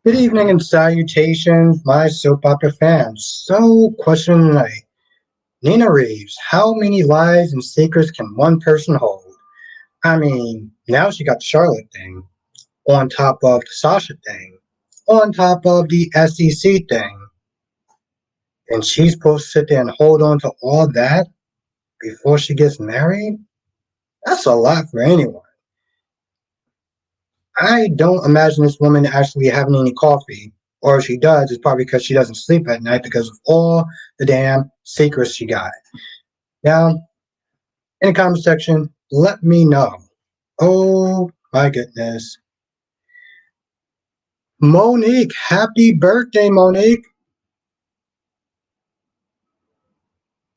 Good evening and salutations, my soap opera fans. So, question tonight. Nina Reeves, how many lies and secrets can one person hold? I mean, now she got the Charlotte thing, on top of the Sasha thing, on top of the SEC thing, and she's supposed to sit there and hold on to all that before she gets married? That's a lot for anyone. I don't imagine this woman actually having any coffee, or if she does, it's probably because she doesn't sleep at night because of all the damn secrets she got. Now, in the comment section, let me know. Oh my goodness. Monique, happy birthday, Monique.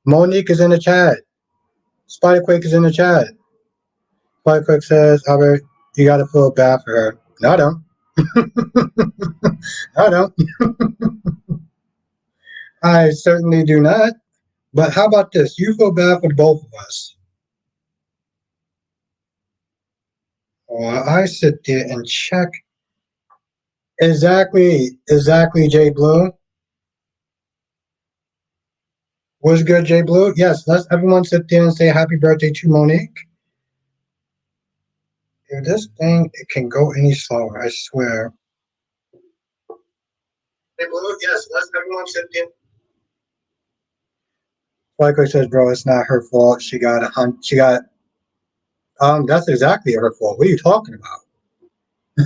Monique is in the chat. Spiderquake is in the chat. Spiderquake says, Albert, you gotta feel bad for her. No, I don't. I don't. I certainly do not. But how about this? You feel bad for both of us. While I sit there and check exactly, Jay Blue. Was good, Jay Blue? Yes, let's everyone sit there and say happy birthday to Monique. If this thing it can go any slower, I swear. Jay Blue, yes, let's everyone sit there. Like I says, bro, it's not her fault. She got a hunt. She got that's exactly her fault. What are you talking about?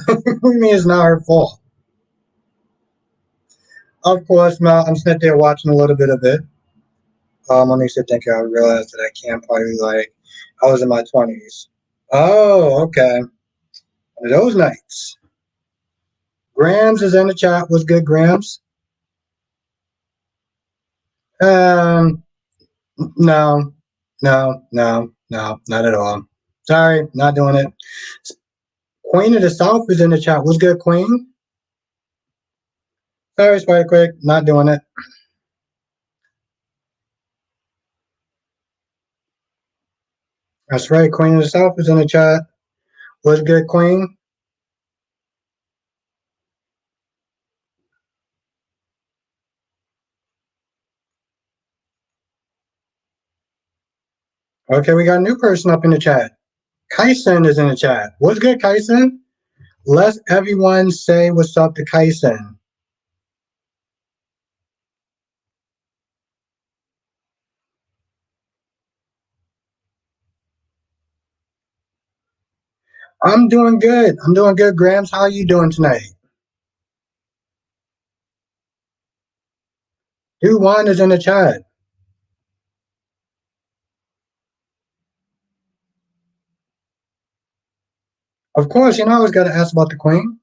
What do you mean it's not her fault? Of course, Mel, I'm sitting there watching a little bit of it. Let me sit there. I realized that I can't party like I was in my 20s. Oh, okay. One of those nights. Grams is in the chat. What's good, Grams? Um, no, no, not at all. Sorry, not doing it. Queen of the South is in the chat. What's good, Queen? Sorry, Spider Quick, not doing it. That's right, Queen of the South is in the chat. What's good, Queen? Okay, we got a new person up in the chat. Kyson is in the chat. What's good, Kyson? Let's everyone say what's up to Kyson. I'm doing good. I'm doing good, Grams. How are you doing tonight? Dude One is in the chat. Of course, you know I always got to ask about the Queen.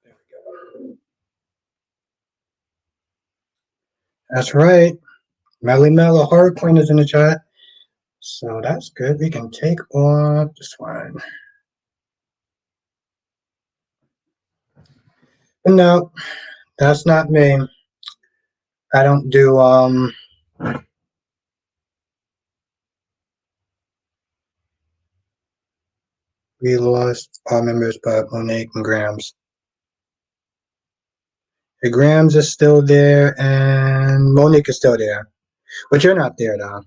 There we go. That's right. Melly Mellow Heart Queen is in the chat. So that's good. We can take off this one. But no, that's not me. I don't do we lost all members but Monique and Grams. The Grams is still there and Monique is still there. But you're not there though.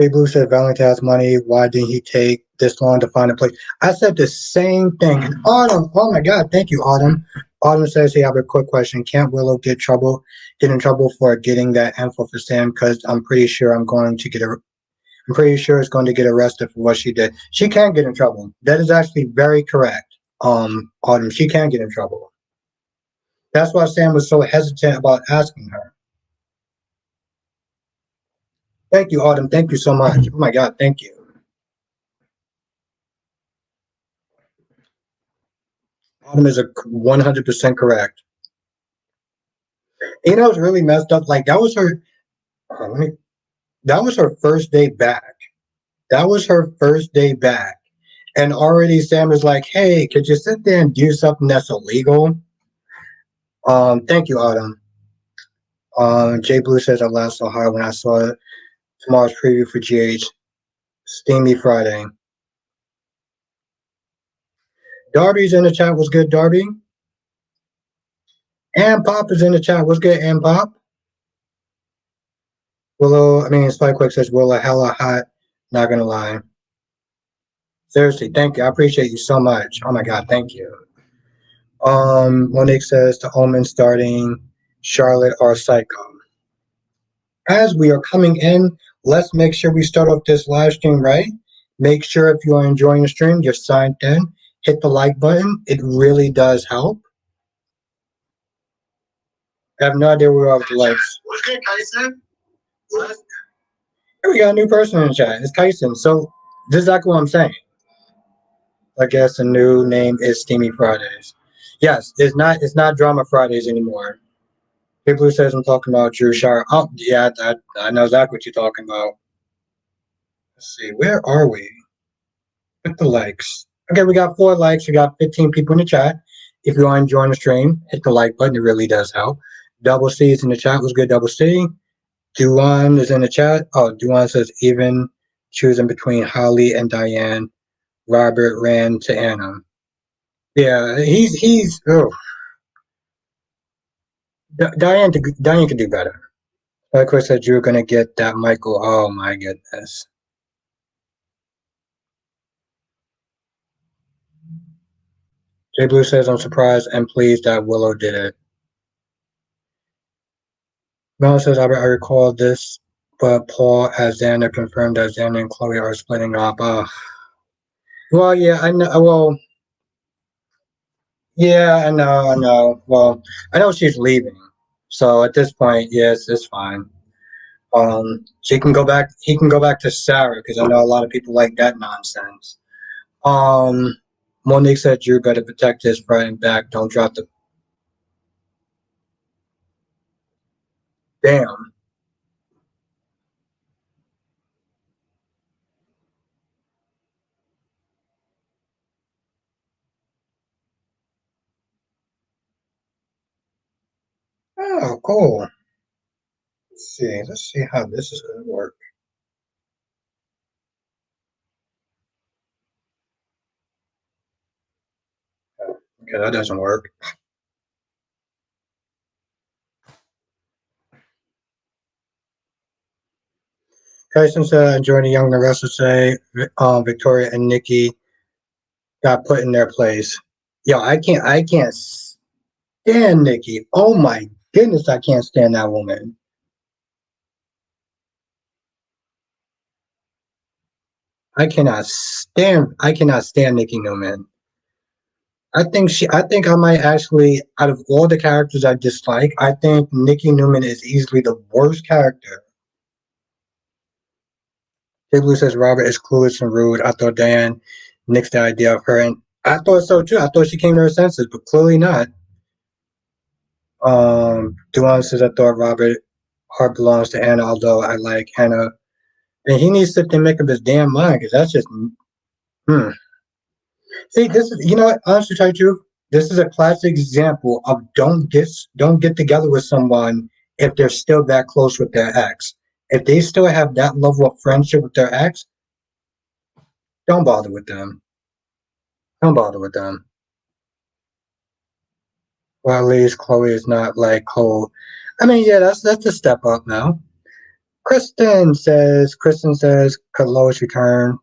Jay Blue said Valentine has money. Why didn't he take this long to find a place? I said the same thing. And Autumn, oh my God, thank you, Autumn. Autumn says he have a quick question. Can't Willow get in trouble for getting that info for Sam? Because I'm pretty sure I'm pretty sure it's going to get arrested for what she did. She can get in trouble. That is actually very correct. Autumn, she can get in trouble. That's why Sam was so hesitant about asking her. Thank you, Autumn. Thank you so much. Oh my God, thank you. Autumn is a 100% correct. You know, it's really messed up. Like that was her. Let me. That was her first day back. That was her first day back, and already Sam is like, "Hey, could you sit there and do something that's illegal?" Thank you, Autumn. Jay Blue says I laughed so hard when I saw tomorrow's preview for GH Steamy Friday. Darby's in the chat. Was good, Darby? And Pop is in the chat. Was good, and Pop? Willow, I mean, Spike Quick says Willow hella hot. Not gonna lie. Seriously, thank you. I appreciate you so much. Oh my God, thank you. Monique says the Omen starting Charlotte or Psycho. As we are coming in, let's make sure we start off this live stream right. Make sure if you are enjoying the stream, you're signed in. Hit the like button. It really does help. I have no idea where we are with the likes. What's good, Kyson? Here we got a new person in the chat. It's Kyson. So this is exactly what I'm saying. I guess the new name is Steamy Fridays. Yes, it's not Drama Fridays anymore. People who says I'm talking about Drew Shire. Oh yeah, I know exactly what you're talking about. Let's see, where are we? With the likes. Okay, we got 4 likes. We got 15 people in the chat. If you want to join the stream, hit the like button. It really does help. Double C is in the chat. What's good, Double C? Duan is in the chat. Oh, Duan says even choosing between Holly and Diane. Robert ran to Anna. Yeah, he's. Oh, Diane can do better. Like I said, you're gonna get that Michael. Oh my goodness. Jay Blue says I'm surprised and pleased that Willow did it. Mel says I recall this, but Paul as Xander confirmed that Xander and Chloe are splitting up. Well, yeah, I know. Well, yeah, I know. Well, I know she's leaving, so at this point, yes, it's fine. She can go back. He can go back to Sarah because I know a lot of people like that nonsense. Um, Monique said Drew better protect his front and back. Don't drop the damn. Oh, cool. Let's see. Let's see how this is going to work. Okay, that doesn't work. Tyson said, enjoying the young, the rest would say Victoria and Nikki got put in their place. Yo, I can't stand Nikki. Oh my goodness, I can't stand that woman. I cannot stand Nikki Newman. I think I might actually, out of all the characters I dislike, I think Nikki Newman is easily the worst character. Jay Blue says Robert is clueless and rude. I thought Diane nixed the idea of her, and I thought so too. I thought she came to her senses, but clearly not. Duan says I thought Robert heart belongs to Anna, although I like Anna. And he needs to sit there and make up his damn mind, because that's just hmm. See, this is, you know what, honestly tell you the truth, this is a classic example of don't get together with someone if they're still that close with their ex. If they still have that level of friendship with their ex, don't bother with them. Don't bother with them. Well, at least Chloe is not like cold. I mean, yeah, that's a step up now. Kristen says, could Lois return,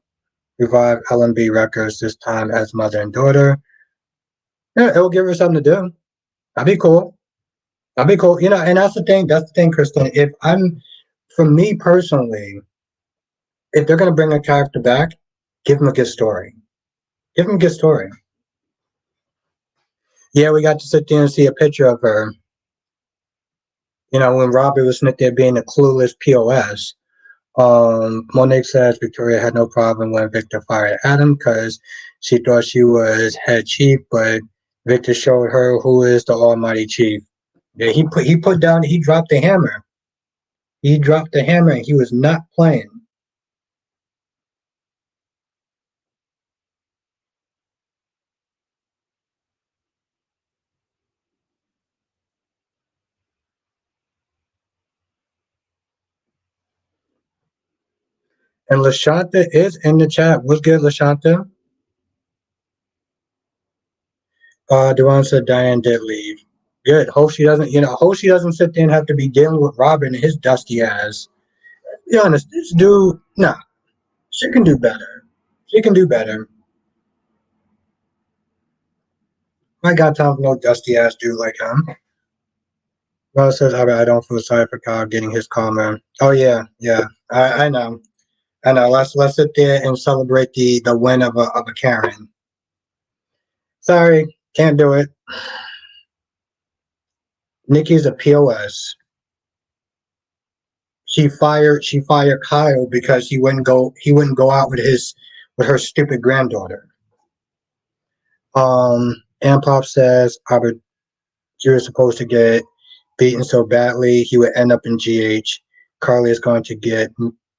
revive LMB Records this time as mother and daughter? Yeah, it'll give her something to do. That'd be cool. That'd be cool. You know, and that's the thing, Kristen. For me personally, if they're gonna bring a character back, give them a good story. Give them a good story. Yeah, we got to sit there and see a picture of her. You know, when Robbie was sitting there being a clueless POS. Monique says Victoria had no problem when Victor fired Adam because she thought she was head chief, but Victor showed her who is the almighty chief. Yeah, he put down he dropped the hammer. He dropped the hammer and he was not playing. And Lashanta is in the chat. What's good, Lashanta? Duran said Diane did leave. Good. Hope she doesn't, hope she doesn't sit there and have to be dealing with Robin and his dusty ass. Be honest, this dude, nah, she can do better. She can do better. I got time for no dusty ass dude like him. Ron says, I don't feel sorry for Kyle getting his karma. Oh yeah, yeah. I know. I know. Let's sit there and celebrate the win of a Karen. Sorry, can't do it. Nikki's a POS. She fired Kyle because he wouldn't go out with her stupid granddaughter. And Pop says Albert Drew is supposed to get beaten so badly he would end up in GH. Carly is going to get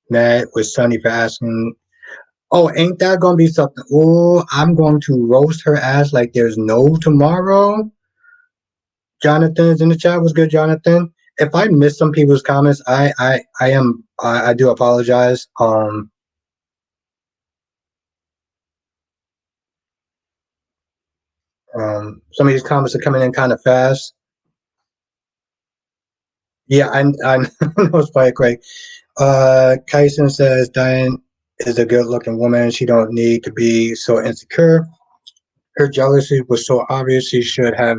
mad with Sonny for asking. Oh, ain't that gonna be something? Oh, I'm going to roast her ass like there's no tomorrow. Jonathan's in the chat. Was good, Jonathan? If I missed some people's comments, I do apologize. Some of these comments are coming in kind of fast. Yeah, I know it's probably great. Kyson says Diane is a good-looking woman. She don't need to be so insecure. Her jealousy was so obvious. She should have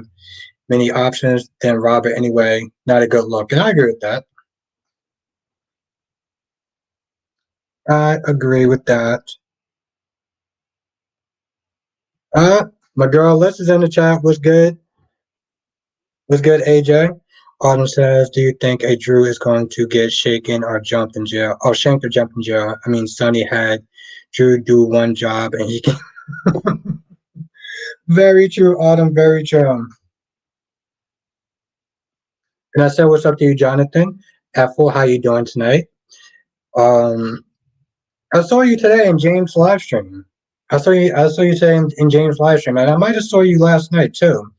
many options than Robert anyway. Not a good look, and I agree with that. I agree with that. Uh, my girl Liz is in the chat. What's good? What's good, AJ? Autumn says, do you think a Drew is going to get shaken or jumped in jail? Oh, shanked or jumped in jail. I mean, Sonny had Drew do one job and he can. Very true, Autumn. Very true. And I said, what's up to you, Jonathan? Ethel, how you doing tonight? Um, I saw you today in James' live stream. I saw you today in James' live stream, and I might have saw you last night too.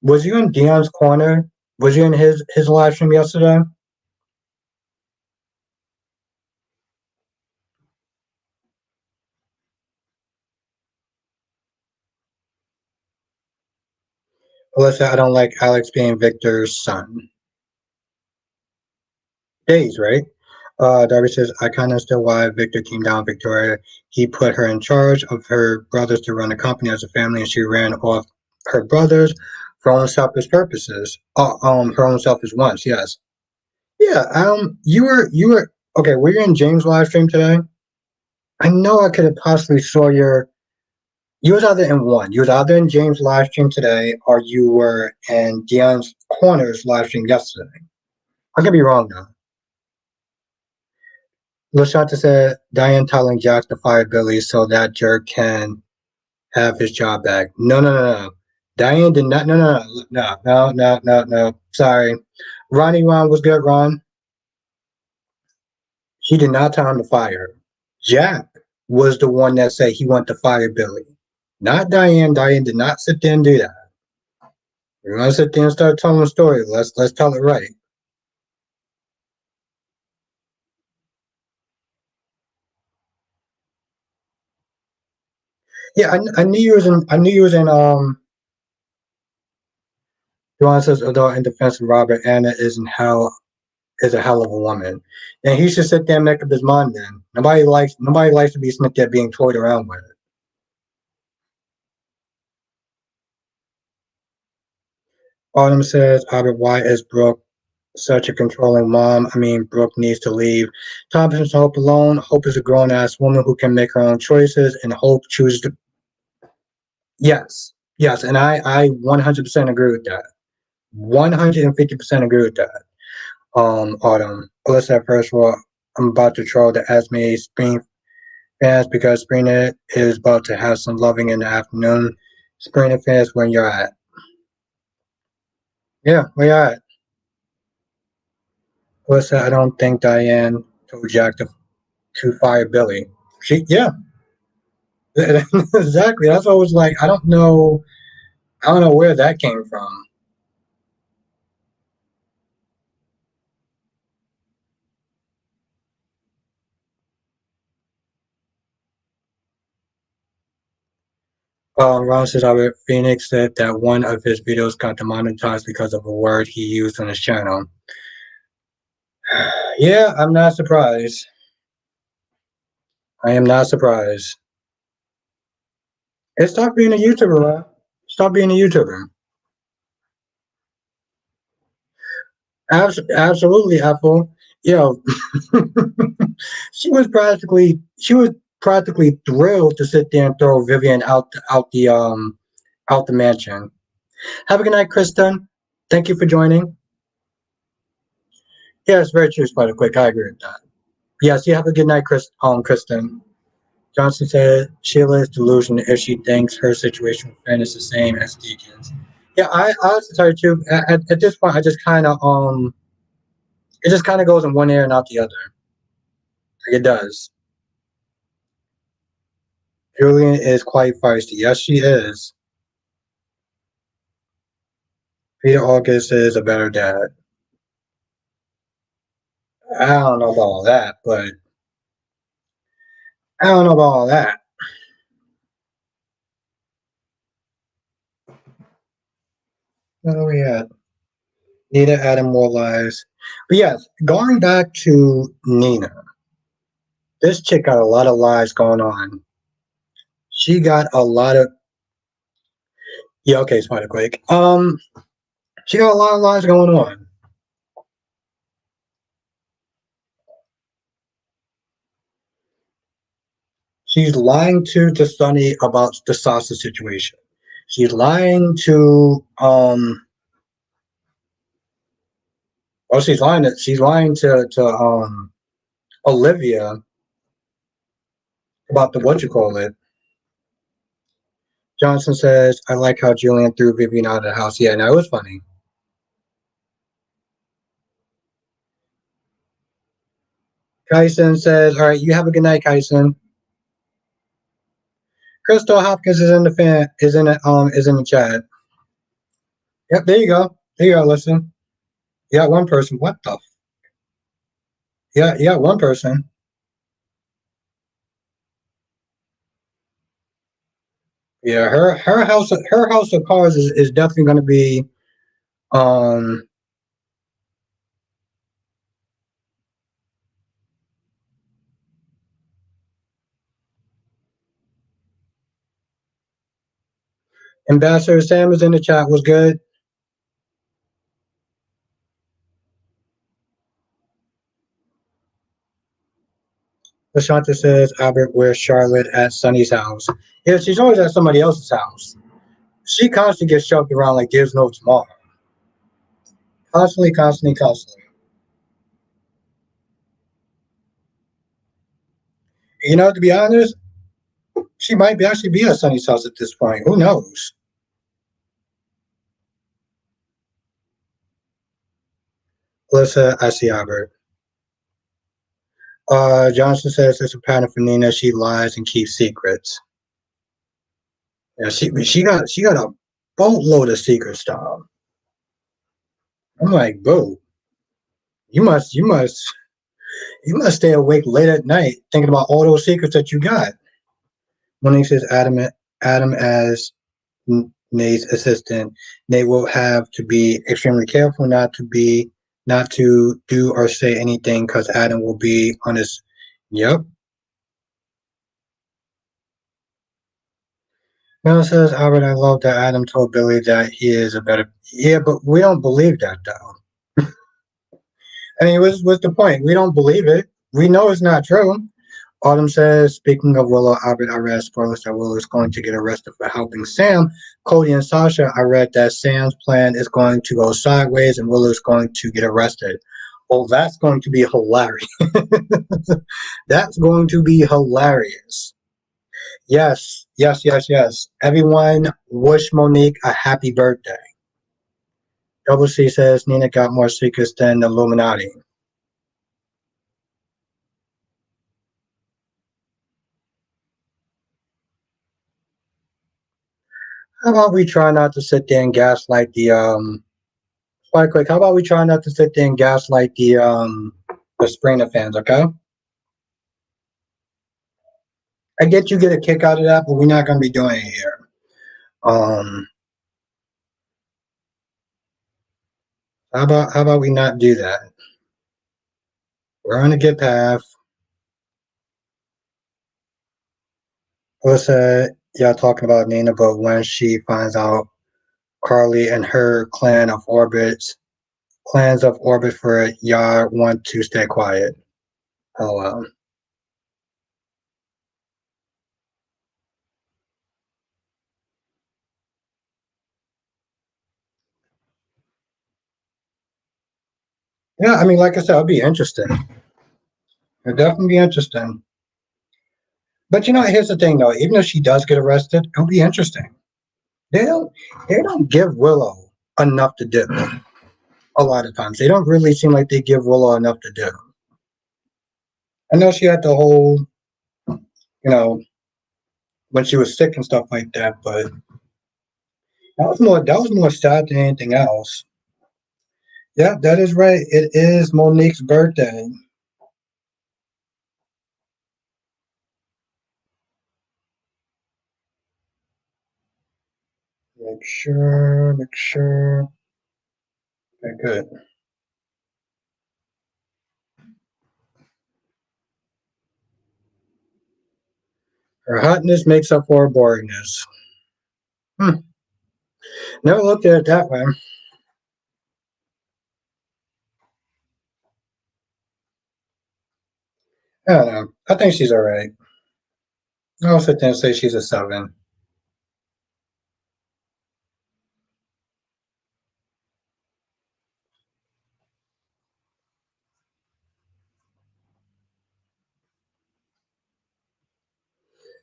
Was you in Dion's corner? Was you in his live stream yesterday? Alyssa, I don't like Alex being Victor's son. Days, right? Darby says, I kind of understand why Victor came down Victoria. He put her in charge of her brothers to run the company as a family, and she ran off her brothers for own selfish purposes. Her own selfish wants, yes. Yeah, you were okay, were you in James' live stream today? I know I could have possibly saw you was either in one. You was either in James' live stream today or you were in Dion's Corner's live stream yesterday. I could be wrong though. Lashanta said Diane telling Jack to fire Billy so that jerk can have his job back. No, no, no, no. Diane did not. No, no, no, no, no, no, no, no. Sorry. Ron was good, Ron. She did not tell him to fire. Jack was the one that said he wanted to fire Billy. Not Diane. Diane did not sit there and do that. We're gonna sit there and start telling a story. Let's tell it right. Yeah, I knew you was in. I knew you was in. Duane says, although in defense of Robert, Anna is a hell of a woman, and he should sit there and make up his mind. Then nobody likes to be snipped at being toyed around with. Autumn says, Albert, why is Brooke such a controlling mom? I mean, Brooke needs to leave. Thompson's Hope alone. Hope is a grown ass woman who can make her own choices, and Hope chooses to. Yes, yes, and I 100% agree with that. 150% agree with that. Autumn. Alyssa, first of all, I'm about to troll the Esme Spring fans because Spring is about to have some loving in the afternoon. Spring fans, when you're at. Yeah, where you at? Listen, I don't think Diane told Jack to fire Billy. Yeah, exactly. That's what I was like. I don't know where that came from. Ron says Albert Phoenix said that one of his videos got demonetized because of a word he used on his channel. Yeah, I'm not surprised. I am not surprised. Hey, stop being a YouTuber, Ron. Stop being a YouTuber. Absolutely, Apple. Yo, she was practically thrilled to sit there and throw Vivian out the mansion. Have a good night, Kristen. Thank you for joining. Yes, very true, Spider Quick. I agree with that. Yes, you have a good night, Kristen. Johnson said Sheila is delusional if she thinks her situation with Finn is the same as Deacon's. Yeah, I have to tell you too. At this point, I just kind of it just kind of goes in one ear and out the other. Like it does. Julian is quite feisty. Yes, she is. Peter August is a better dad. I don't know about all that, but I don't know about all that. Oh yeah, Nina added more lies. But yes, going back to Nina, this chick got a lot of lies going on. She got a lot of yeah. Okay, Spider Quake. She got a lot of lies going on. She's lying to Sunny about the sausage situation. She's lying to well, she's lying to Olivia about the what you call it. Johnson says, I like how Julian threw Vivian out of the house. Yeah, no, it was funny. Kyson says, all right, you have a good night, Kyson. Crystal Hopkins is in the is in the chat. Yep, there you go. There you go, listen. You got one person. What the yeah, you got one person. Yeah, her house of cards is definitely gonna be um Ambassador Sam is in the chat. Was good. Lashanta says Albert, where's Charlotte at Sunny's house? Yeah, she's always at somebody else's house. She constantly gets shoved around like there's no tomorrow. Constantly, constantly, constantly. You know, to be honest, she might be actually be at Sunny's house at this point. Who knows? Alyssa, I see Albert. Johnson says it's a pattern for Nina. She lies and keeps secrets. Yeah, she got a boatload of secrets, Tom. I'm like, boo, you must stay awake late at night thinking about all those secrets that you got. Monique says Adam as Nate's assistant. Nate will have to be extremely careful not to do or say anything because Adam will be on his. Yep. Mel says Albert, I love that Adam told Billy that he is a better. Yeah, but we don't believe that though. I mean, what's the point? We don't believe it. We know it's not true. Autumn says, speaking of Willow, Albert, I read spoilers that Willow is going to get arrested for helping Sam. Cody and Sasha, I read that Sam's plan is going to go sideways and Willow is going to get arrested. Oh, that's going to be hilarious. That's going to be hilarious. Yes, yes, yes, yes. Everyone wish Monique a happy birthday. Double C says Nina got more secrets than the Illuminati. How about we try not to sit there and gaslight the quite quick, how about we try not to sit there and gaslight the Springer fans, okay? I get you get a kick out of that, but we're not gonna be doing it here. Um how about we not do that? We're on a good path. Alyssa, y'all talking about Nina, but when she finds out Carly and her clans of orbit for y'all want to stay quiet. Oh well. Yeah, I mean, like I said, it'll be interesting. It'll definitely be interesting. But here's the thing though, even if she does get arrested, it'll be interesting. They don't they don't give Willow enough to do a lot of times. They don't really seem like they give Willow enough to do. I know she had the whole, you know, when she was sick and stuff like that, but that was more sad than anything else. Yeah, that is right. It is Monique's birthday. Make sure. Okay, good. Her hotness makes up for her boringness. Hmm. Never looked at it that way. I don't know. I think she's alright. I'll sit there and say she's a 7.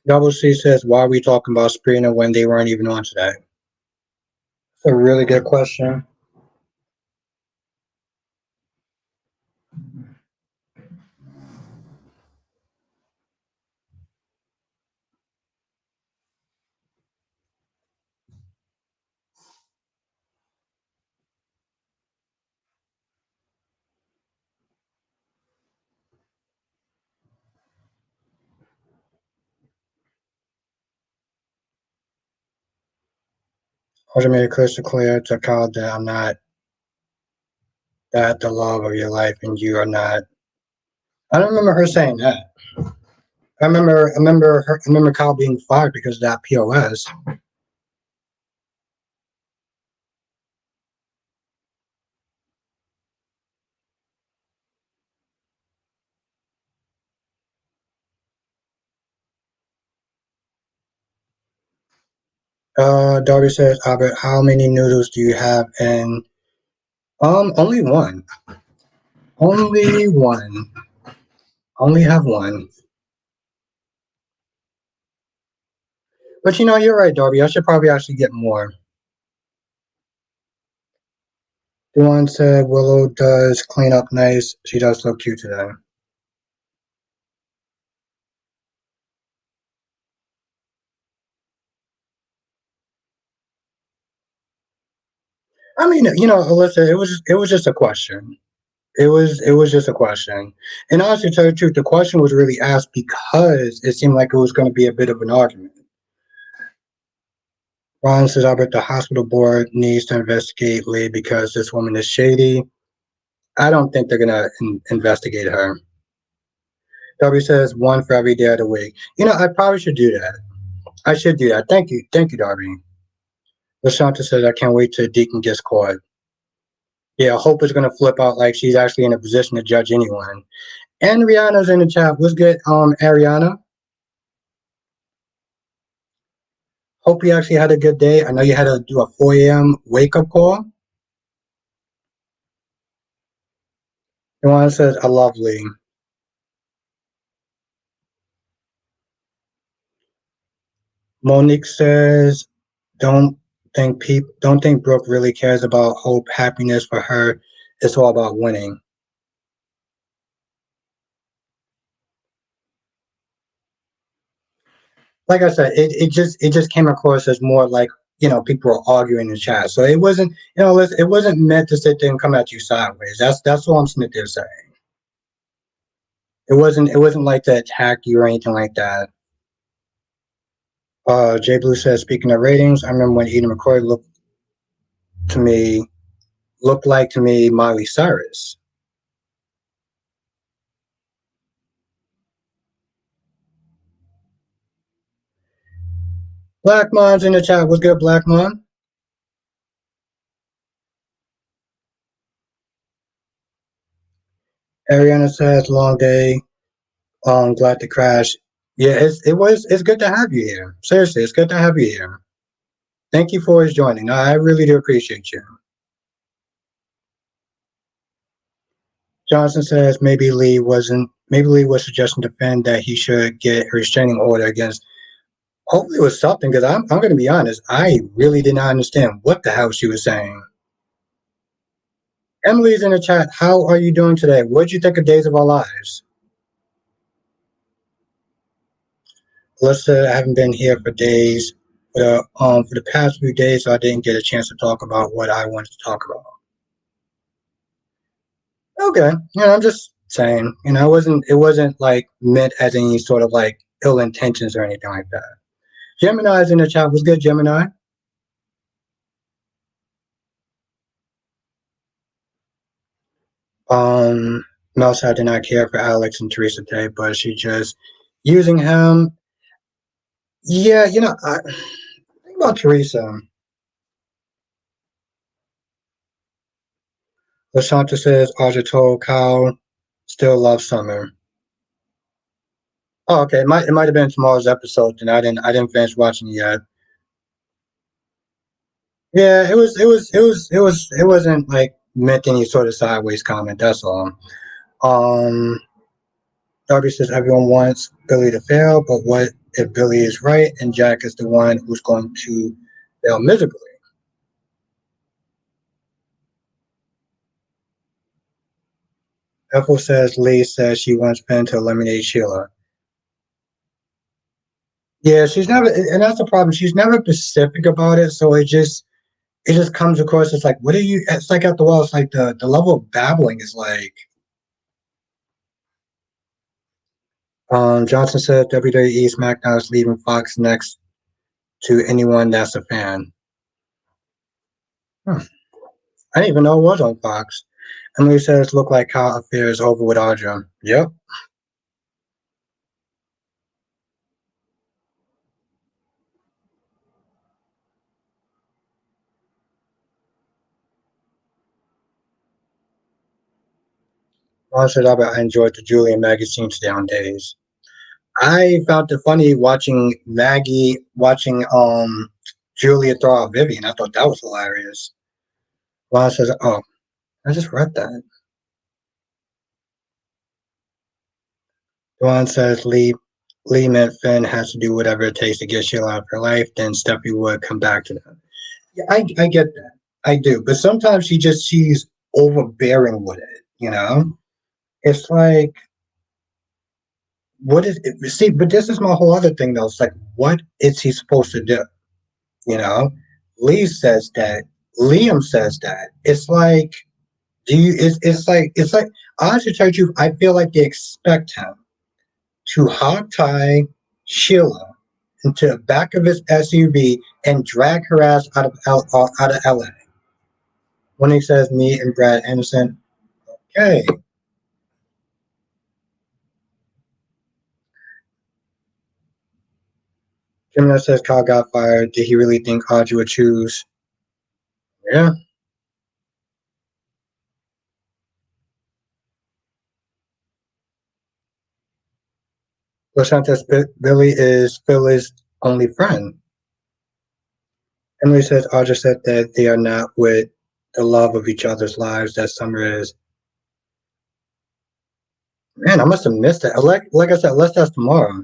Double C says, why are we talking about Sprina when they weren't even on today? It's a really good question. I also made it crystal clear to Kyle that I'm not that the love of your life and you are not. I don't remember her saying that. I remember Kyle being fired because of that POS. Darby says, Albert, how many noodles do you have? And only one. Only one. Only have one. But you're right, Darby. I should probably actually get more. Duan said Willow does clean up nice. She does look cute today. I mean, Alyssa, it was just a question. It was just a question. And honestly, to tell you the truth, the question was really asked because it seemed like it was going to be a bit of an argument. Ron says, Albert, the hospital board needs to investigate Lee because this woman is shady. I don't think they're going to investigate her. W says one for every day of the week. I probably should do that. I should do that. Thank you, Darby. Lashanta says, I can't wait till Deacon gets caught. Yeah, Hope is gonna flip out like she's actually in a position to judge anyone. And Rihanna's in the chat. What's good, Ariana? Hope you actually had a good day. I know you had to do a 4 a.m. wake up call. Joanna says, "I love Lee." Monique says, don't think Brooke really cares about hope, happiness for her. It's all about winning." Like I said, it just came across as more like people were arguing in the chat. So it wasn't it wasn't meant to sit there and come at you sideways. That's all I'm sitting there saying. It wasn't like to attack you or anything like that. Jay Blue says, speaking of ratings, I remember when Eden McCoy to me looked like to me Miley Cyrus. Black Mon's in the chat. What's good, Black Mon? Ariana says, long day. Glad to crash. Yeah, it's good to have you here. Seriously, it's good to have you here. Thank you for always joining. I really do appreciate you. Johnson says maybe Lee was suggesting to Finn that he should get a restraining order against. Hopefully it was something because I'm going to be honest. I really did not understand what the hell she was saying. Emily's in the chat. How are you doing today? What did you think of Days of Our Lives? Alyssa, I haven't been here for days. For the past few days, so I didn't get a chance to talk about what I wanted to talk about. Okay, I'm just saying, it wasn't like meant as any sort of like ill intentions or anything like that. Gemini's in the chat. Was good, Gemini? Um, Melsa did not care for Alex and Teresa today, but she just using him. Yeah, think about Teresa. Lashanta says Audra told Kyle still loves Summer. Oh, okay. It might have been tomorrow's episode, and I didn't finish watching it yet. Yeah, it wasn't like meant any sort of sideways comment. That's all. Um, Darby says everyone wants Billy to fail, but what if Billy is right and Jack is the one who's going to fail miserably? Ethel says Lee says she wants Ben to eliminate Sheila. Yeah, she's never, and that's the problem. She's never specific about it, so it just comes across as like, what are you? It's like at the wall. It's like the level of babbling is like. Johnson said WWE SmackDown is leaving Fox next to anyone that's a fan. Hmm. I didn't even know it was on Fox. Emily says, look like how affair is over with Audra. Yep. Ron said, I enjoyed the Julie and Maggie scene today on days. I found it funny watching Julia throw out Vivian. I thought that was hilarious. Ron says, oh, I just read that. Ron says Lee meant Finn has to do whatever it takes to get Sheila out of her life, then Steffi would come back to them. Yeah, I get that. I do. But sometimes she's overbearing with it. It's like what is it? See, but this is my whole other thing though. It's like what is he supposed to do? You know? Lee says that. Liam says that. It's like do you it's like honestly tell you the truth, I feel like they expect him to hog tie Sheila into the back of his SUV and drag her ass out of LA. When he says me and Brad Anderson, okay. Gemini says Kyle got fired. Did he really think Audrey would choose? Yeah. LaShawn says Billy is Phil's only friend. Emily says Audrey said that they are not with the love of each other's lives that Summer is. Man, I must have missed it. Like I said, let's test tomorrow.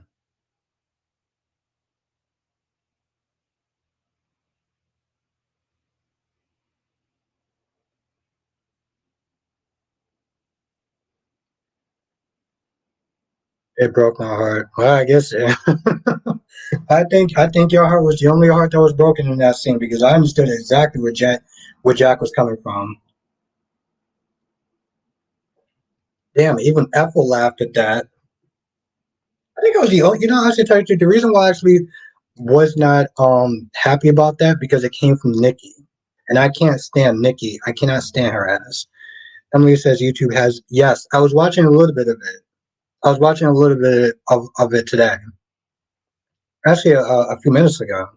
It broke my heart. Well, I guess I think your heart was the only heart that was broken in that scene because I understood exactly where Jack was coming from. Damn, even Ethel laughed at that. I think it was the only, I should tell you the reason why I actually was not happy about that because it came from Nikki. And I can't stand Nikki. I cannot stand her ass. Emily says YouTube has, yes, I was watching a little bit of it. I was watching a little bit of it today. Actually, a few minutes ago.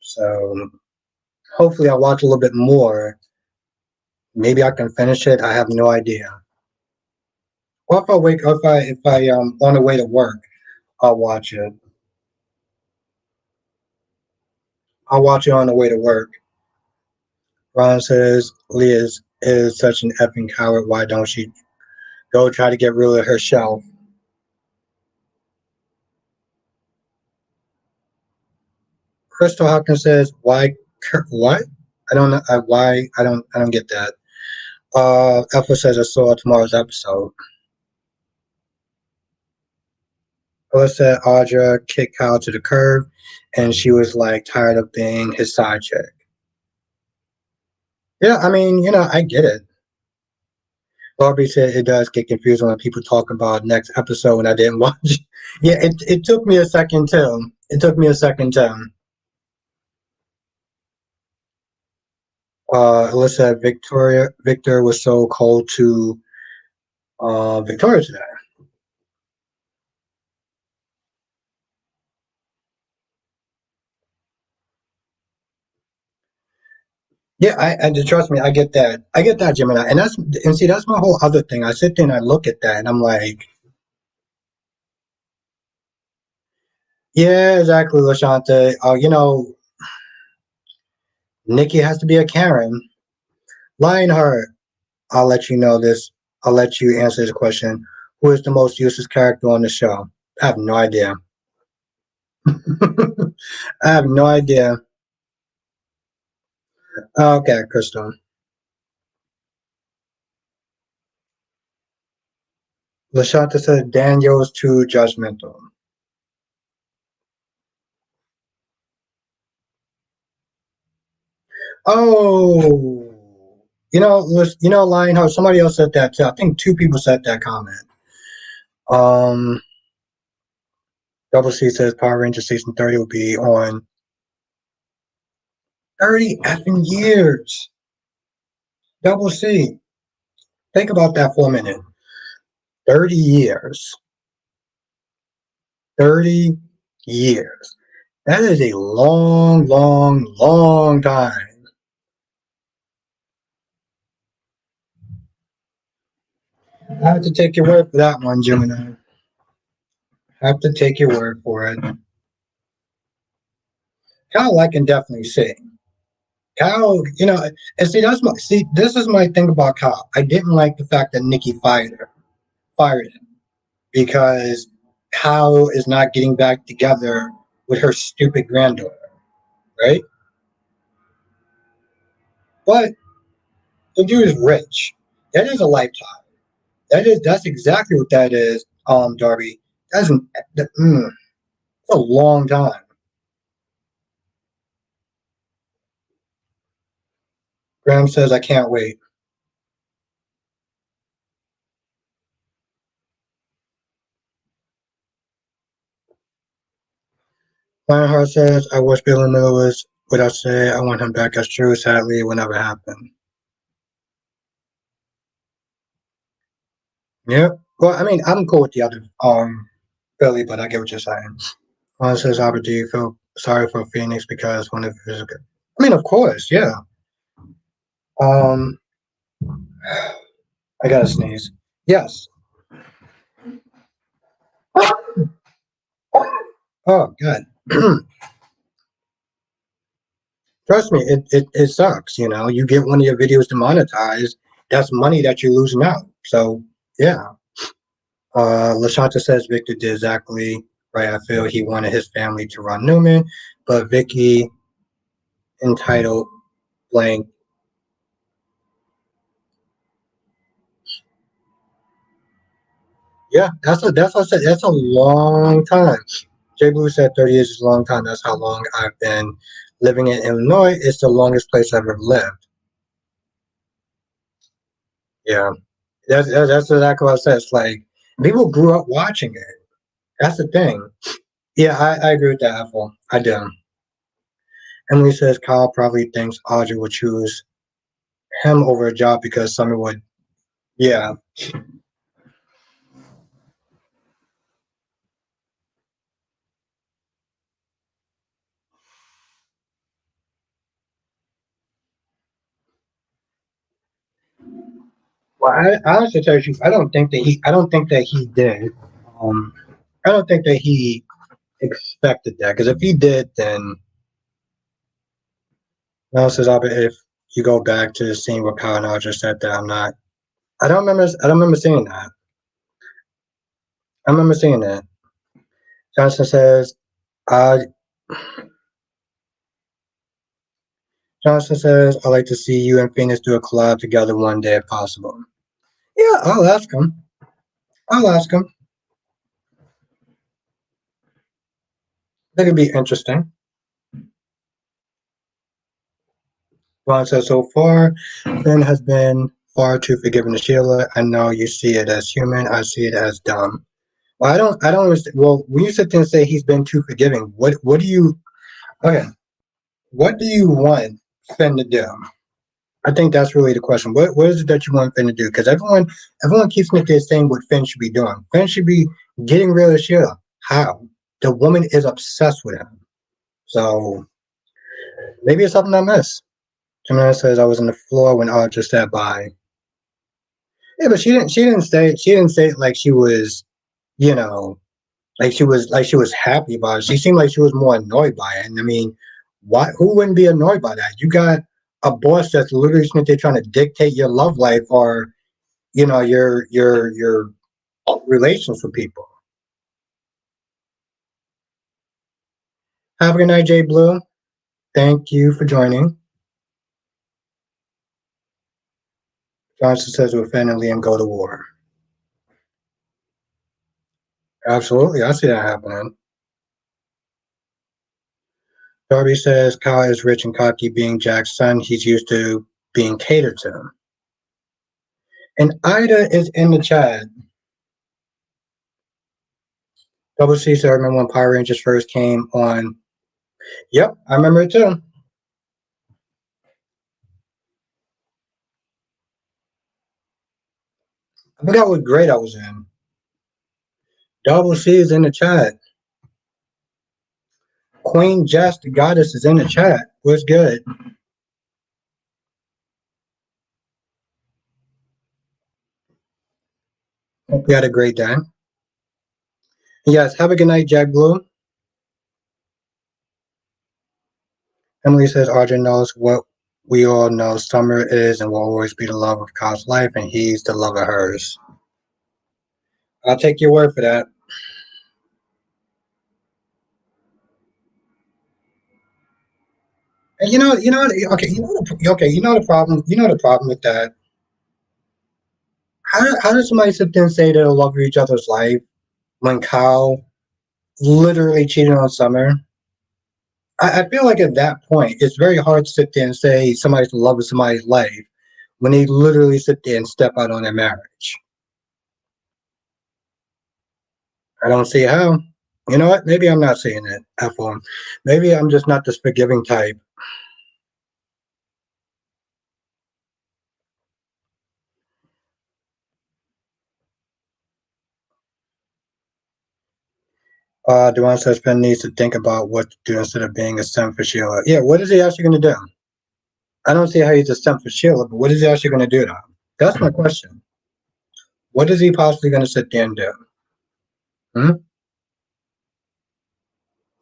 So hopefully I'll watch a little bit more. Maybe I can finish it. I have no idea. Or if I wake, or if I on the way to work, I'll watch it. I'll watch it on the way to work. Ron says Leah is such an effing coward. Why don't she go try to get rid of herself? Crystal Hawkins says, "Why? What? I don't know. Why? I don't get that." Alpha says, "I saw tomorrow's episode." Ella said Audra kicked Kyle to the curb, and she was like tired of being his side chick. Yeah, I mean, I get it. Barbie said it does get confusing when people talk about next episode when I didn't watch. Yeah, it took me a second too. It took me a second too. Alyssa Victor was so cold to Victoria today. Yeah, and trust me, I get that. I get that, Gemini, and see that's my whole other thing. I sit there and I look at that and I'm like, yeah, exactly, Lashante. Nikki has to be a Karen. Lionheart, I'll let you know this. I'll let you answer this question. Who is the most useless character on the show? I have no idea. I have no idea. Okay, Crystal. Lashanta said Daniel's too judgmental. Oh, Lionheart. Somebody else said that too. I think two people said that comment. Um, Double C says Power Rangers season 30 will be on 30 effing years. Double C. Think about that for a minute. 30 years. 30 years. That is a long, long, long time. I have to take your word for that one, Gemini. I have to take your word for it. Kyle, I can definitely see. Kyle, and see. This is my thing about Kyle. I didn't like the fact that Nikki fired him because Kyle is not getting back together with her stupid granddaughter, right? But the dude is rich. That is a lifetime. That's exactly what that is, Darby. That's a long time. Graham says I can't wait. Lionheart says I wish Bill Miller was what I say. I want him back as true. Sadly, it will never happen. Yeah. Well, I mean, I'm cool with the other Billy, but I get what you're saying. One says, Albert, do you feel sorry for Phoenix because one of his? I mean, of course, yeah. Um, I gotta sneeze. Yes. Oh, God. Trust me, it sucks. You get one of your videos demonetized. That's money that you're losing out. So, yeah. Lashanta says Victor did exactly right. I feel he wanted his family to run Newman, but Vicky entitled blank. Yeah, that's what I said. That's a long time. Jay Blue said 30 years is a long time. That's how long I've been living in Illinois. It's the longest place I've ever lived. Yeah, that's exactly what I said. It's like people grew up watching it. That's the thing. Yeah, I agree with that, Apple. I do. Emily says Kyle probably thinks Audrey would choose him over a job because Summer would. Yeah. Well, I honestly tell you, I don't think that he. I don't think that he did. Um, I don't think that he expected that because if he did, then no, says Albert. If you go back to the scene where Kyle and Audrey said that, I'm not. I don't remember. I don't remember seeing that. I remember seeing that. Johnson says, uh, Johnson says, I'd like to see you and Phoenix do a collab together one day if possible. Yeah, I'll ask him. I'll ask him. That could be interesting. Ron says, so far, Finn has been far too forgiving to Sheila. I know you see it as human. I see it as dumb. Well, I don't understand. Well, when you sit there and say he's been too forgiving, what do you, okay, what do you want Finn to do? I think that's really the question. What is it that you want Finn to do? Because everyone keeps making saying what Finn should be doing. Finn should be getting rid of Sheila. How? The woman is obsessed with him. So maybe it's something I missed. Jamila says I was on the floor when Audra sat by. Yeah, but she didn't say it like she was, you know, like she was happy about it. She seemed like she was more annoyed by it. And I mean, why who wouldn't be annoyed by that? You got a boss that's literally they're trying to dictate your love life or your relations with people. Have a good night, Jay Blue. Thank you for joining. Johnson says with Finn and Liam go to war. Absolutely, I see that happening. Darby says Kyle is rich and cocky being Jack's son. He's used to being catered to. And Ida is in the chat. Double C said, I remember when Power Rangers first came on. Yep, I remember it too. I forgot what grade I was in. Double C is in the chat. Queen Jess, the goddess, is in the chat. What's good? Hope you had a great day. Yes, have a good night, Jack Blue. Emily says Audrey knows what we all know Summer is and will always be the love of Kyle's life, and he's the love of hers. I'll take your word for that. And okay, you know the problem with that. How does somebody sit there and say they'll love each other's life when Kyle literally cheated on Summer? I feel like at that point, it's very hard to sit there and say somebody's in love with somebody's life when they literally sit there and step out on their marriage. I don't see how. You know what? Maybe I'm not seeing it, F1. Maybe I'm just not this forgiving type. Duane says Ben needs to think about what to do instead of being a simp for Sheila. Yeah, what is he actually going to do? I don't see how he's a simp for Sheila, but what is he actually going to do now? That's my question. What is he possibly going to sit there and do? Hmm?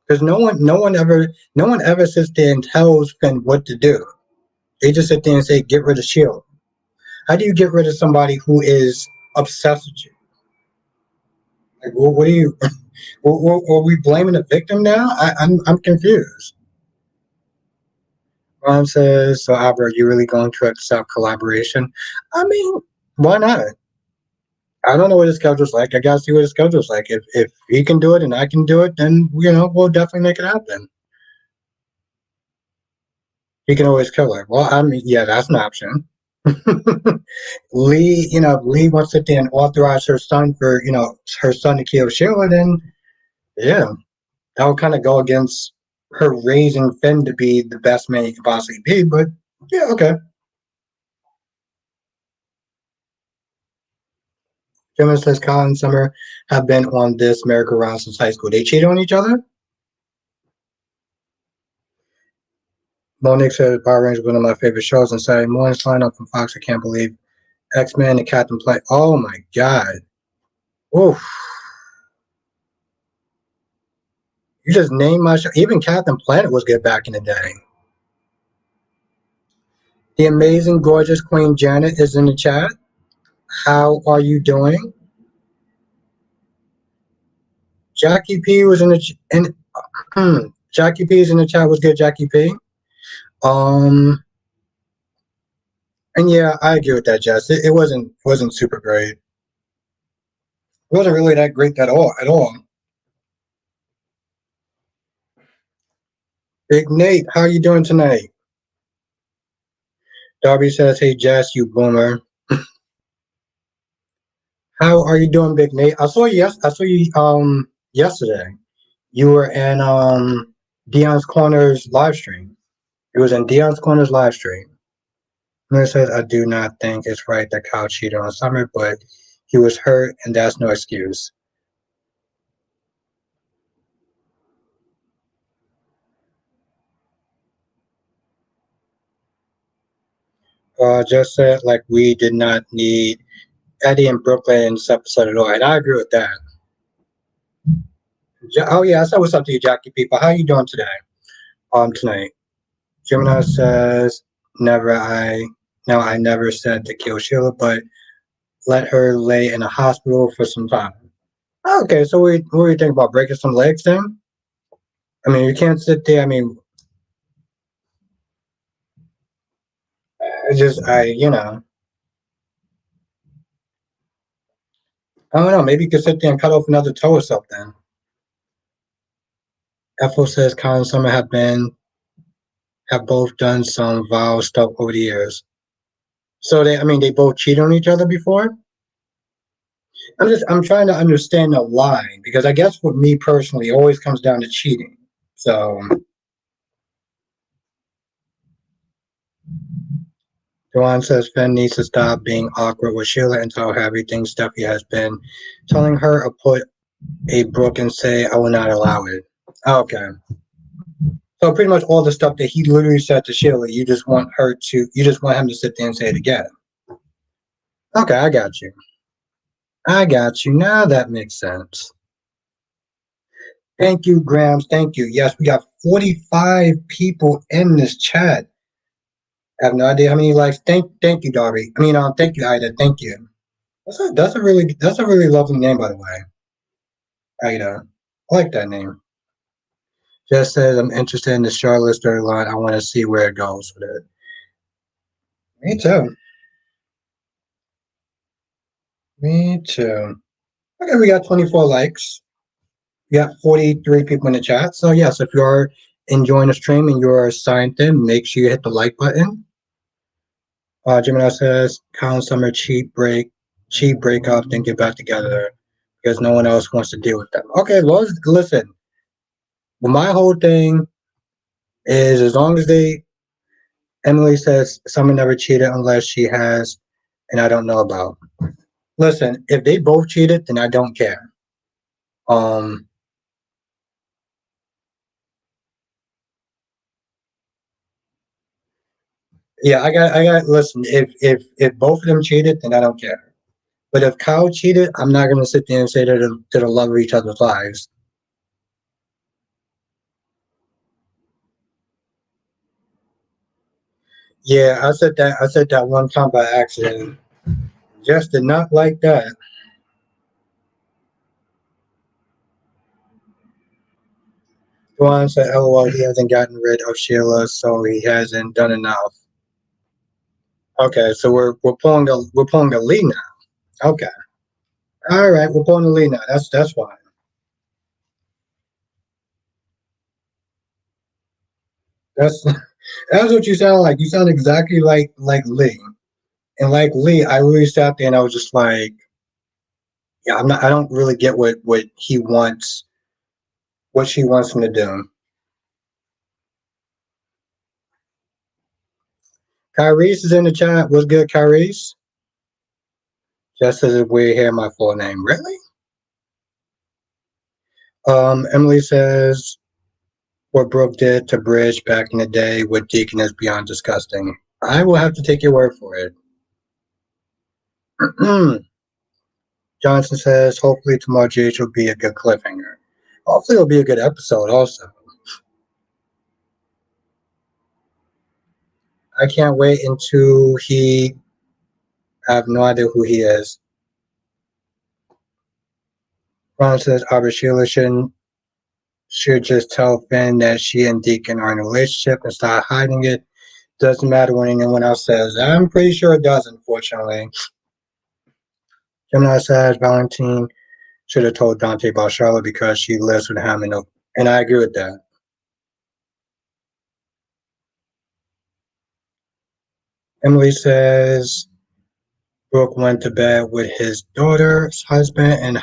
Because no one ever sits there and tells Finn what to do. They just sit there and say, "Get rid of Shield." How do you get rid of somebody who is obsessed with you? Like, what are you? Are we blaming the victim now? I'm confused. Ron says, "So Albert, you really going to accept collaboration?" I mean, why not? I don't know what his schedule's like. I gotta see what his schedule's like. If he can do it and I can do it, then we'll definitely make it happen. He can always kill her. Well, I mean, yeah, that's an option. Lee, if Lee wants to then authorize her son for her son to kill Sheila, then yeah, that would kind of go against her raising Finn to be the best man he could possibly be. But yeah, okay. Jim says Kyle and Summer have been on this merry-go-round since high school. They cheated on each other. Monique said Power Rangers is one of my favorite shows on Saturday mornings. Lineup from Fox. I can't believe X-Men and Captain Planet. Oh my god. Oof. You just named my show. Even Captain Planet was good back in the day. The amazing, gorgeous Queen Janet is in the chat. How are you doing? Jackie P was in the Jackie P is in the chat. Was good, Jackie P. Um, and yeah, I agree with that, Jess. It wasn't super great. It wasn't really that great at all. At all. Big Nate, how are you doing tonight? Darby says, "Hey Jess, you boomer. How are you doing, Big Nate? I saw you. I saw you yesterday. You were in Dion's Corner's live stream. It was in Dion's Corner's live stream. Miller says, I do not think it's right that Kyle cheated on Summer, but he was hurt, and that's no excuse. Just said, like, we did not need Eddie and Brooklyn in this episode at all, and I agree with that. Oh, yeah, I said what's up to you, Jackie People. How you doing today? Tonight. Gemini says, never I, no, I never said to kill Sheila, but let her lay in a hospital for some time. Okay, so what do you think about breaking some legs then? I mean, you can't sit there. I mean, it's just, I don't know. Maybe you could sit there and cut off another toe or something. Ethel says Kyle and Summer have both done some vile stuff over the years. So they both cheated on each other before. I'm trying to understand the line because I guess for me personally, it always comes down to cheating. So Joanne says Finn needs to stop being awkward with Sheila and tell her everything Steffi has been telling her or put a book and say, I will not allow it. Okay. So pretty much all the stuff that he literally said to Sheila, you just want him to sit there and say it again. Okay, I got you. I got you. Now that makes sense. Thank you, Grams. Thank you. Yes, we got 45 people in this chat. I have no idea how many likes. Thank you, Darby. Thank you, Ida. Thank you. That's a really lovely name, by the way. Ida. I like that name. Just says I'm interested in the Charlotte storyline. I want to see where it goes with it. Me too. Me too. Okay, we got 24 likes. We got 43 people in the chat. So yes, if you are enjoying the stream and you're signed in, make sure you hit the like button. Gemini says, Count Summer cheap breakup, then get back together because no one else wants to deal with them. Okay, listen. My whole thing is as long as Emily says Summer never cheated unless she has, and I don't know about. Listen, if they both cheated, then I don't care. Um, yeah, listen, if both of them cheated, then I don't care. But if Kyle cheated, I'm not gonna sit there and say they're the love of each other's lives. Yeah, I said that one time by accident. Just did not like that. Juan said, "LOL, he hasn't gotten rid of Sheila, so he hasn't done enough." Okay, so we're pulling a lead now. Okay, all right, we're pulling a lead now. That's fine. That's that's what you sound like. You sound exactly like Lee. And like Lee, I really sat there and I was just like, yeah, I'm not. I don't really get what he wants, what she wants him to do. Kyrie's is in the chat. What's good, Kyrie's? Just as if we hear my full name. Really? Emily says what Brooke did to Bridge back in the day with Deacon is beyond disgusting. I will have to take your word for it. Johnson says hopefully tomorrow GH will be a good cliffhanger. Hopefully it'll be a good episode also. I can't wait until he I have no idea who he is. Ron says Arbor Sheila should just tell Finn that she and Deacon are in a relationship and start hiding it. Doesn't matter when anyone else says. I'm pretty sure it does, unfortunately. Gemini says Valentine should have told Dante about Charlotte because she lives with him, and I agree with that. Emily says Brooke went to bed with his daughter's husband, and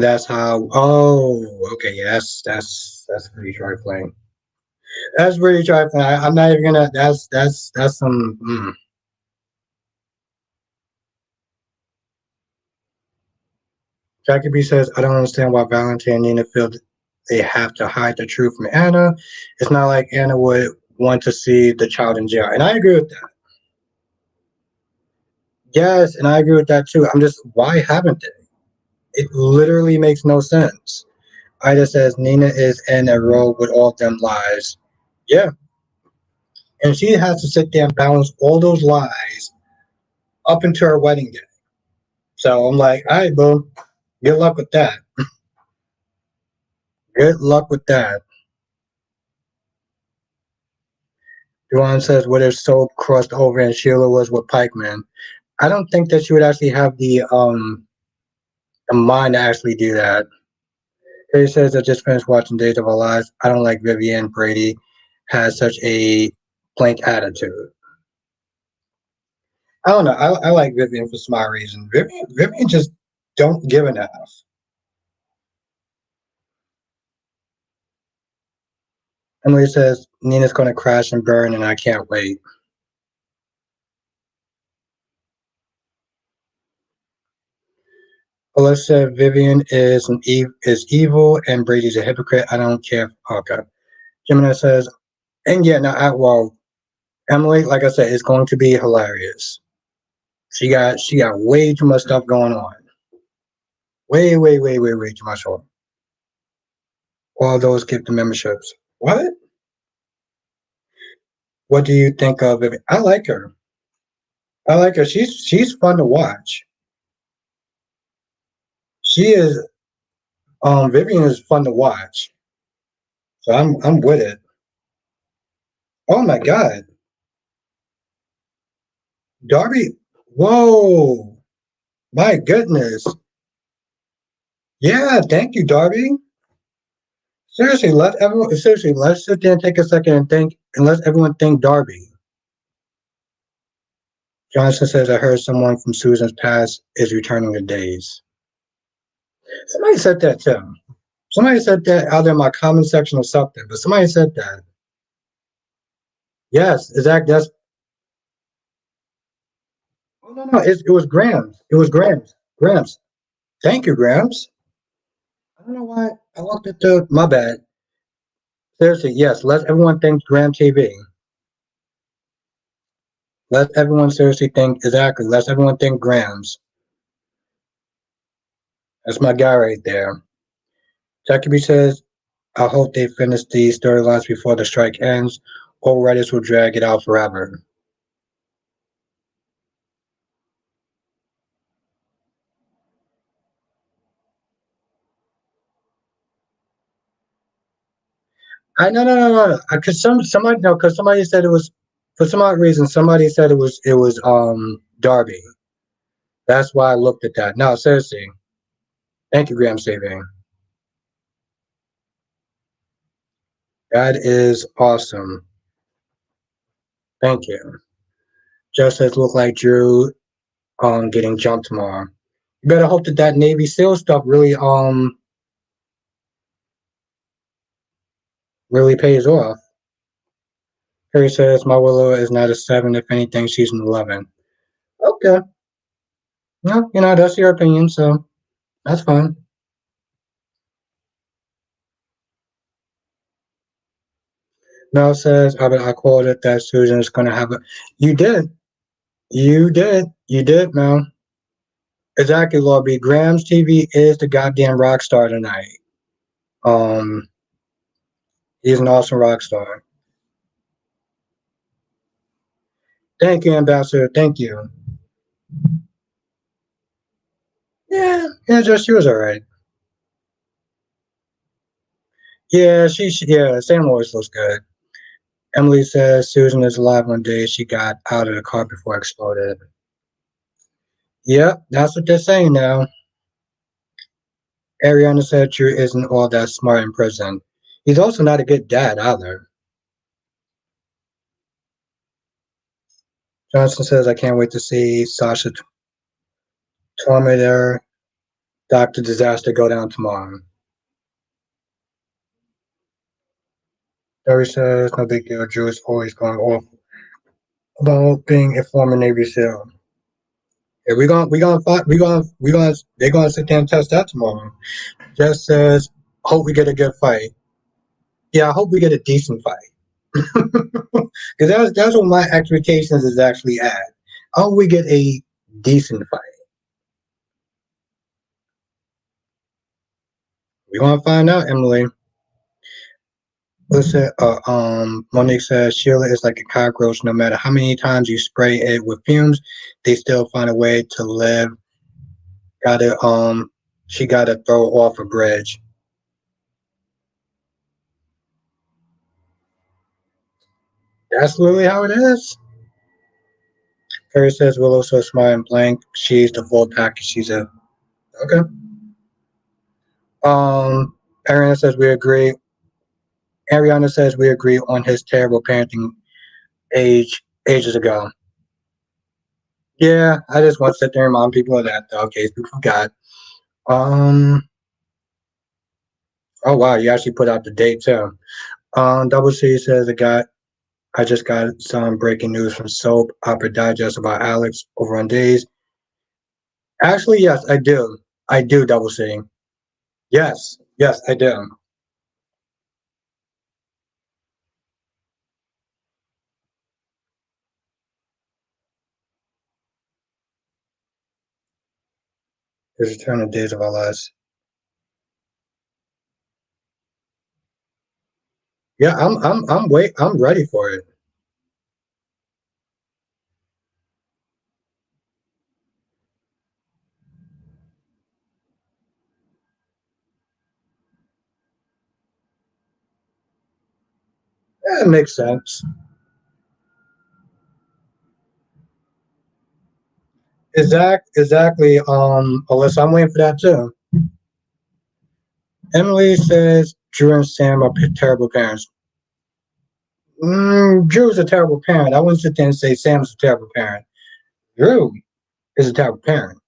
that's how. Oh, okay, yeah, that's pretty trifling. That's pretty trifling. I'm not even gonna. That's some. Jackie B says, I don't understand why Valentine and Nina feel they have to hide the truth from Anna. It's not like Anna would want to see the child in jail. And I agree with that. Yes, and I agree with that too. I'm just, why haven't they? It literally makes no sense. Ida says Nina is in a row with all them lies. Yeah. And she has to sit there and balance all those lies up into her wedding day. So I'm like, all right, boo, good luck with that. Good luck with that. Duane says, what if Soap crossed over and Sheila was with Pikeman? I don't think that she would actually have the mind to actually do that. Harry says, I just finished watching Days of Our Lives. I don't like Vivian Brady has such a blank attitude. I don't know. I like Vivian for some odd reason. Vivian just don't give enough. Emily says Nina's going to crash and burn, and I can't wait. Alyssa Vivian is evil, and Brady's a hypocrite. I don't care. Okay. Gemini says, and yeah, no, well, Emily, like I said, is going to be hilarious. She got way too much stuff going on. Way, way, way, way, way too much on. All those keep the memberships. What? What do you think of Vivian? I like her. I like her. She's fun to watch. She is Vivian is fun to watch. So I'm with it. Oh my god. Darby. Whoa. My goodness. Yeah, thank you, Darby. Seriously, let's sit there and take a second and think and let everyone think Darby. Johnson says I heard someone from Susan's past is returning to days. Somebody said that too. Somebody said that out in my comment section or something, but somebody said that. Yes, exactly. That's oh no, it was Grams. It was Grams. Grams. Thank you, Grams. I don't know why I looked at the my bad. Seriously, yes, let everyone think Gram TV. Let everyone seriously think exactly. Let everyone think Grams. That's my guy right there. Jacoby says, I hope they finish these storylines before the strike ends, or writers will drag it out forever. I no. Because somebody no, because somebody said it was for some odd reason. Somebody said it was Darby. That's why I looked at that. No, seriously. Thank you, Graham Saving. That is awesome. Thank you. Just as look like Drew getting jumped tomorrow. You better hope that that Navy SEAL stuff really pays off. Harry says my Willow is not a 7. If anything, she's an 11. Okay. No, that's your opinion, so that's fine. Mel says, I quoted that Susan is going to have a. You did. You did, Mel. Exactly, Lobby. Graham's TV is the goddamn rock star tonight. Um, he's an awesome rock star. Thank you, Ambassador. Thank you. Yeah, just she was all right. Yeah, yeah, Sam always looks good. Emily says Susan is alive one day. She got out of the car before it exploded. Yep, that's what they're saying now. Ariana said Drew isn't all that smart in prison. He's also not a good dad either. Johnson says, I can't wait to see Sasha Tormater, Dr. Disaster go down tomorrow. Dory says, no big deal. Drew is always going off about being a former Navy SEAL. Yeah, they're gonna sit there and test that tomorrow. Just says, hope we get a good fight. Yeah, I hope we get a decent fight. Because that's what my expectations is actually at. I hope we get a decent fight. We're gonna find out, Emily. Listen, Monique says Sheila is like a cockroach. No matter how many times you spray it with fumes, they still find a way to live. She gotta throw off a bridge. That's literally how it is. Harry says Willow so smart and blank. She's the full package. She's a okay. Um, Ariana says we agree. Ariana says we agree on his terrible parenting ages ago. Yeah, I just want to sit there and remind people of that though, in case people forgot. Um, oh wow, you actually put out the date too. Double C says I just got some breaking news from Soap Opera Digest about Alex over on Days. Actually, yes, I do. I do, Double C. Yes, I do. His return of Days of Our Lives. Yeah, I'm ready for it. Yeah, it makes sense. Exactly. Alyssa, I'm waiting for that too. Emily says Drew and Sam are terrible parents. Drew's a terrible parent. I wouldn't sit there and say Sam's a terrible parent. Drew is a terrible parent.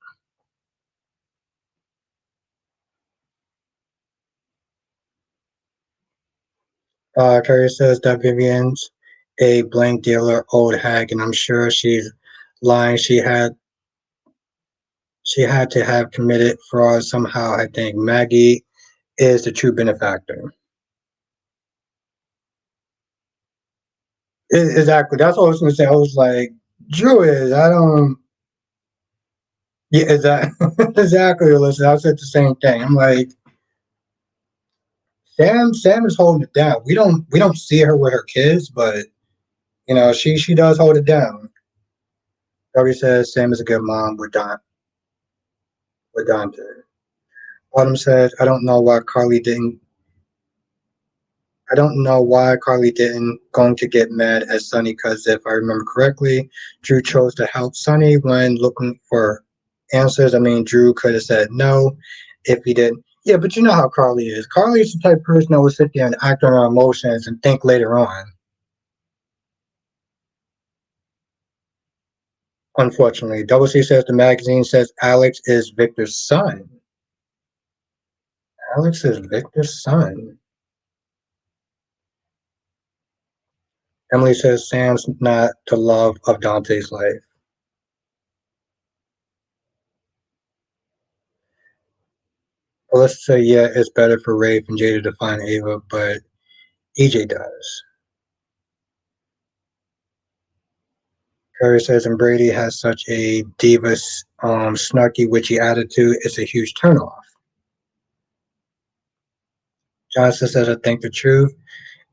Carrie says that Vivian's a blank dealer, old hag, and I'm sure she's lying. She had to have committed fraud somehow. I think Maggie is the true benefactor. Exactly. That's what I was going to say. I was like, Drew is. I don't. Yeah, exactly. Exactly. Listen, I said the same thing. I'm like, Sam is holding it down. We don't see her with her kids, but she does hold it down. Dory says Sam is a good mom with Dante. Autumn says, I don't know why Carly didn't I don't know why Carly didn't going to get mad at Sunny because if I remember correctly, Drew chose to help Sunny when looking for answers. I mean, Drew could have said no if he didn't. Yeah, but you know how Carly is. Carly is the type of person that will sit there and act on her emotions and think later on. Unfortunately, Double C says the magazine says Alex is Victor's son. Alex is Victor's son. Emily says Sam's not the love of Dante's life. Well, let's say, yeah, it's better for Rafe and Jada to find Ava, but EJ does. Curry says, and Brady has such a diva, snarky, witchy attitude. It's a huge turnoff. Johnson says, I think the truth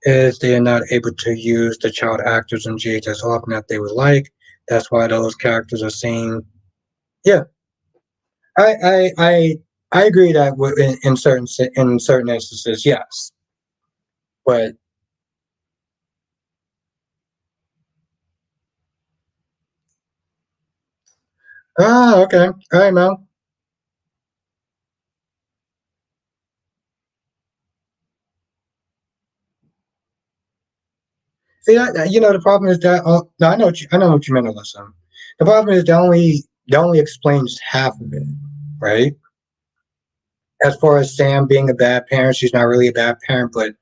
is they are not able to use the child actors in GH as often as they would like. That's why those characters are seen. Yeah, I I I, I agree that in certain instances, yes, but okay, all right, Mel. See, the problem is that no, I know what you meant, Alyssa. The problem is that only explains half of it, right? As far as Sam being a bad parent, she's not really a bad parent, but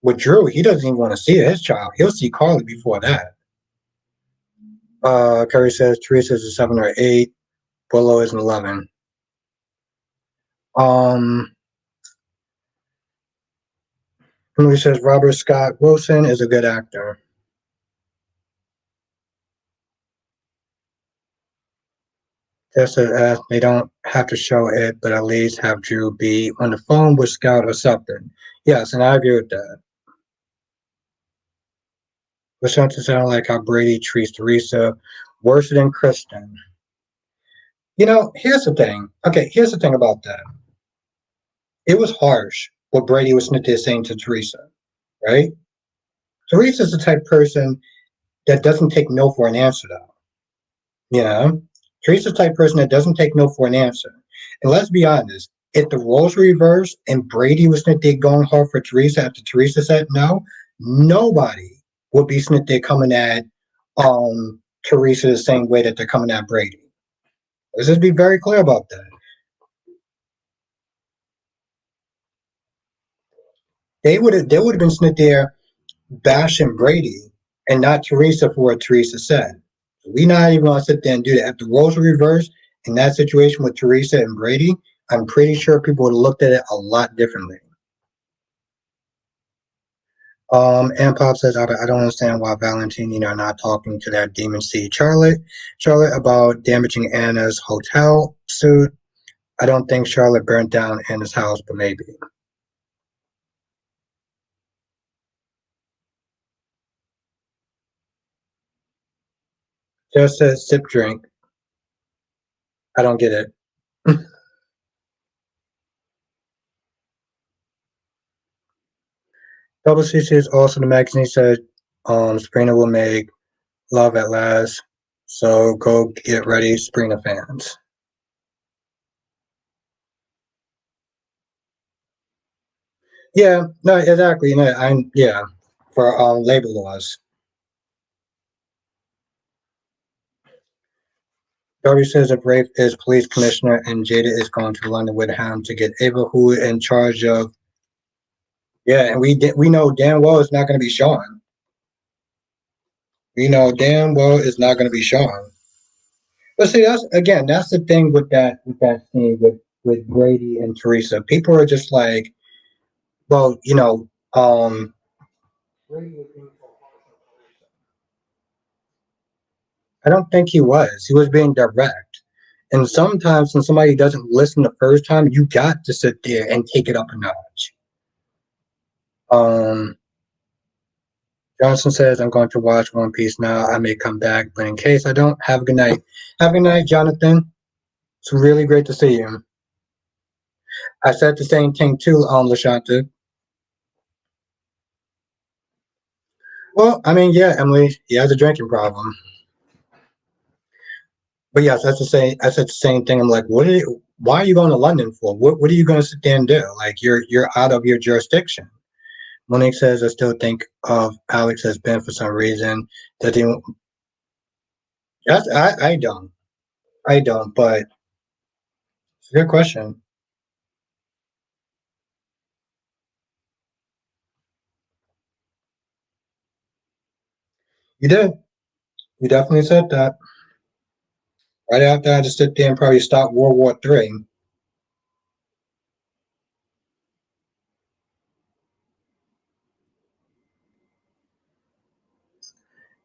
with Drew, he doesn't even want to see his child. He'll see Carly before that. Curry says Teresa's a 7 or 8. Willow is an 11. Um, Emily says Robert Scott Wilson is a good actor. Just as they don't have to show it, but at least have Drew be on the phone with Scout or something. Yes, and I agree with that. But starting to sound like how Brady treats Teresa worse than Kristen. Here's the thing. Okay, here's the thing about that. It was harsh what Brady was saying to Teresa, right? Teresa's the type of person that doesn't take no for an answer, though. You know, Teresa's the type of person that doesn't take no for an answer. And let's be honest, if the roles were reversed and Brady was there going hard for Teresa after Teresa said no, nobody would be there coming at Teresa the same way that they're coming at Brady. Let's just be very clear about that. They would have been there bashing Brady and not Teresa for what Teresa said. We not even gonna sit there and do that. If the roles were reversed in that situation with Teresa and Brady, I'm pretty sure people would have looked at it a lot differently. And Pop says, I don't understand why Valentine are not talking to that demon seed Charlotte about damaging Anna's hotel suit. I don't think Charlotte burnt down Anna's house, but maybe. Just says sip drink. I don't get it. Double C says also the magazine said Sabrina will make Love at Last. So go get ready, Sabrina fans. Yeah, no, exactly. No, yeah, for labor laws. Darby says if Rafe is police commissioner and Jada is going to London with him to get Ava, who in charge of. Yeah, and we know damn well it's not going to be Sean. We know damn well it's not going to be Sean. But see, that's the thing with that scene with Brady and Teresa. People are just like, well, Brady was being so harsh on Teresa. I don't think he was. He was being direct. And sometimes when somebody doesn't listen the first time, you got to sit there and take it up a notch. Um, Johnson says, I'm going to watch One Piece now. I may come back, but in case I don't, have a good night. Have a good night, Jonathan. It's really great to see you. I said the same thing too, Lashanta. Well, I mean, yeah, Emily, he has a drinking problem. But yes, that's the same. I said the same thing. I'm like, what are you? Why are you going to London for? What are you going to sit there and do? Like, you're out of your jurisdiction. Monique says, I still think of Alex as Ben for some reason. That he, that's, I don't, I don't. But it's a good question. You did. You definitely said that. Right after I had to sit there and probably start World War III.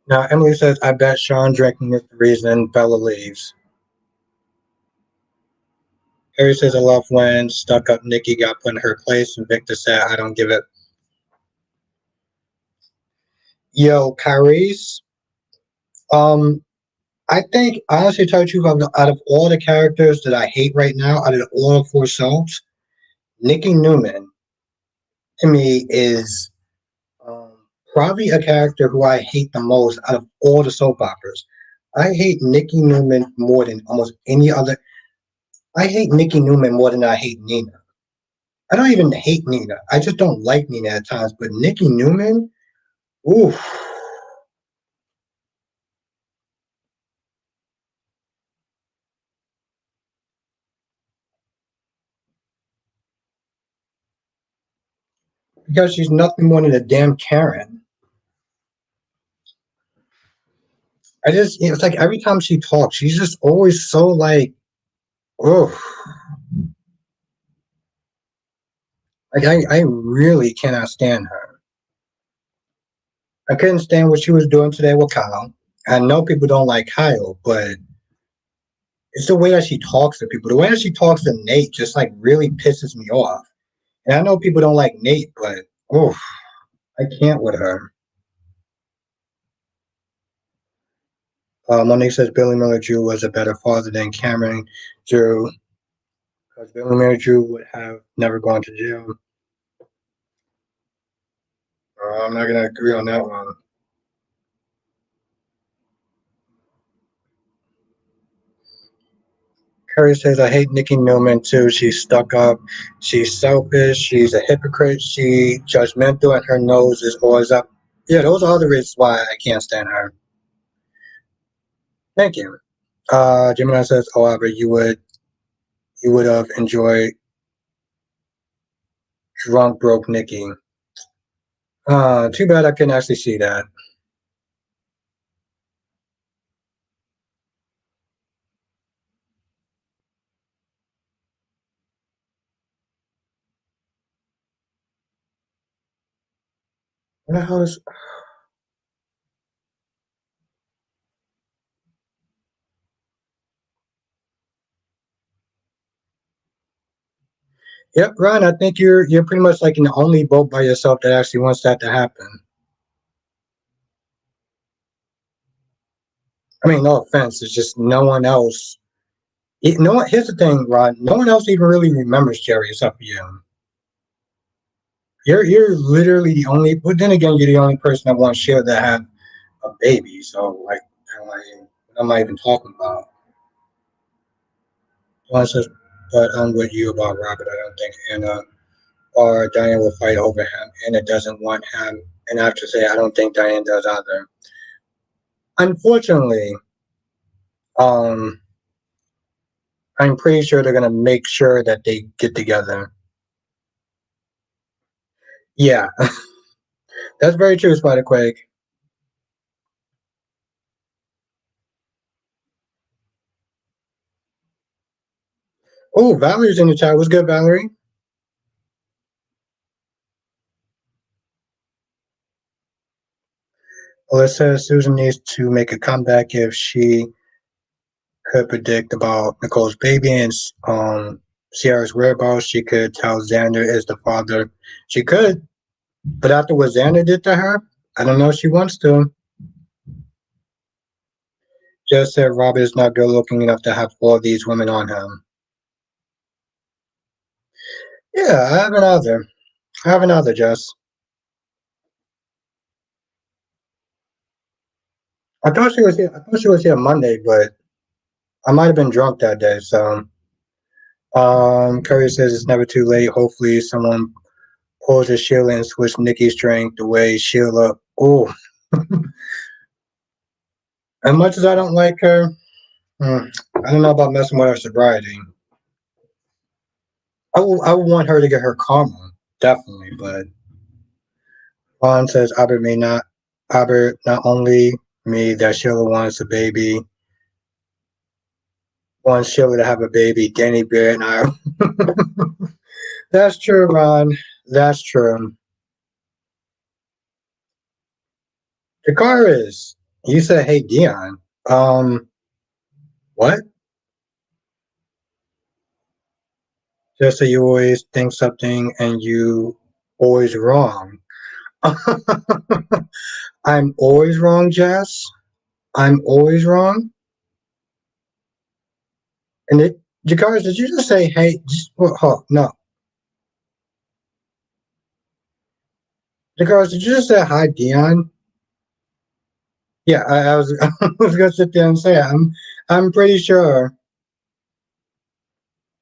Now Emily says, I bet Sean drinking is the reason Bella leaves. Harry says, I love when stuck up Nikki got put in her place, and Victor said, I don't give it. Yo, Kyrie's. Um, I think, honestly, to tell you the truth, out of all the characters that I hate right now, out of all four soaps, Nikki Newman to me is um, probably a character who I hate the most out of all the soap operas. I hate Nikki Newman more than almost any other. I hate Nikki Newman more than I hate Nina. I don't even hate Nina. I just don't like Nina at times. But Nikki Newman, oof. Because she's nothing more than a damn Karen. It's like every time she talks, she's just always so like, oh, like I really cannot stand her. I couldn't stand what she was doing today with Kyle. I know people don't like Kyle, but it's the way that she talks to people. The way that she talks to Nate just like really pisses me off. And I know people don't like Nate, but oh, I can't with her. Monique says Billy Miller Drew was a better father than Cameron Drew because Billy Miller Drew would have never gone to jail. I'm not gonna agree on that one. Curry says, I hate Nikki Newman too. She's stuck up. She's selfish. She's a hypocrite. She judgmental and her nose is always up. Yeah, those are the reasons why I can't stand her. Thank you. Gemini says, however, you would have enjoyed drunk broke Nikki. Too bad I couldn't actually see that. What the hell is Yep, Ron, I think you're pretty much like in the only boat by yourself that actually wants that to happen. I mean, no offense, it's just no one else. No one. Here's the thing, Ron. No one else even really remembers Jerry except for you. You're literally the only. But then again, you're the only person that wants Cher to have a baby. So like, what am I even talking about? Well, says, but I'm with you about Robert. I don't think Anna or Diane will fight over him. Anna doesn't want him, and I have to say, I don't think Diane does either. Unfortunately, um, I'm pretty sure they're gonna make sure that they get together. Yeah, that's very true, Spider Quake. Oh, Valerie's in the chat. What's good, Valerie? Alyssa Susan needs to make a comeback if she could predict about Nicole's baby and Sierra's whereabouts. She could tell Xander is the father. She could, but after what Xander did to her, I don't know if she wants to. Just said Robert is not good looking enough to have all these women on him. Yeah, I have another. I have another, Jess. I thought she was here Monday, but I might have been drunk that day. So, Curry says it's never too late. Hopefully, someone pulls a Sheila and switch Nikki's drink the way Sheila. Oh, as much as I don't like her, I don't know about messing with her sobriety. I would want her to get her karma, definitely. But Ron says Albert not only me that Sheila wants a baby, wants Sheila to have a baby. Danny Bear and I. That's true, Ron. That's true. The car is. You said, "Hey, Dion." What? Just so you always think something and you always wrong. I'm always wrong, Jess. I'm always wrong. And Jakari, did you just say, "Hey"? No, Jakari, did you just say, "Hi, Dion"? Yeah, I was. I was gonna sit there and say, I'm pretty sure.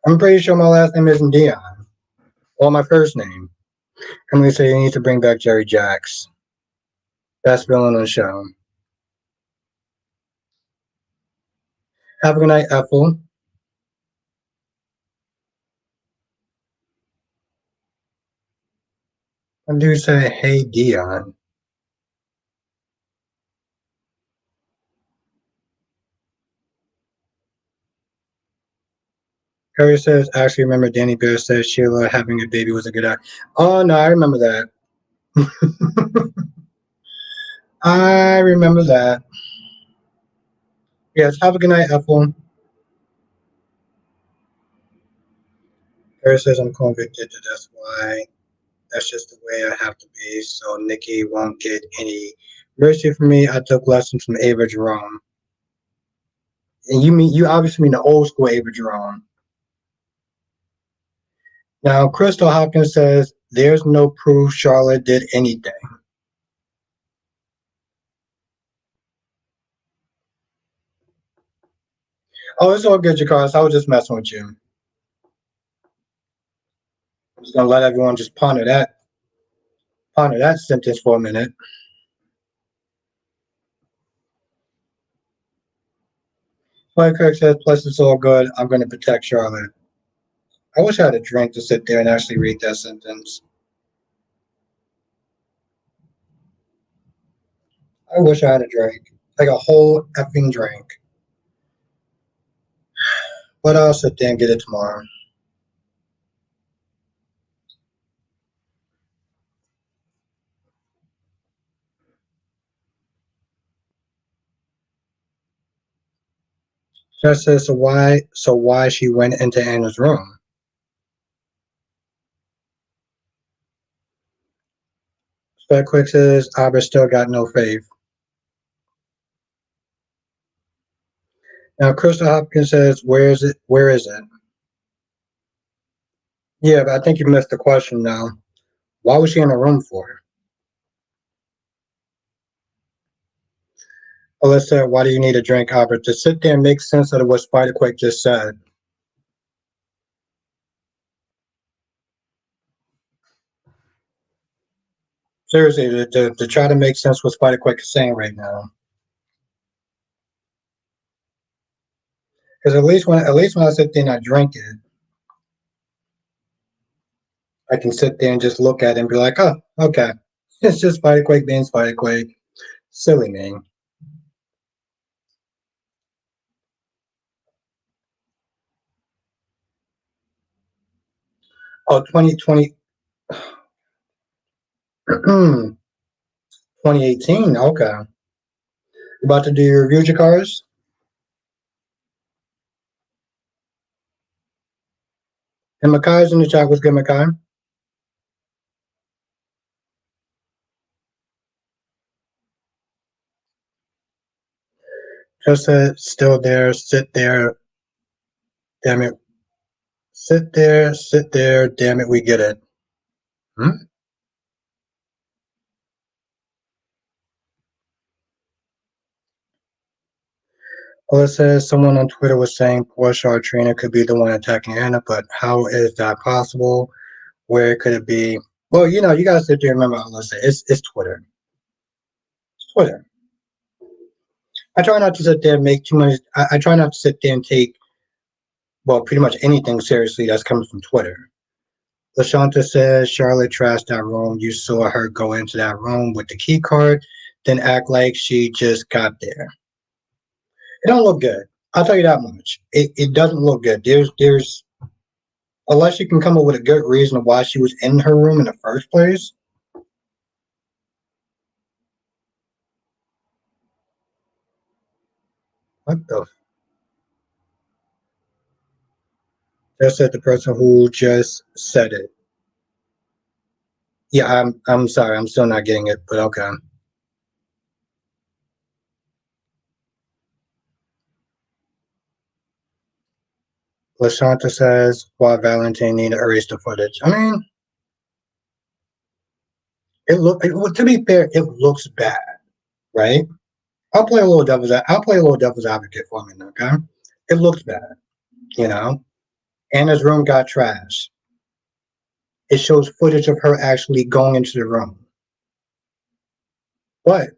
I'm pretty sure my last name isn't Dion, or my first name. I'm gonna say you need to bring back Jerry Jacks. Best villain on the show. Have a good night, Ethel. I do say, "Hey, Dion." Harry says, "Actually, remember Danny Bear said Sheila having a baby was a good idea." Oh no, I remember that. I remember that. Yes, have a good night, Ethel. Harry says, "I'm convicted, that's why. That's just the way I have to be. So Nikki won't get any mercy from me. I took lessons from Ava Jerome." And you obviously mean the old school Ava Jerome. Now, Crystal Hopkins says, "There's no proof Charlotte did anything." Oh, it's all good, Jacaris. I was just messing with you. I'm just gonna let everyone just ponder that sentence for a minute. Like Kirk says, plus it's all good. I'm gonna protect Charlotte. I wish I had a drink to sit there and actually read that sentence. I wish I had a drink. Like a whole effing drink. But I'll sit there and get it tomorrow. Just says, so why she went into Anna's room. Spec Quick says, Albert still got no faith. Now Crystal Hopkins says, where is it? Where is it? Yeah, but I think you missed the question now. Why was she in the room for? Alyssa, why do you need a drink, Albert? To sit there and make sense out of what Spider-Quake just said. Seriously, to try to make sense what Spider-Quake is saying right now. Because at least when I sit there and I drink it, I can sit there and just look at it and be like, oh, okay. It's just Spider-Quake being Spider-Quake. Silly name. Oh, 2020, 2018. Okay. You about to do your review, Jakars? And Makai's in the chat. What's good, Makai? Just still there. Sit there. Damn it. Sit there. Sit there. Damn it. We get it. Hmm? Alyssa, someone on Twitter was saying Portia or Trina could be the one attacking Anna, but how is that possible? Where could it be? Well, you gotta sit there and remember, Alyssa, it's Twitter. It's Twitter. I try not to sit there and make too much. I try not to sit there and take, well, pretty much anything seriously that's coming from Twitter. LaShanta says Charlotte trashed that room. You saw her go into that room with the key card, then act like she just got there. It don't look good. I'll tell you that much. It doesn't look good. There's unless you can come up with a good reason why she was in her room in the first place. What the? Just said the person who just said it. Yeah, I'm sorry. I'm still not getting it, but okay. LaShanta says why Valentine need to erase the footage. I mean, to be fair, it looks bad, right? I'll play a little devil's advocate for a minute, okay? It looks bad, you know. Anna's room got trashed. It shows footage of her actually going into the room, but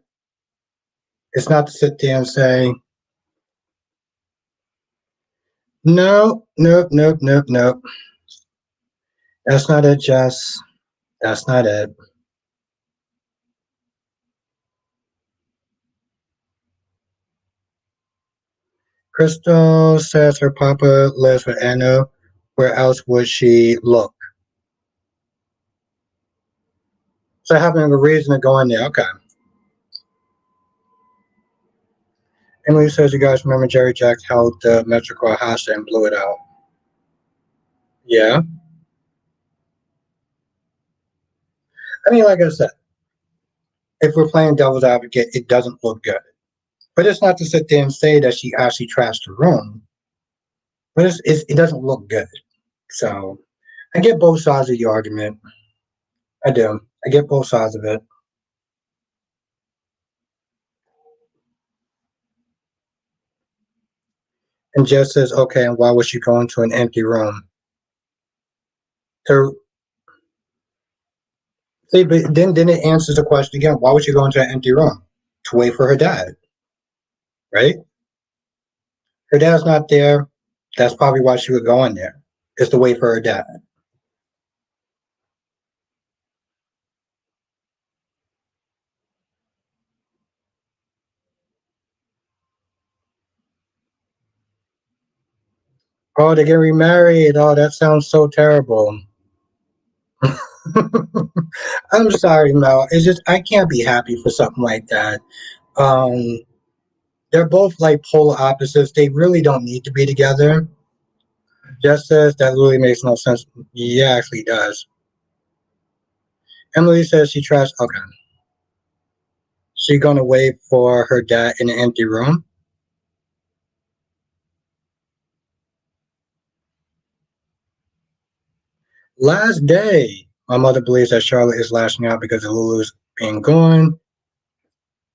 it's not to sit there and say, no, nope, nope, nope, nope. That's not it, Jess. That's not it. Crystal says her papa lives with Anna. Where else would she look? So having a reason to go in there. Okay. Emily says you guys remember Jerry Jack held the Metrical House and blew it out. Yeah. I mean, like I said, if we're playing devil's advocate, it doesn't look good. But it's not to sit there and say that she actually trashed the room. But it doesn't look good. So I get both sides of the argument. I do. I get both sides of it. And Jess says, okay, and why was she going to an empty room? So see, but then it answers the question again. Why would she go into an empty room? To wait for her dad, right? Her dad's not there. That's probably why she would go in there. Is to wait for her dad. Oh, they're getting remarried. Oh, that sounds so terrible. I'm sorry, Mel. It's just I can't be happy for something like that. Um, they're both like polar opposites. They really don't need to be together. Jess says that really makes no sense. Yeah, actually does. Emily says she trashed. Okay, she gonna wait for her dad in an empty room. Last day, my mother believes that Charlotte is lashing out because of Lulu's being gone.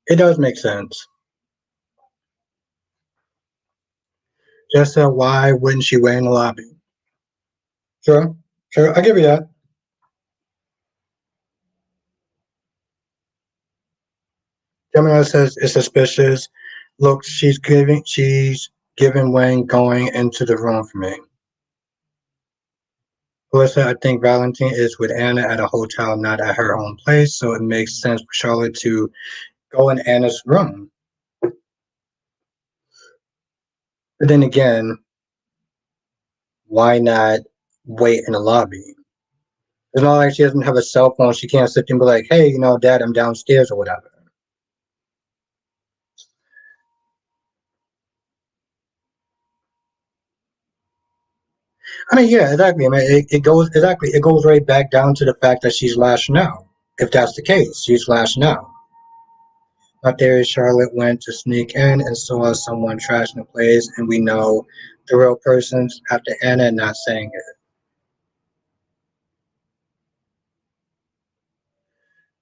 It does make sense. Jess said, why wouldn't she wait in the lobby? Sure, sure, I'll give you that. Gemini says it's suspicious. Look, she's giving Wayne going into the room for me. Melissa, I think Valentine is with Anna at a hotel, not at her own place, so it makes sense for Charlotte to go in Anna's room. But then again, why not wait in the lobby? It's not like she doesn't have a cell phone. She can't sit there and be like, hey, Dad, I'm downstairs or whatever. I mean, yeah, exactly. I mean, it goes right back down to the fact that she's lashing out. If that's the case, she's lashing out. Out there, Charlotte went to sneak in and saw someone trashing the place, and we know the real person's after Anna not saying it.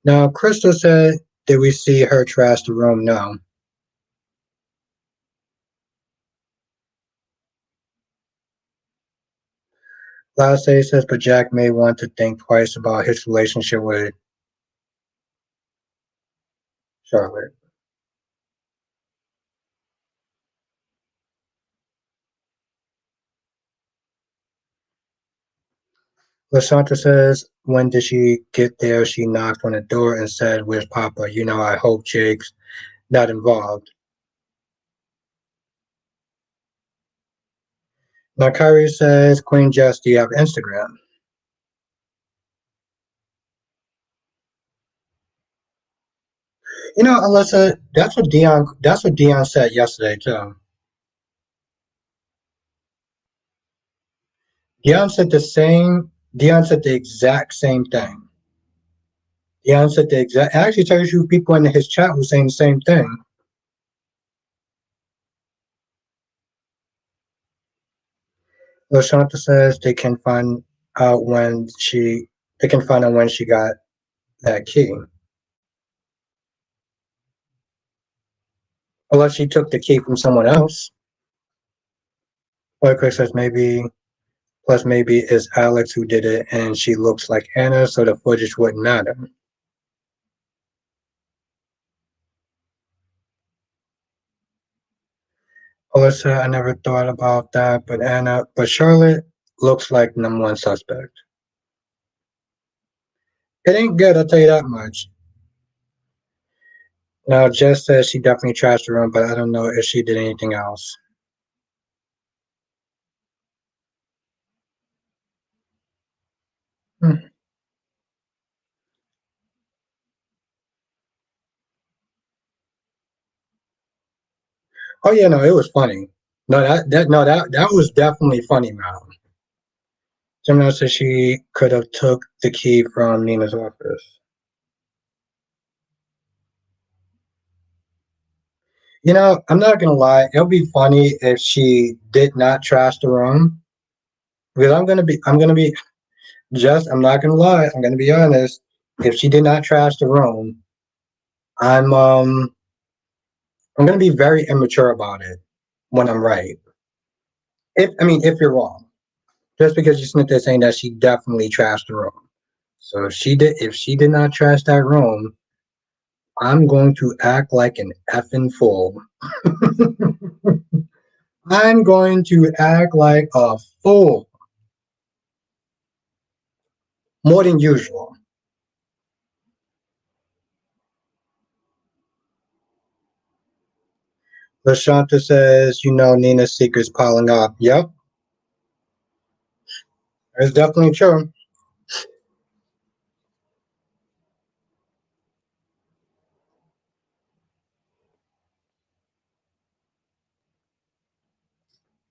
Now, Crystal said, did we see her trash the room? No. Last day says, but Jack may want to think twice about his relationship with Charlotte. Lashanta says, when did she get there? She knocked on the door and said, where's Papa? I hope Jake's not involved. Now, Kyrie says, Queen Jess, do you have Instagram? Alyssa, that's what Dion said yesterday too. Dion said the exact same thing. Dion said the exact actually tells you people in his chat were saying the same thing. Lashanta says they can find out when she got that key. Unless she took the key from someone else. Or Chris says maybe it's Alex who did it and she looks like Anna, so the footage wouldn't matter. Alyssa, I never thought about that, but Charlotte looks like number one suspect. It ain't good, I'll tell you that much. Now, Jess says she definitely trashed the room, but I don't know if she did anything else. Hmm. Oh yeah, no, it was funny. No, that was definitely funny, Mal. Gemini says she could have took the key from Nina's office. I'm not gonna lie. It'll be funny if she did not trash the room. Because I'm not gonna lie. I'm gonna be honest. If she did not trash the room, I'm um, I'm gonna be very immature about it when I'm right. If you're wrong, just because you snipped there saying that she definitely trashed the room. So if she did not trash that room, I'm going to act like an effing fool. I'm going to act like a fool more than usual. Lashanta says, Nina's secret's piling up. Yep, it's definitely true.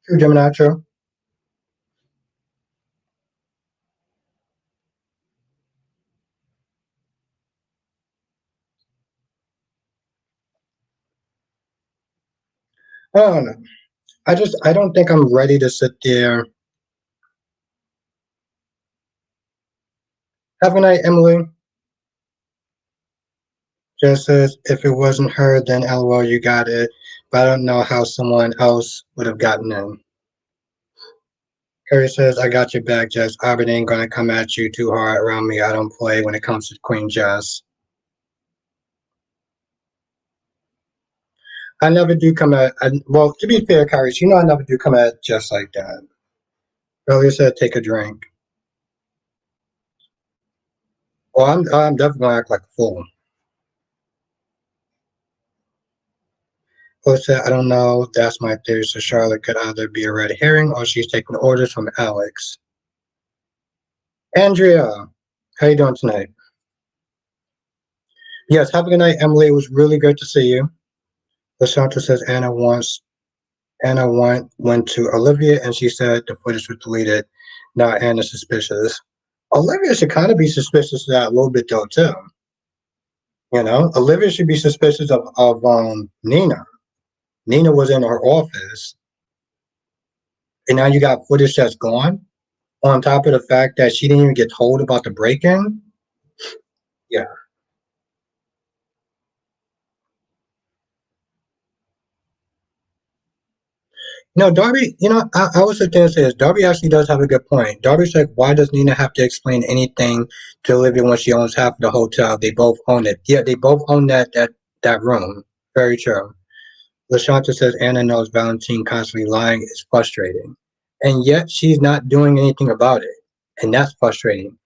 True, Gemini, true. I don't know. I don't think I'm ready to sit there. Have a night, Emily. Just says, if it wasn't her, then LOL, you got it. But I don't know how someone else would have gotten in. Curry says, I got your back, Jess. Albert ain't gonna come at you too hard around me. I don't play when it comes to Queen Jess. I never do come well, to be fair, Kyrie, I never do come at Jess like that. Earlier said, take a drink. Well, I'm definitely gonna act like a fool. Who said, I don't know. That's my theory. So Charlotte could either be a red herring or she's taking orders from Alex. Andrea, how you doing tonight? Yes, have a good night, Emily. It was really great to see you. Lashanta says Anna went to Olivia and she said the footage was deleted. Now Anna's suspicious. Olivia should kind of be suspicious of that a little bit though too. Olivia should be suspicious of Nina. Nina was in her office, and now you got footage that's gone. On top of the fact that she didn't even get told about the break-in. Yeah, No, Darby, I was going to say this. Darby actually does have a good point. Darby's like, why does Nina have to explain anything to Olivia when she owns half of the hotel? They both own it. Yeah, they both own that room. Very true. LaShanta says Anna knows Valentine constantly lying is frustrating. And yet she's not doing anything about it. And that's frustrating.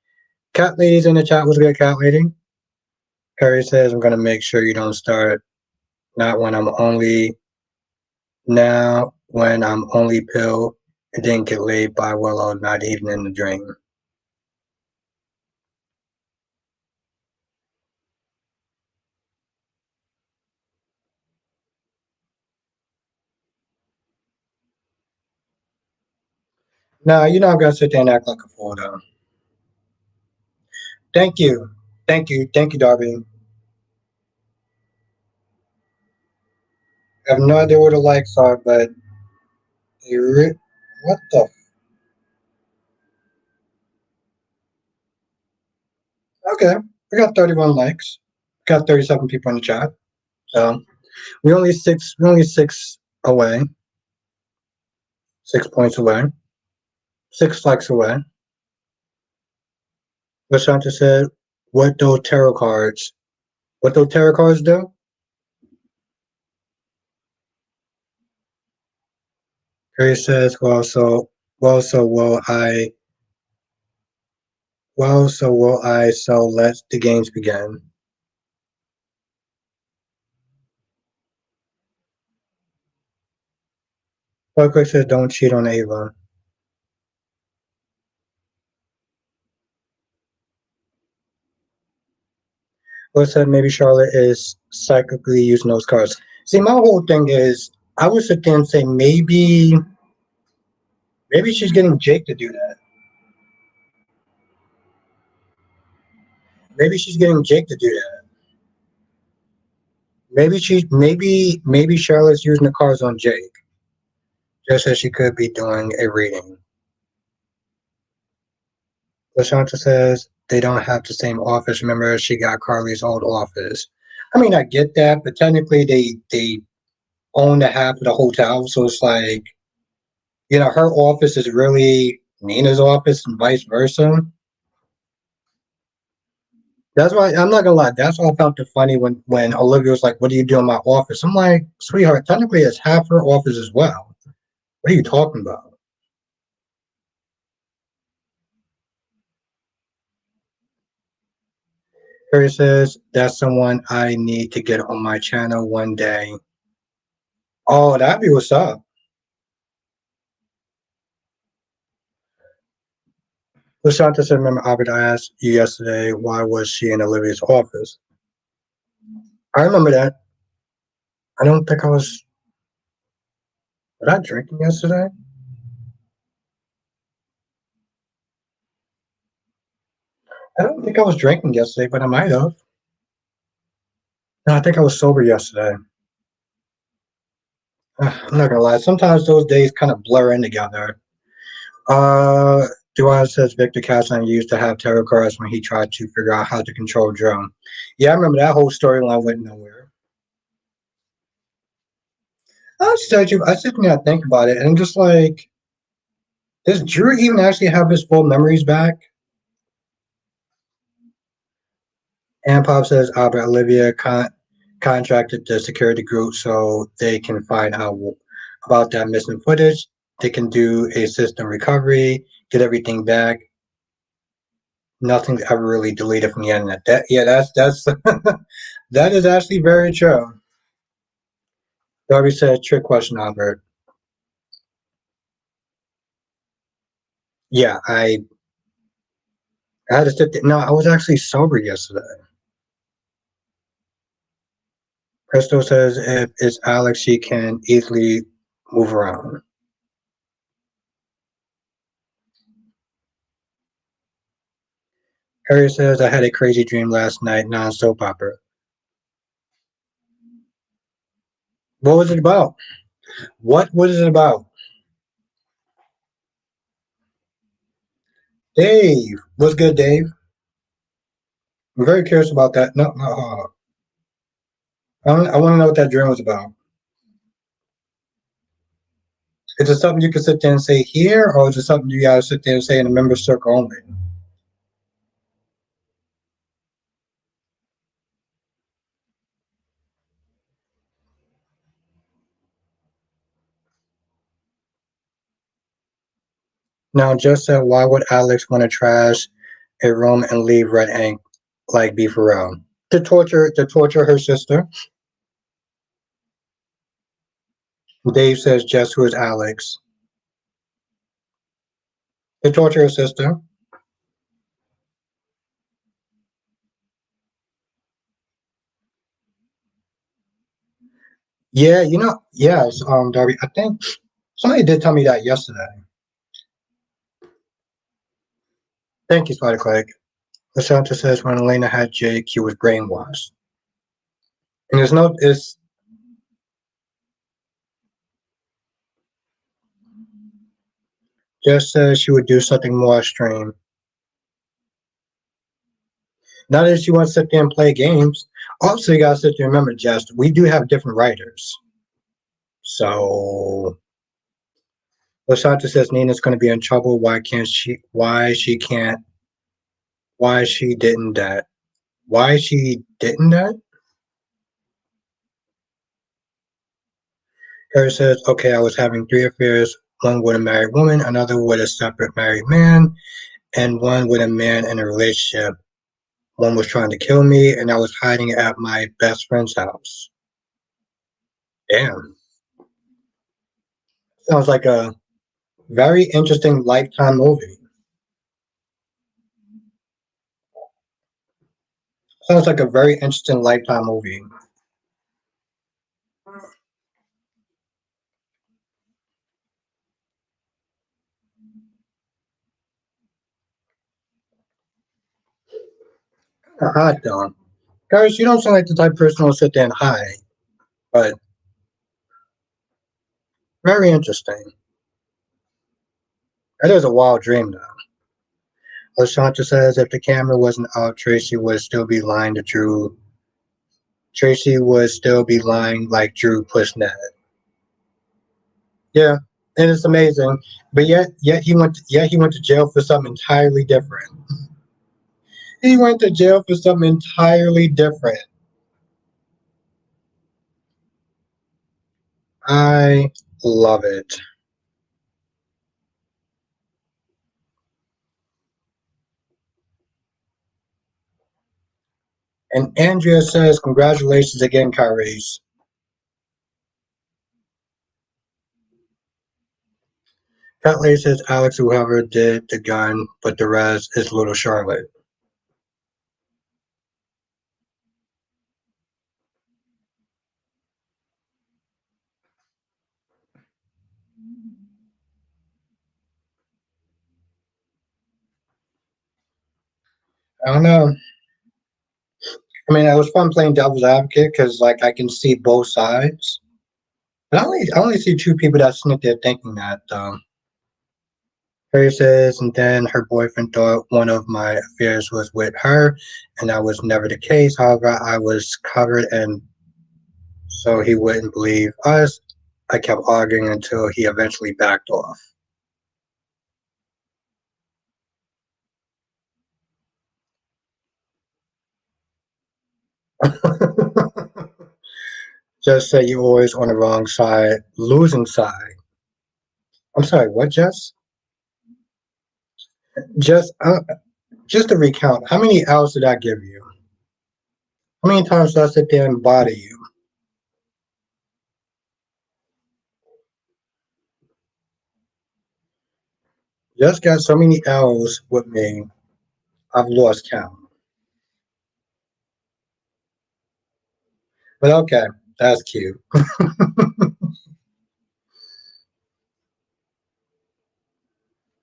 Cat Lady's in the chat. What's good, Cat Lady? Harry says, I'm going to make sure you don't start. Not when I'm only Now, when I'm only pill and didn't get laid by Willow, not even in the dream. No, you're not gonna sit there and act like a fool, though. Thank you, thank you, Darby. I have no idea where the likes are, but what the? Okay, we got 31 likes. We got 37 people in the chat. So we only six away, 6 points away, 6 likes away. Lashanta said, "What those tarot cards? What those tarot cards do?" Harry says, so will I, so let the games begin. Buckler says, don't cheat on Ava. Will said, maybe Charlotte is psychically using those cards. See, my whole thing is, I would sit there and say, maybe she's getting Jake to do that. Maybe she's getting Jake to do that. Maybe Charlotte's using the cards on Jake, just as she could be doing a reading. LaShanta says they don't have the same office. Remember, she got Carly's old office. I mean, I get that, but technically they own the half of the hotel, so it's like her office is really Nina's office and vice versa. That's why I'm not gonna lie. That's why I found it funny when Olivia was like, "What do you do in my office?" I'm like, "Sweetheart, technically it's half her office as well. What are you talking about?" Harry says, "That's someone I need to get on my channel one day." Oh, that'd be what's up. Lashanta said, "Remember, Albert, I asked you yesterday why was she in Olivia's office?" I remember that. I don't think I was. Was I drinking yesterday? I don't think I was drinking yesterday, but I might have. No, I think I was sober yesterday. I'm not gonna lie. Sometimes those days kind of blur in together. Uh, Duane says Victor Casson used to have tarot cards when he tried to figure out how to control Joan. Yeah, I remember that whole storyline went nowhere. I sit there and think about it, and I'm just like, does Drew even actually have his full memories back? And Pop says Albert Olivia contracted the security group so they can find out about that missing footage. They can do a system recovery, get everything back. Nothing's ever really deleted from the internet. That's that is actually very true. Darby said, trick question, Albert. Yeah, I had to sit there. No, I was actually sober yesterday. Crystal says if it's Alex, she can easily move around. Harry says I had a crazy dream last night, non soap opera. What was it about? What was it about? Dave. What's good, Dave? I'm very curious about that. No, I want to know what that dream was about. Is it something you can sit there and say here, or is it something you gotta sit there and say in the member circle only? Now, just said, why would Alex want to trash a room and leave Red Ink like be for real? To torture her sister. Dave says, Jess, who is Alex? To torture her sister. Yeah, yes, Darby. I think somebody did tell me that yesterday. Thank you, Spider Click. Lashanta says when Elena had Jake, he was brainwashed. And there's no, it's just says she would do something more extreme. Not that she wants to sit there and play games. Also, you gotta sit there and remember, Jess, we do have different writers. So Lashanta says Nina's gonna be in trouble. Why she didn't that? Why she didn't that? Harry says, okay, I was having three affairs, one with a married woman, another with a separate married man, and one with a man in a relationship. One was trying to kill me, and I was hiding at my best friend's house. Damn. Sounds like a very interesting lifetime movie. Sounds like a very interesting lifetime movie. Hot though. Guys, you don't sound like the type of person who'll sit there and hide, but very interesting. That is a wild dream though. Lashanta says if the camera wasn't out, Tracy would still be lying to Drew. Tracy would still be lying like Drew Pushnet. Yeah, and it's amazing. But yet he went to jail for something entirely different. He went to jail for something entirely different. I love it. And Andrea says, congratulations again, Kyrie's. Catley says, Alex, whoever did the gun, but the rest is little Charlotte. I don't know. I mean, it was fun playing devil's advocate because, like, I can see both sides. But I only see two people that sit there thinking that. Harry says, and then her boyfriend thought one of my affairs was with her, and that was never the case. However, I was covered, and so he wouldn't believe us. I kept arguing until he eventually backed off. Just say you're always on the wrong side, losing side. I'm sorry, what, Jess? Just, uh, just to recount, how many L's did I give you? How many times did I sit there and bother you? Just got so many L's with me, I've lost count. But okay, that's cute.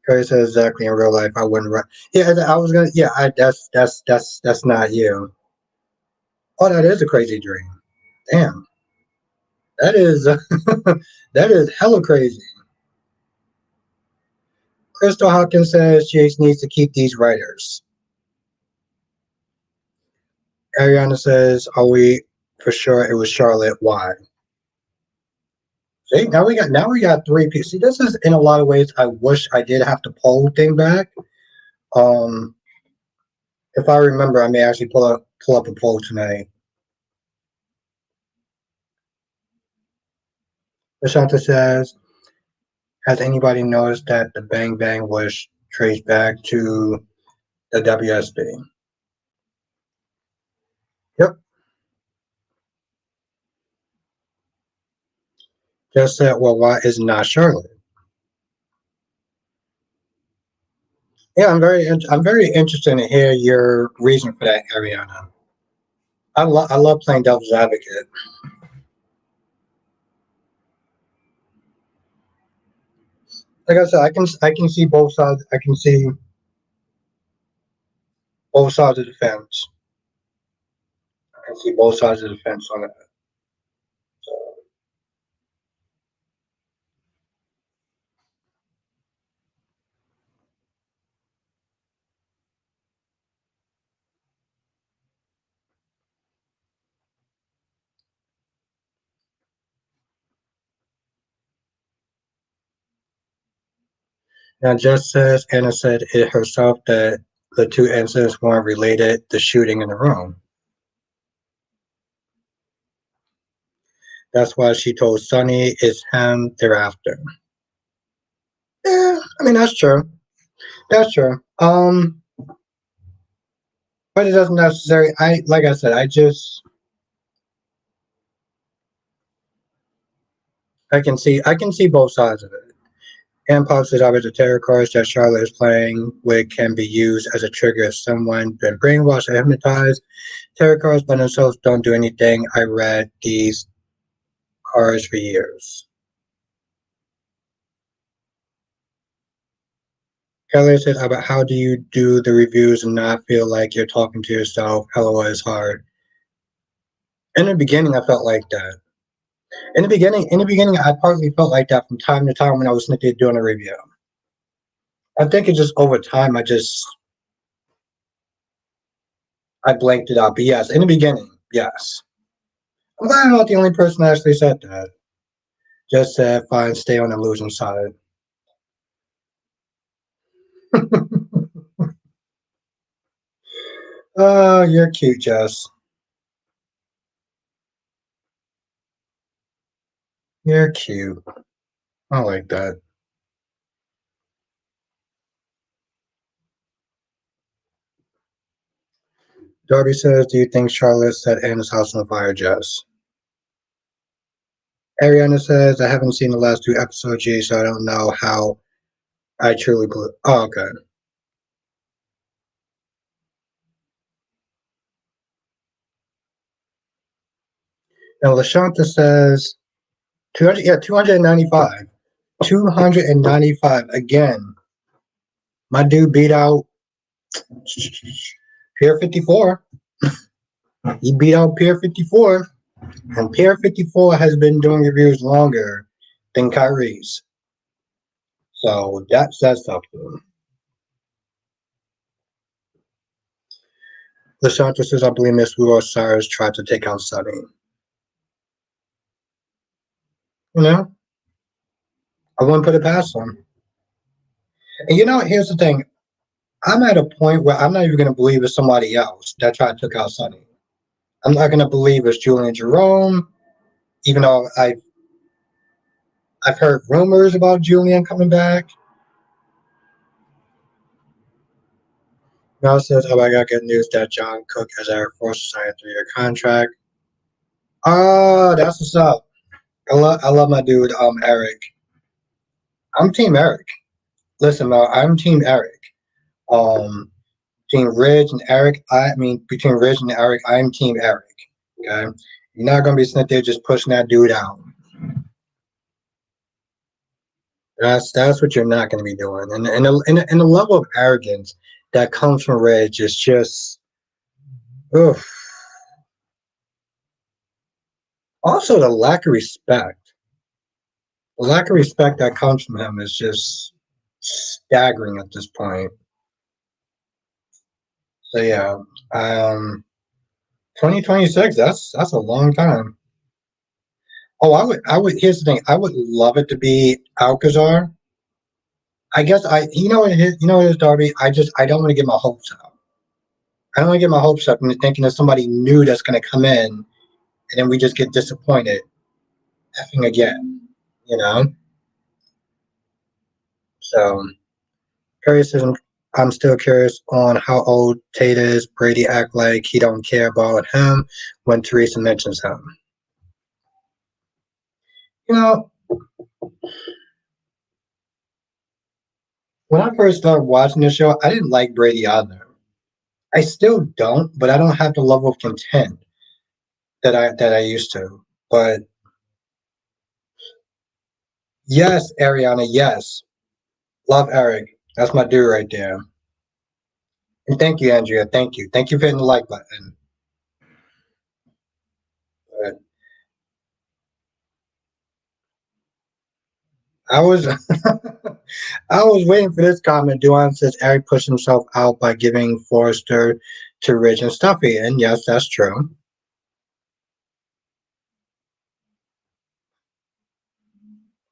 Curry says exactly in real life, I wouldn't run. Yeah, I was gonna. Yeah, that's not you. Oh, that is a crazy dream. Damn, that is that is hella crazy. Crystal Hawkins says Chase needs to keep these writers. Ariana says, "Are we for sure it was Charlotte? Why?" See, now we got three people. See, this is in a lot of ways. I wish I did have to poll thing back. Um, if I remember, I may actually pull up a poll tonight. Lashanta says, "Has anybody noticed that the Bang Bang was traced back to the WSB?" Yep. Just said, "Well, why is it not Charlotte?" Yeah, I'm very interested to hear your reason for that, Ariana. I love playing devil's advocate. Like I said, I can see both sides. I can see both sides of the fence. I can see both sides of the fence on it. So, now, just as Anna said it herself that the two incidents weren't related, the shooting in the room. That's why she told Sonny it's him thereafter. Yeah, I mean that's true. That's true. But it doesn't necessarily. I like I said. I can see both sides of it. And posted up as the tarot cards that Charlotte is playing with can be used as a trigger if someone been brainwashed or hypnotized. Tarot cards by themselves don't do anything. I read these cards for years. Kelly said about how do you do the reviews and not feel like you're talking to yourself? LOL is hard. In the beginning, I felt like that. In the beginning, I partly felt like that from time to time when I was doing a review. I think it just over time, I blanked it out. But yes, in the beginning, yes. I'm glad I'm not the only person that actually said that. Just said, fine, stay on the losing side. Oh, you're cute, Jess. You're cute. I like that. Darby says, do you think Charlotte set Anna's house on fire, Jess? Ariana says, I haven't seen the last two episodes yet, so I don't know how I truly believe. Oh, okay. And Lashanta says, 200, yeah, 295. 295. Again, my dude beat out Pier 54. He beat out Pier 54. And Pier 54 has been doing reviews longer than Kyrie's. So that says something. Lashanta says, I believe Miss Wu Osiris tried to take out Sunny. You know, I wouldn't put it past him. And here's the thing. I'm at a point where I'm not even going to believe it's somebody else that tried to take out Sunny. I'm not going to believe it's Julian Jerome, even though I've heard rumors about Julian coming back. Mel says, oh, I got good news that John Cook has Air Force signed a 3-year contract. Oh, that's what's up. I love my dude, Eric. I'm Team Eric. Listen, Mel, I'm Team Eric. Um, Between Ridge and Eric, between Ridge and Eric, I'm Team Eric. Okay, you're not gonna be sitting there just pushing that dude out. That's what you're not gonna be doing. And the level of arrogance that comes from Ridge is just, oof. Also, the lack of respect that comes from him is just staggering at this point. So yeah, 2026. That's a long time. Oh, here's the thing. I would love it to be Alcazar. I guess you know what it is, Darby. I don't want to get my hopes up. I don't want to get my hopes up into thinking of somebody new that's going to come in, and then we just get disappointed effing again. You know. So curious is I'm still curious on how old Tate is. Brady act like he don't care about him when Teresa mentions him. You know, when I first started watching the show, I didn't like Brady either. I still don't, but I don't have the level of content that I used to. But yes, Ariana, yes. Love Eric. That's my dude right there. And thank you, Andrea. Thank you. Thank you for hitting the like button. But I was I was waiting for this comment. Duan says Eric pushed himself out by giving Forrester to Rich and Stuffy. And yes, that's true.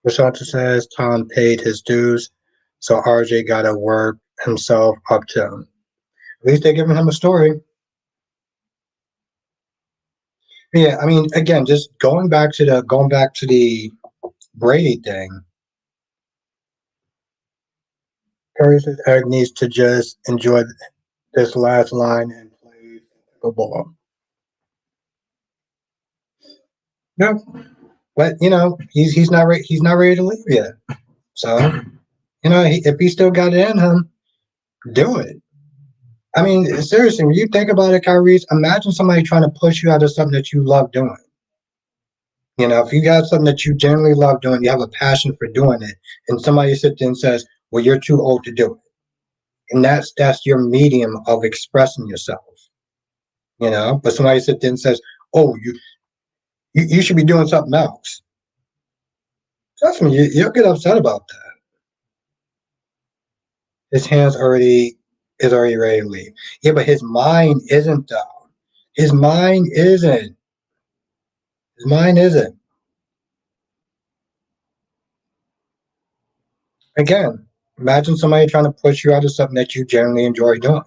Rashanta says Tom paid his dues, so RJ gotta work himself up to him. At least they're giving him a story. Yeah, I mean, again, just going back to the Brady thing. Curry says Eric needs to just enjoy this last line and play football. Yeah, but he's not ready to leave yet. So if he still got it in him, do it. I mean, seriously, when you think about it, Kyrie, imagine somebody trying to push you out of something that you love doing. If you got something that you generally love doing, you have a passion for doing it, and somebody sits there and says, "Well, you're too old to do it," and that's your medium of expressing yourself. But somebody sits there and says, "Oh, you should be doing something else." Trust me, you'll get upset about that. His hands already is already ready to leave. Yeah, but his mind isn't though. His mind isn't. His mind isn't. Again, imagine somebody trying to push you out of something that you generally enjoy doing.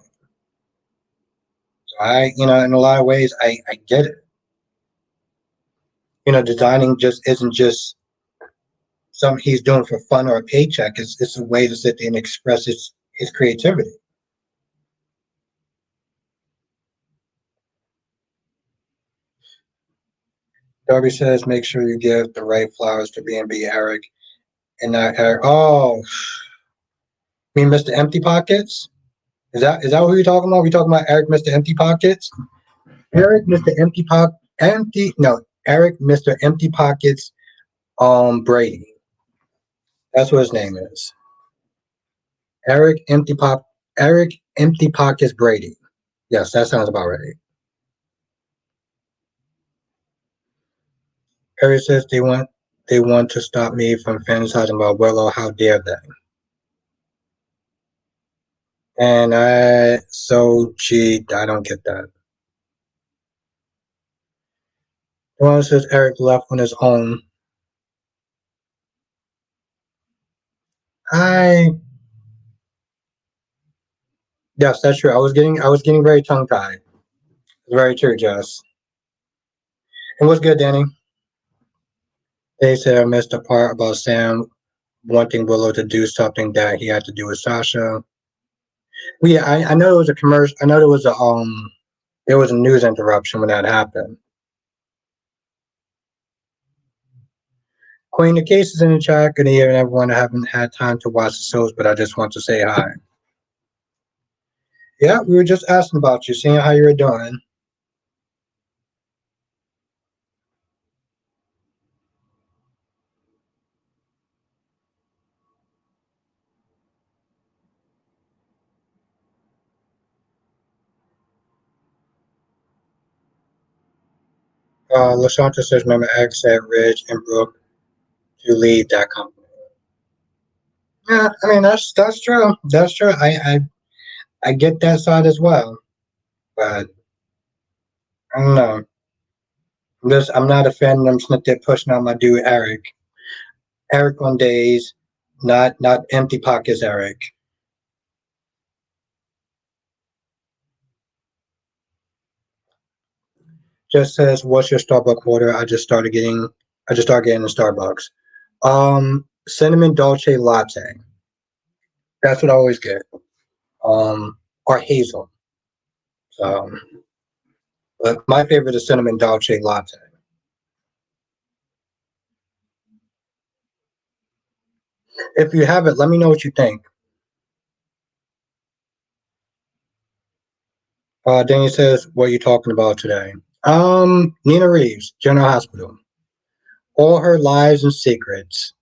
So in a lot of ways, I get it. Designing just isn't just something he's doing for fun or a paycheck. It's a way to sit there and express his creativity. Darby says, make sure you give the right flowers to B&B Eric and not Eric. Oh, I mean Mr. Empty Pockets? Is that what we're talking about? We talking about Eric Mr. Empty Pockets? Eric Mr. Eric Mr. Empty Pockets Brady. That's what his name is. Eric Empty Pop Eric Empty Pockets Brady. Yes, that sounds about right. Eric says they want to stop me from fantasizing about Willow. How dare they? And I don't get that. One says Eric left on his own. I Yes, that's true. I was getting very tongue tied. Very true, Jess. It was good, Danny. They said I missed the part about Sam wanting Willow to do something that he had to do with Sasha. Well, yeah, I know it was a commercial. I know there was a news interruption when that happened. Queen, the case is in the chat. Good evening, everyone. I haven't had time to watch the shows, but I just want to say hi. Yeah, we were just asking about you, seeing how you were doing. LaShanta says, remember X said Rich and Brooke to leave that company. Yeah, I mean that's true. That's true. I get that side as well, but I don't know. I'm not a fan of them snip pushing out my dude Eric. Eric on days, not empty pockets Eric. Just says, what's your Starbucks order? I just started getting the Starbucks. Cinnamon dolce latte. That's what I always get. Or hazel. So, but my favorite is cinnamon dolce latte. If you have it, let me know what you think. Danny says, what are you talking about today? Nina Reeves, General Hospital. All her lies and secrets.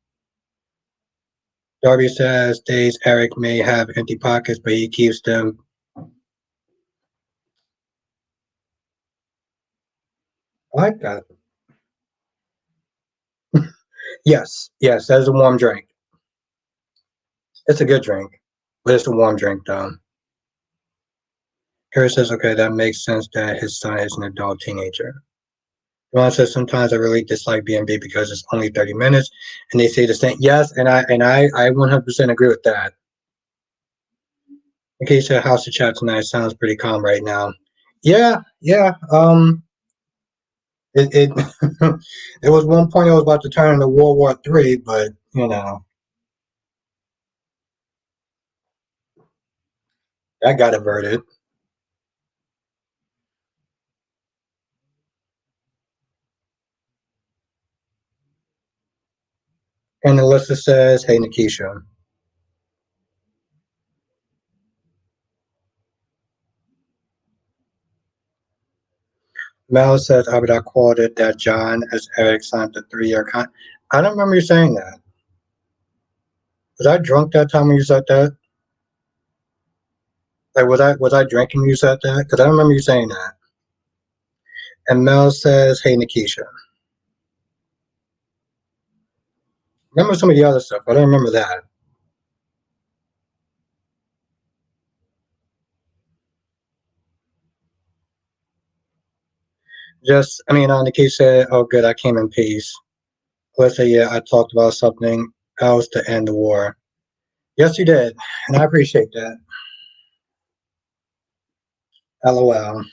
Darby says, days Eric may have empty pockets, but he keeps them. I like that. Yes, that is a warm drink. It's a good drink, but it's a warm drink, though. Harry says, okay, that makes sense that his son is an adult teenager. Ron says, sometimes I really dislike B&B because it's only 30 minutes, and they say the same. Yes, and I 100% agree with that. In case your house to chat tonight sounds pretty calm right now. Yeah. It there was one point I was about to turn into World War III, but that got averted. And Alyssa says, "Hey Nikisha." Mel says, "I would have called it that John as Eric signed the 3 year con." I don't remember you saying that. Was I drunk that time when you said that? Like, was I drinking when you said that? Because I don't remember you saying that. And Mel says, "Hey Nikisha." Remember some of the other stuff, but I don't remember that. Just, I mean, Nikki said, "Oh, good, I came in peace." Let's say, "Yeah, I talked about something else to end the war." Yes, you did, and I appreciate that. LOL.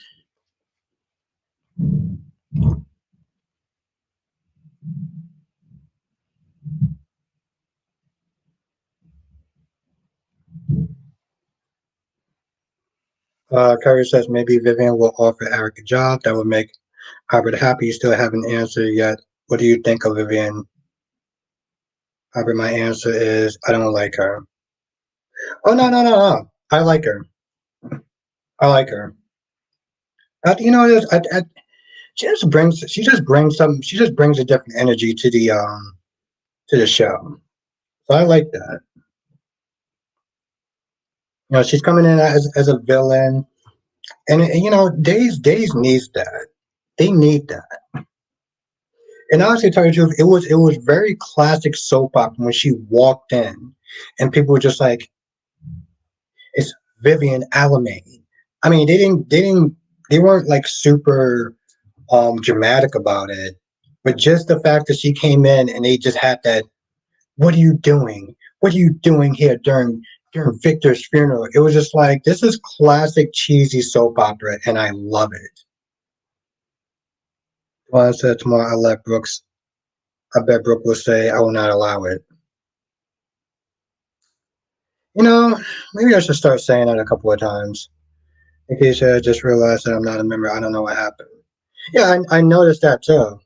Curry says maybe Vivian will offer Eric a job that would make Albert happy. You still haven't answered yet. What do you think of Vivian? Albert, my answer is I don't like her. Oh no! I like her. I like her. She just brings a different energy to the show. So I like that. She's coming in as a villain, and Days needs that. They need that. And honestly, to tell you the truth, it was very classic soap opera when she walked in, and people were just like, "It's Vivian Alamain." I mean, they weren't like super dramatic about it, but just the fact that she came in and they just had that, "What are you doing? What are you doing here during Victor's funeral?" It was just like, this is classic cheesy soap opera, and I love it. Well, I said tomorrow I let Brooks. I bet Brooke will say I will not allow it. You know, maybe I should start saying that a couple of times. In case I just realized that I'm not a member, I don't know what happened. Yeah, I noticed that too.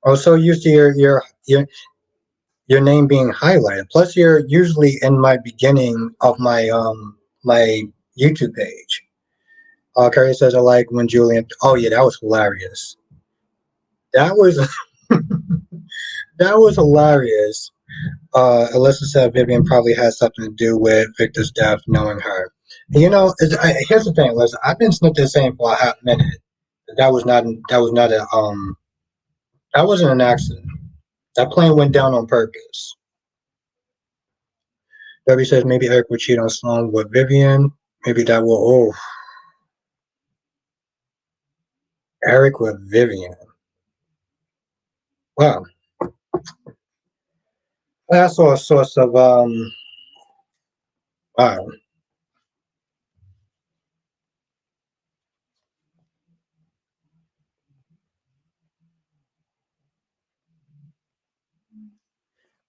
I was so used to your name being highlighted. Plus, you're usually in my beginning of my YouTube page. Carrie says I like when Julian. Oh yeah, that was hilarious. That was that was hilarious. Alyssa said Vivian probably has something to do with Victor's death, knowing her. Here's the thing, Alyssa. I've been sniffing saying for a hot minute that was not that wasn't an accident. That plane went down on purpose. W says maybe Eric would cheat on Sloan with Vivian. Maybe that will. Oh, Eric with Vivian. Wow, that's all sorts of wow.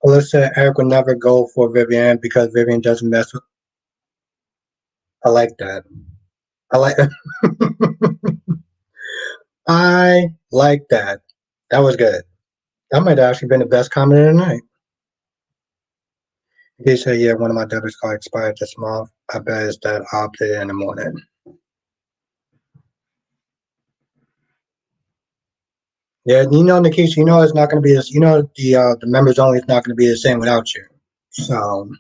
Alyssa, Eric would never go for Vivian because Vivian doesn't mess with. I like that. I like. I like that. That was good. That might have actually been the best comment of the night. They say, yeah, one of my debits card expired this month. I bet it's that I'll play it in the morning. Yeah, you know, Nikisha, you know it's not going to be this. You know, the members only is not going to be the same without you. So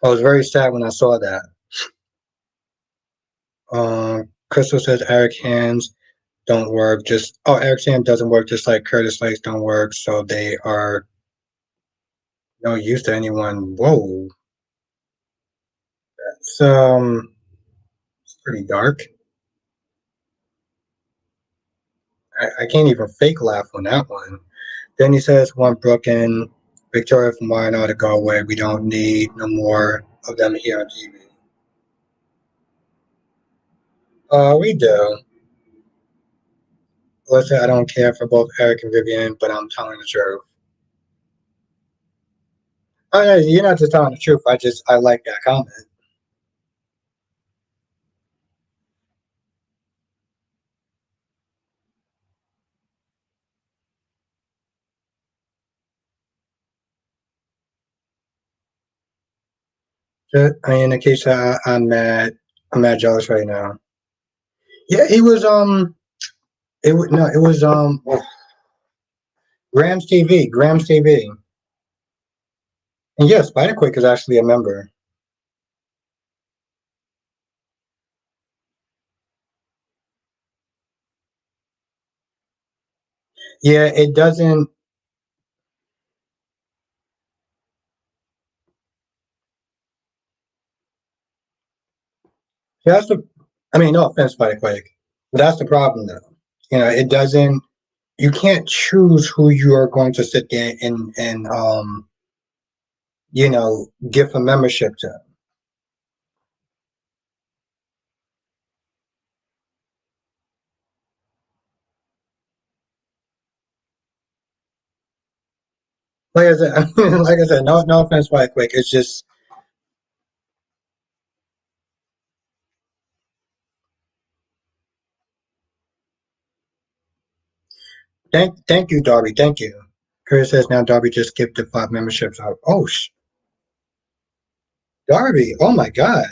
I was very sad when I saw that. Crystal says Eric hands don't work. Just Eric's hand doesn't work. Just like Curtis legs don't work. So they are no use to anyone. Whoa, it's it's pretty dark. I can't even fake laugh on that one. Then he says, one Brooke and Victoria from YNR to go away. We don't need no more of them here on TV. We do. Listen, I don't care for both Eric and Vivian, but I'm telling the truth. Oh, no, you're not just telling the truth. I like that comment. In the case, I'm mad. I'm mad jealous right now. Yeah, he was. It was no. It was Graham's TV. Graham's TV. And yes, Spiderquick is actually a member. Yeah, it doesn't. That's the. I mean, no offense, Spiderquick, but that's the problem, though. You know, it doesn't. You can't choose who you are going to sit there and give a membership to. Like I said, like I said, no offense, Spiderquick. It's just thank you, Darby. Thank you. Chris says now Darby just skipped the 5 memberships out. Oh, Darby. Oh my God,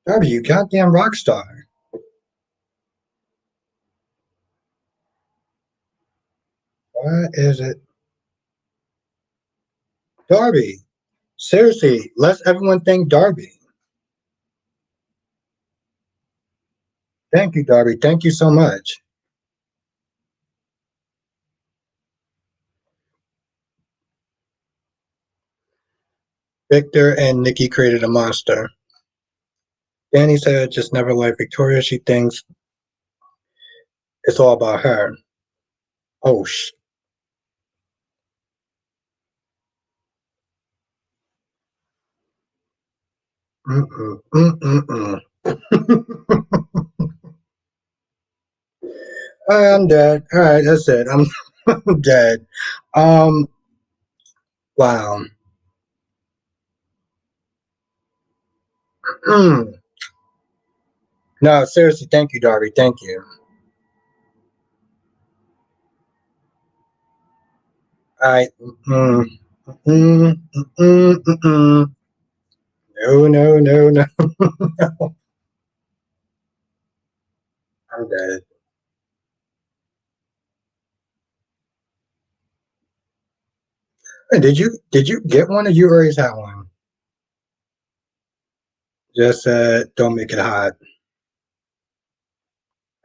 Darby, you goddamn rock star. What is it, Darby? Seriously, let's everyone thank Darby. Thank you, Darby. Thank you so much. Victor and Nikki created a monster. Danny said just never liked Victoria. She thinks it's all about her. Oh, mm-mm, mm-mm, I'm dead. All right, that's it. I'm dead. Um, wow. Mm. No, seriously, thank you, Darby. Thank you. I mm, mm, mm, mm, mm, mm. No, no, no, no. I'm dead. Hey, did you get one or you already had one? Just don't make it hot.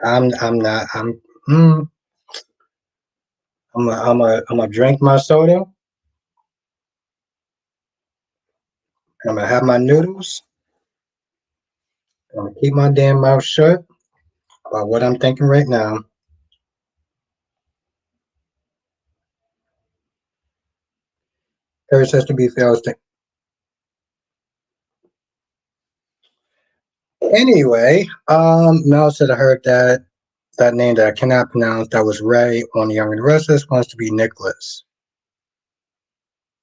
I'm not. Mm, I'm a drink my soda. I'm gonna have my noodles. I'm gonna keep my damn mouth shut about what I'm thinking right now. Paris has to be fails. Anyway, Mel said I heard that name that I cannot pronounce that was Ray on The Young and the Restless wants to be Nicholas.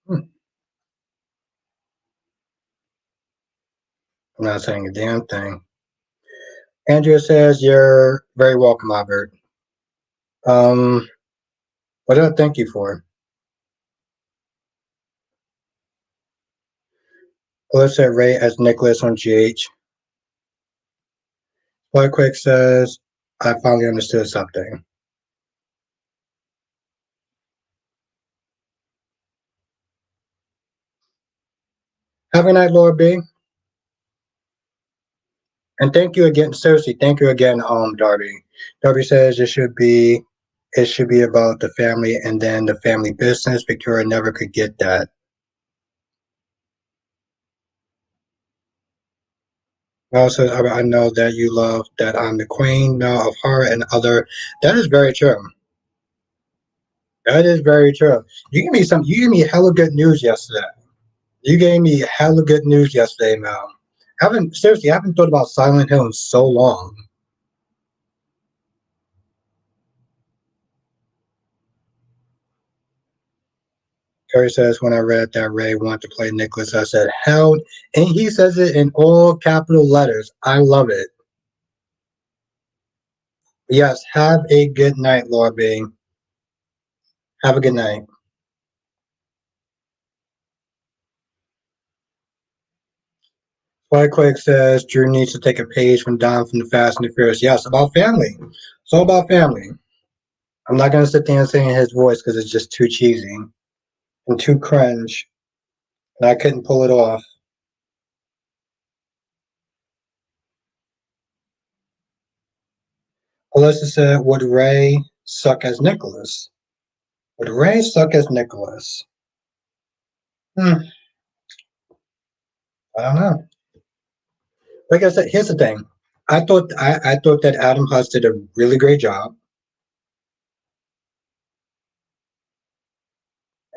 I'm not saying a damn thing. Andrea says you're very welcome, Albert. Um, what did I thank you for? Let's say Ray as Nicholas on GH. Boy Quick says I finally understood something. Have a night, Lord B. And thank you again, seriously, thank you again, Darby. Darby says it should be about the family and then the family business. Victoria never could get that. Also, I know that you love that I'm the queen now of horror and other. That is very true. That is very true. You gave me some. You gave me hella good news yesterday. You gave me hella good news yesterday, Mel. I haven't thought about Silent Hill in so long. Harry says when I read that Ray wanted to play Nicholas, I said hell, and he says it in all capital letters. I love it. Yes, have a good night, Lord B. Have a good night. Quake says Drew needs to take a page from Don from the Fast and the Furious. Yes, about family. It's all about family. I'm not gonna sit there and sing in his voice because it's just too cheesy and too cringe, and I couldn't pull it off. Alyssa said, "Would Ray suck as Nicholas? Would Ray suck as Nicholas? Hmm, I don't know. Like I said, here's the thing. I thought that Adam Huss did a really great job,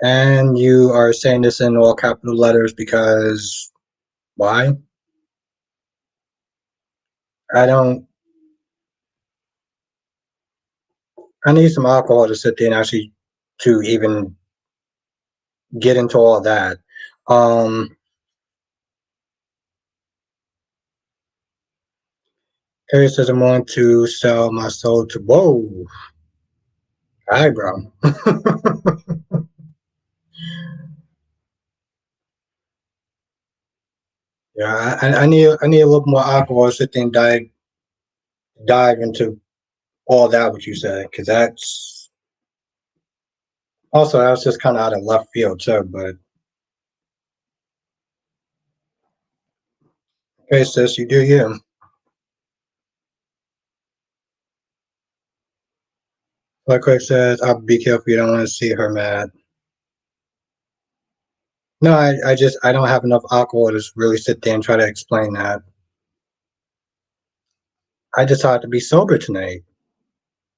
and you are saying this in all capital letters because why? I don't. I need some alcohol to sit there and actually to even get into all that. Um, Harry says I'm willing to sell my soul to whoa, eyebrow. Yeah, I need a little more alcohol to sit there and dive into all that what you said because that's also that was just kind of out of left field too. But hey, sis, you do you. Like Craig says, I'll be careful. You don't want to see her mad. No, I don't have enough alcohol to really sit there and try to explain that. I decided to be sober tonight.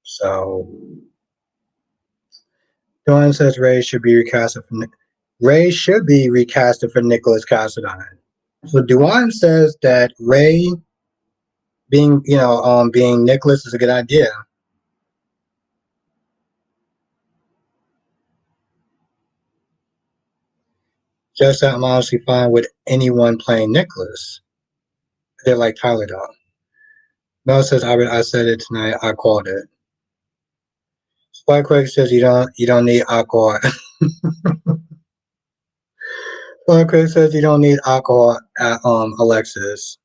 So Dawn says Ray should be recasted for Nicholas Cassadine. So Duane says that Ray being Nicholas is a good idea. Just that I'm honestly fine with anyone playing Nicholas. They're like Tyler though. Mel says I said it tonight. I called it. Spike Craig says you don't need alcohol. Spike Craig says you don't need alcohol at Alexis.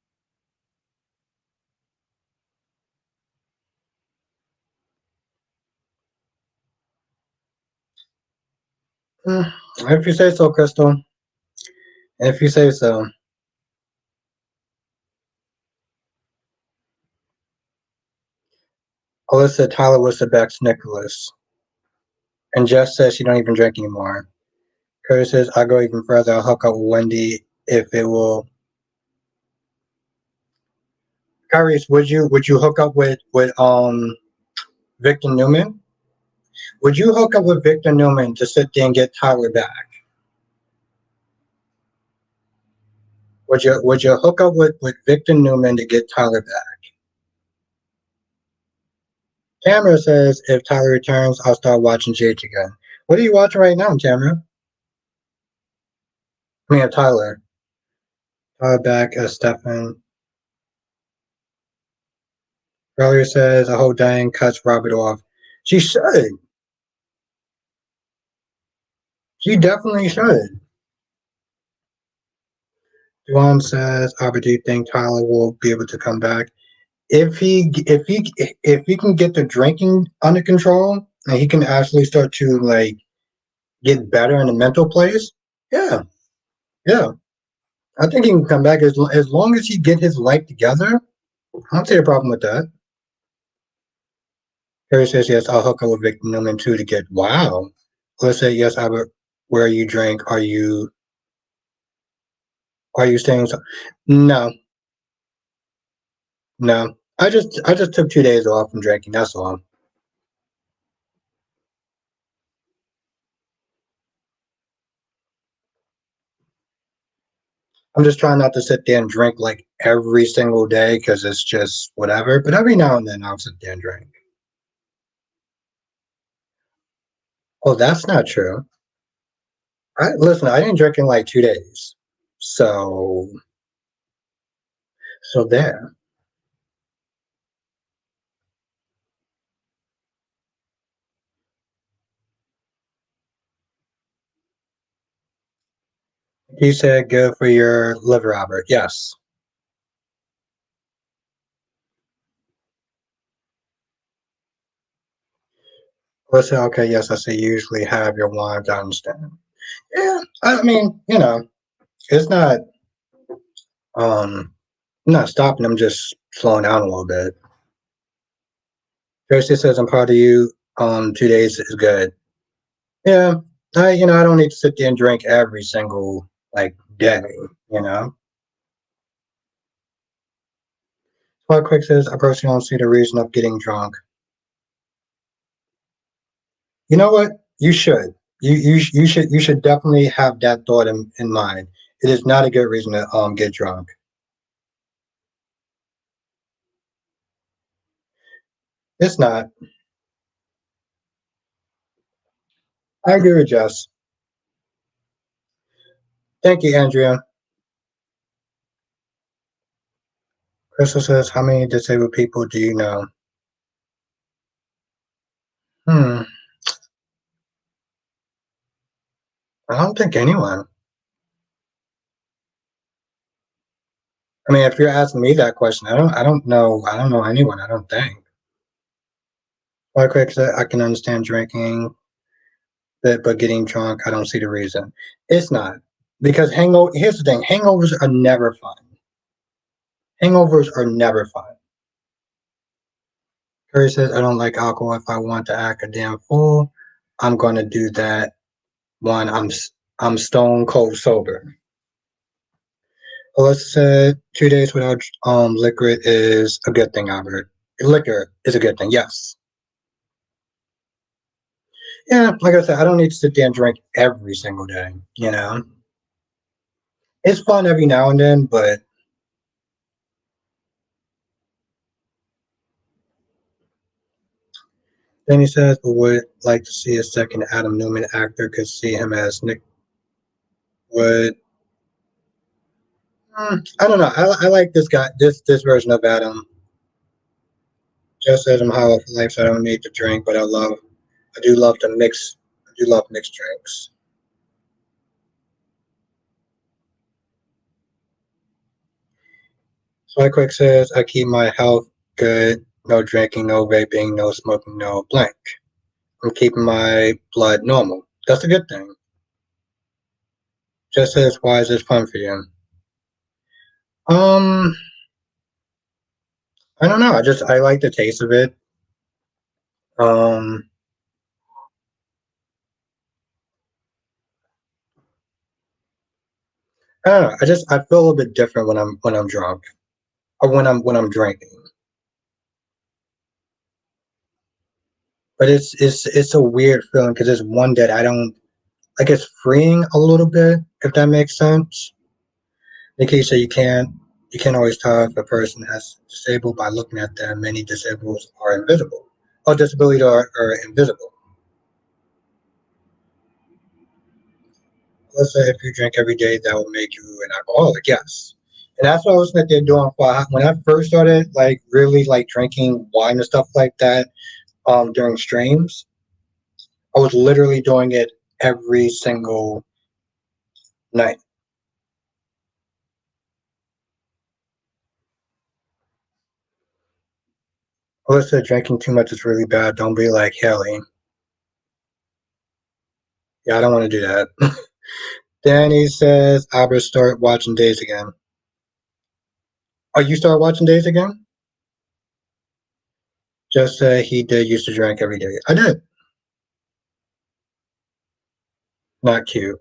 If you say so, Crystal. If you say so. Alyssa Tyler was the best Nicholas. And Jess says she don't even drink anymore. Curtis says I go even further. I'll hook up with Wendy if it will. Kyrie's, would you hook up with Victor Newman? Would you hook up with Victor Newman to sit there and get Tyler back? Would you hook up with Victor Newman to get Tyler back? Tamara says if Tyler returns, I'll start watching Jake again. What are you watching right now, Tamara? I mean, Tyler. Tyler back as Stefan. Earlier says I hope Diane cuts Robert off. She should. She definitely should. Duan says, Robert, do you think Tyler will be able to come back? If he can get the drinking under control and he can actually start to like get better in the mental place, yeah, yeah. I think he can come back as long as he get his life together. I don't see a problem with that. Harry says yes. I'll hook up with Victor Newman too to get wow. Let's say yes, Albert. Where you drink? Are you staying? No, no. I just took 2 days off from drinking. That's all. I'm just trying not to sit there and drink like every single day because it's just whatever. But every now and then I'll sit there and drink. Oh, that's not true. Listen, I didn't drink in like 2 days. So there. He said good for your liver, Albert. Yes. Listen, okay, yes, I say usually have your wines. I understand. Yeah, I mean, it's um not stopping. I'm just slowing down a little bit. Tracy says I'm proud of you. 2 days is good. Yeah, I don't need to sit there and drink every single like day. You know. Well, Quick says I personally don't see the reason of getting drunk. You know what? You should. You should definitely have that thought in mind. It is not a good reason to get drunk. It's not. I agree with Jess. Thank you, Andrea. Crystal says, how many disabled people do you know? Hmm. I don't think anyone. I mean, if you're asking me that question, I don't know. I don't know anyone. I don't think. Like Craig said, I can understand drinking, but getting drunk, I don't see the reason. It's not because hangover. Here's the thing: hangovers are never fun. Hangovers are never fun. Curry says, I don't like alcohol. If I want to act a damn fool, I'm gonna do that when I'm stone cold sober. Alyssa said 2 days without liquor is a good thing, Albert. Liquor is a good thing, yes. Yeah, like I said, I don't need to sit there and drink every single day, you know? It's fun every now and then, but then he says, but would like to see a second Adam Newman actor could see him as Nick would. I don't know. I like this guy, this version of Adam. Just as I'm hollow for life, so I don't need to drink, but I do love to mix. I do love mixed drinks. So I quick says I keep my health good. No drinking, no vaping, no smoking, no blank. I'm keeping my blood normal. That's a good thing. Just says why is this fun for you? Um, I don't know. I like the taste of it. Um, I don't know. I feel a little bit different when I'm drunk or when I'm drinking. But it's a weird feeling because it's one that I don't like. It's freeing a little bit, if that makes sense. In case that you can't always tell if a person has disabled by looking at them. Many disabled are invisible, or disability are invisible. Let's say if you drink every day, that will make you an alcoholic. Yes, and that's what I was thinking doing for when I first started, like really like drinking wine and stuff like that. During streams, I was literally doing it every single night. Alyssa, drinking too much is really bad. Don't be like Haley. Yeah, I don't want to do that. Danny says, Albert start watching Days again. Oh, you start watching Days again? Just say he did used to drink every day. I did. Not cute.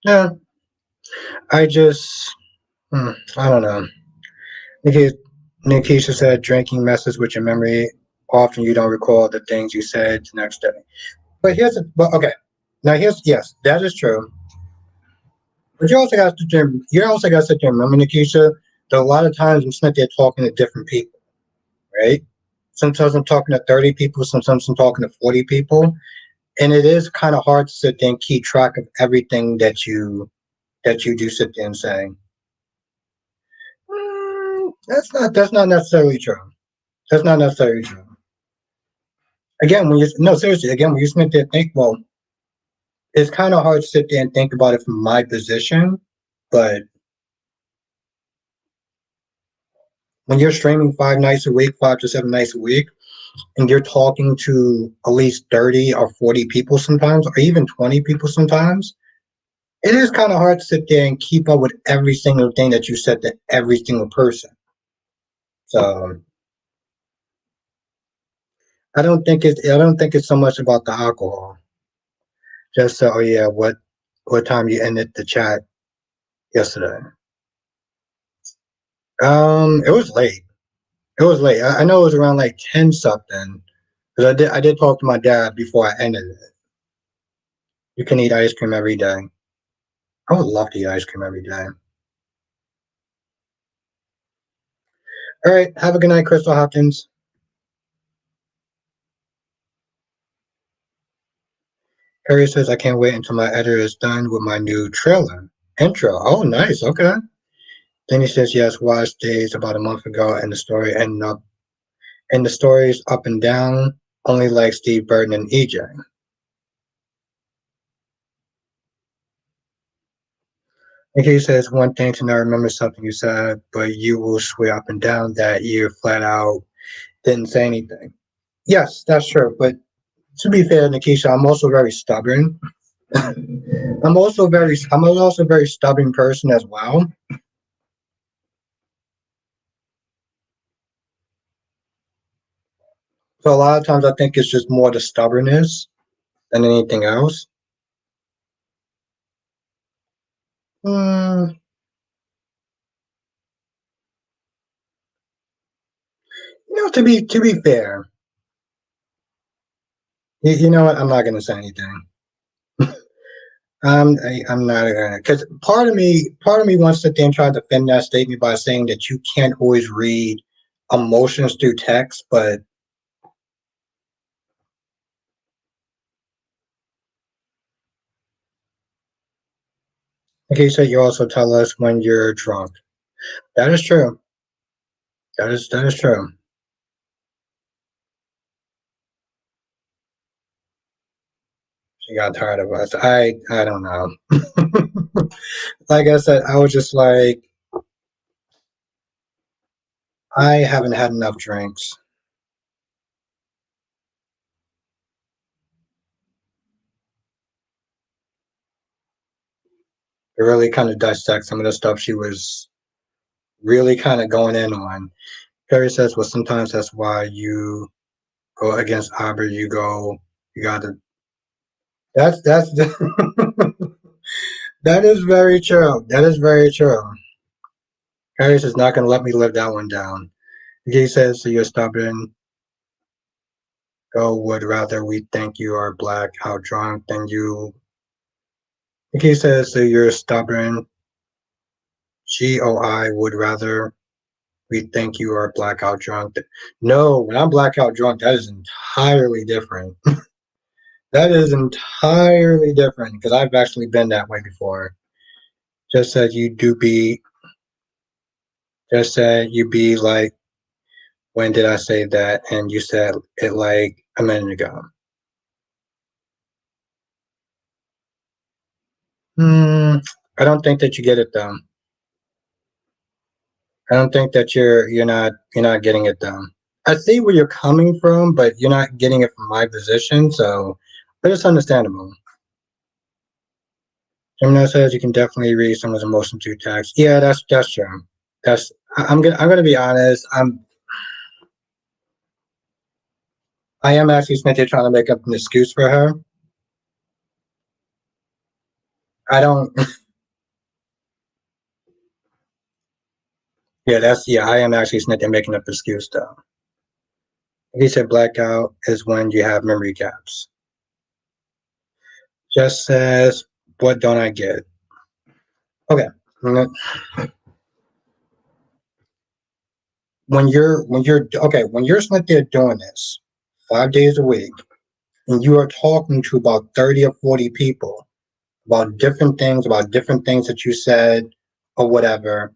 Yeah, I just, I don't know. Nikki, Nikisha said drinking messes with your memory. Often you don't recall the things you said the next day. But okay. Now here's, yes, that is true. But you also got to sit there and remember, Nikisha, that a lot of times I'm sitting there talking to different people, right? Sometimes I'm talking to 30 people, sometimes I'm talking to 40 people. And it is kind of hard to sit there and keep track of everything that you do sit there and say. That's not necessarily true. That's not necessarily true. Again, when you no seriously, again when you sit there and think, well, it's kind of hard to sit there and think about it from my position, but when you're streaming 5 nights a week, 5 to 7 nights a week, and you're talking to at least 30 or 40 people sometimes, or even 20 people sometimes, it is kind of hard to sit there and keep up with every single thing that you said to every single person. So I don't think it's so much about the alcohol. Just so, oh yeah, what time you ended the chat yesterday? It was late. It was late. I know it was around like 10 something. Because I did talk to my dad before I ended it. You can eat ice cream every day. I would love to eat ice cream every day. All right. Have a good night, Crystal Hopkins. Harry says, I can't wait until my editor is done with my new trailer. Intro. Oh, nice. Okay. Then he says, yes, watched Days about a month ago, and the story's up and down, only like Steve Burton and EJ. And he says, one thing to not remember something you said, but you will swear up and down that you flat out didn't say anything. Yes, that's true. But to be fair, Nikisha, I'm also very stubborn. I'm also a very stubborn person as well. So a lot of times I think it's just more the stubbornness than anything else. Mm, to be fair, you know what? I'm not gonna say anything. I'm not gonna because part of me wants to then try to defend that statement by saying that you can't always read emotions through text, but like you said, you also tell us when you're drunk. That is true. That is true. She got tired of us. I don't know. Like I said, I was just like, I haven't had enough drinks to really kind of dissect some of the stuff she was really kind of going in on. Perry says, well, sometimes that's why you go against Aubrey. You gotta. That's That is very true. That is very true. Harris is not going to let me live that one down. He says, so you're stubborn. Go would rather we think you are black, how drunk, than you. He says, so you're stubborn. GOI would rather we think you are blackout drunk. No, when I'm blackout drunk, that is entirely different. That is entirely different because I've actually been that way before. Just said you do be, just said you be like, when did I say that? And you said it like a minute ago. Hmm, I don't think that you get it though. I don't think that you're not getting it though. I see where you're coming from, but you're not getting it from my position, so but it's understandable. Gemini says you can definitely read someone's emotion through text. Yeah, that's true. I'm gonna be honest. I am actually Smithy trying to make up an excuse for her. I don't. Yeah. I am actually Smithy making up an excuse though. He said blackout is when you have memory gaps. Just says what don't I get? Okay. When you're sitting there doing this 5 days a week, and you are talking to about 30 or 40 people about different things that you said or whatever,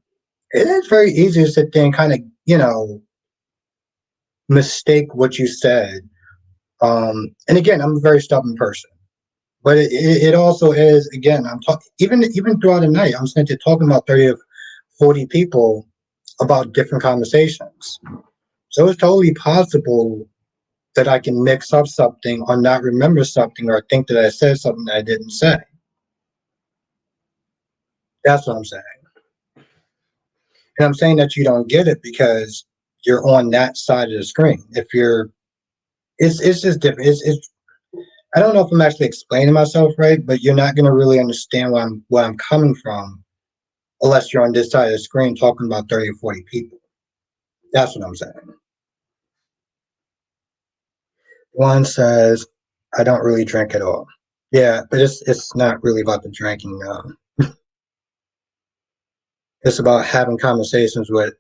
it is very easy to sit there and kind of mistake what you said. And again, I'm a very stubborn person, but it also is again. I'm talking even throughout the night. I'm sitting there talking about 30 or 40 people about different conversations. So it's totally possible that I can mix up something or not remember something or think that I said something that I didn't say. That's what I'm saying. And I'm saying that you don't get it because you're on that side of the screen. If you're, it's just different. I don't know if I'm actually explaining myself right, but you're not going to really understand where I'm coming from unless you're on this side of the screen talking about 30 or 40 people. That's what I'm saying. One says, I don't really drink at all. Yeah, but it's not really about the drinking. It's about having conversations with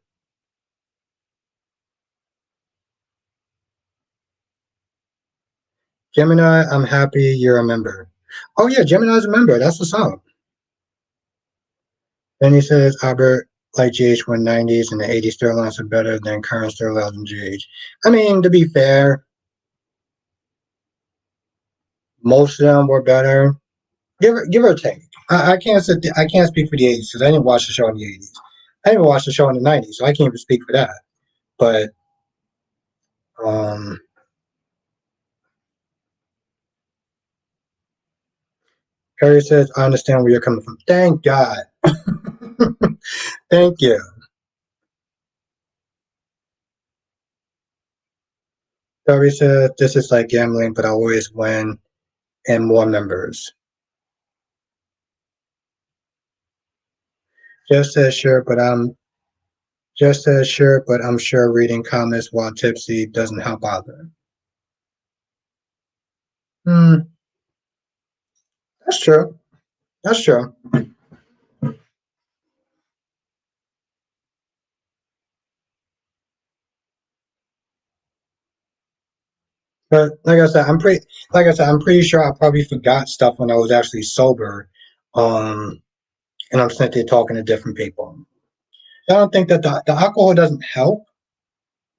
Gemini. I'm happy you're a member. Oh yeah, Gemini's a member. That's what's up. Then he says Albert like GH190s and the 80s Sterlings are better than current Sterlings and GH. I mean, to be fair, most of them were better. Give or take. I can't speak for the 80s because I didn't watch the show in the 80s. I didn't watch the show in the 90s, so I can't even speak for that. But um, Harry says, I understand where you're coming from. Thank God. Thank you. Harry says, this is like gambling, but I always win and more members. Just says sure, but I'm sure reading comments while tipsy doesn't help either. Hmm, that's true. That's true. But I'm pretty sure I probably forgot stuff when I was actually sober. Um, and I'm sitting there talking to different people. I don't think that the alcohol doesn't help,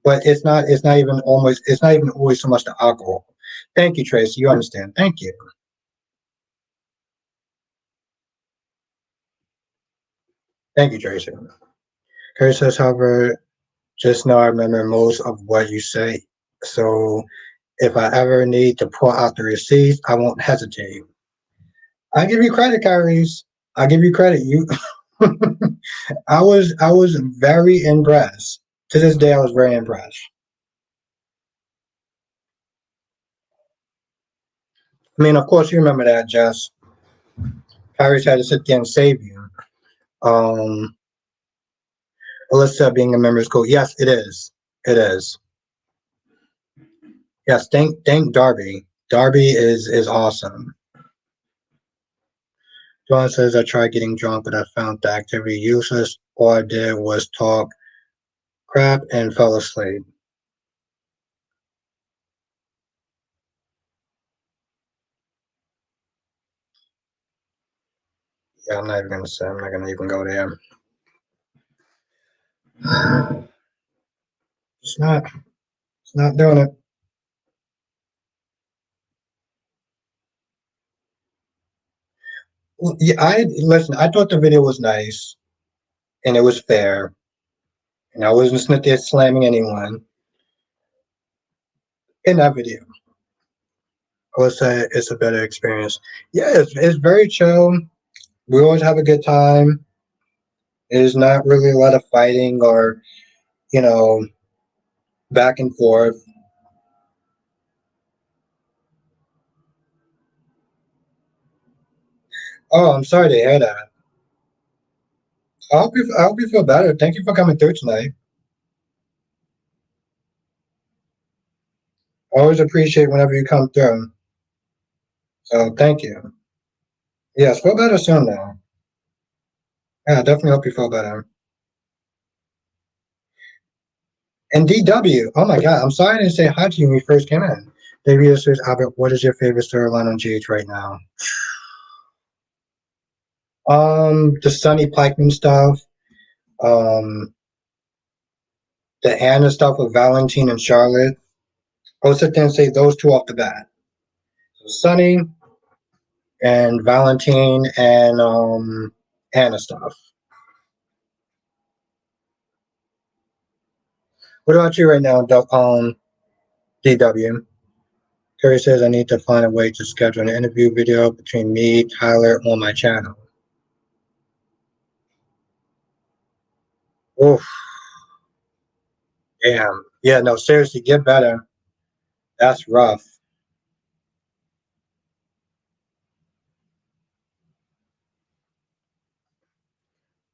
but it's not even always so much the alcohol. Thank you, Tracy. You understand. Thank you. Thank you, Tracy. Curry says, however, just know I remember most of what you say. So if I ever need to pull out the receipts, I won't hesitate. I give you credit, Kyrie's. I give you credit. You I was very impressed. To this day I was very impressed. I mean, of course you remember that, Jess. Paris had to sit there and save you. Um, Alyssa being a member is cool. Yes, it is. It is. Yes, thank Darby. Darby is awesome. John says I tried getting drunk, but I found the activity useless. All I did was talk crap and fell asleep. Yeah, I'm not even gonna say. I'm not gonna even go there. It's not. It's not doing it. Well, yeah, I listen. I thought the video was nice and it was fair, and I wasn't sitting there slamming anyone in that video. I would say it's a better experience. Yeah, it's very chill. We always have a good time. There's not really a lot of fighting or you know back and forth. Oh, I'm sorry to hear that. I hope you feel better. Thank you for coming through tonight. I always appreciate whenever you come through. So thank you. Yes, feel better soon now. Yeah, I definitely hope you feel better. And DW, oh my God, I'm sorry I didn't say hi to you when you first came in. David says, Albert, what is your favorite storyline on GH right now? The Sunny Pikeman stuff, um, the Anna stuff with Valentine and Charlotte. I'll sit there and say those two off the bat. So Sunny and Valentine and Anna stuff. What about you right now, DW? Terry says I need to find a way to schedule an interview video between me, Tyler, on my channel. Oof, damn. Yeah, no, seriously, get better. That's rough.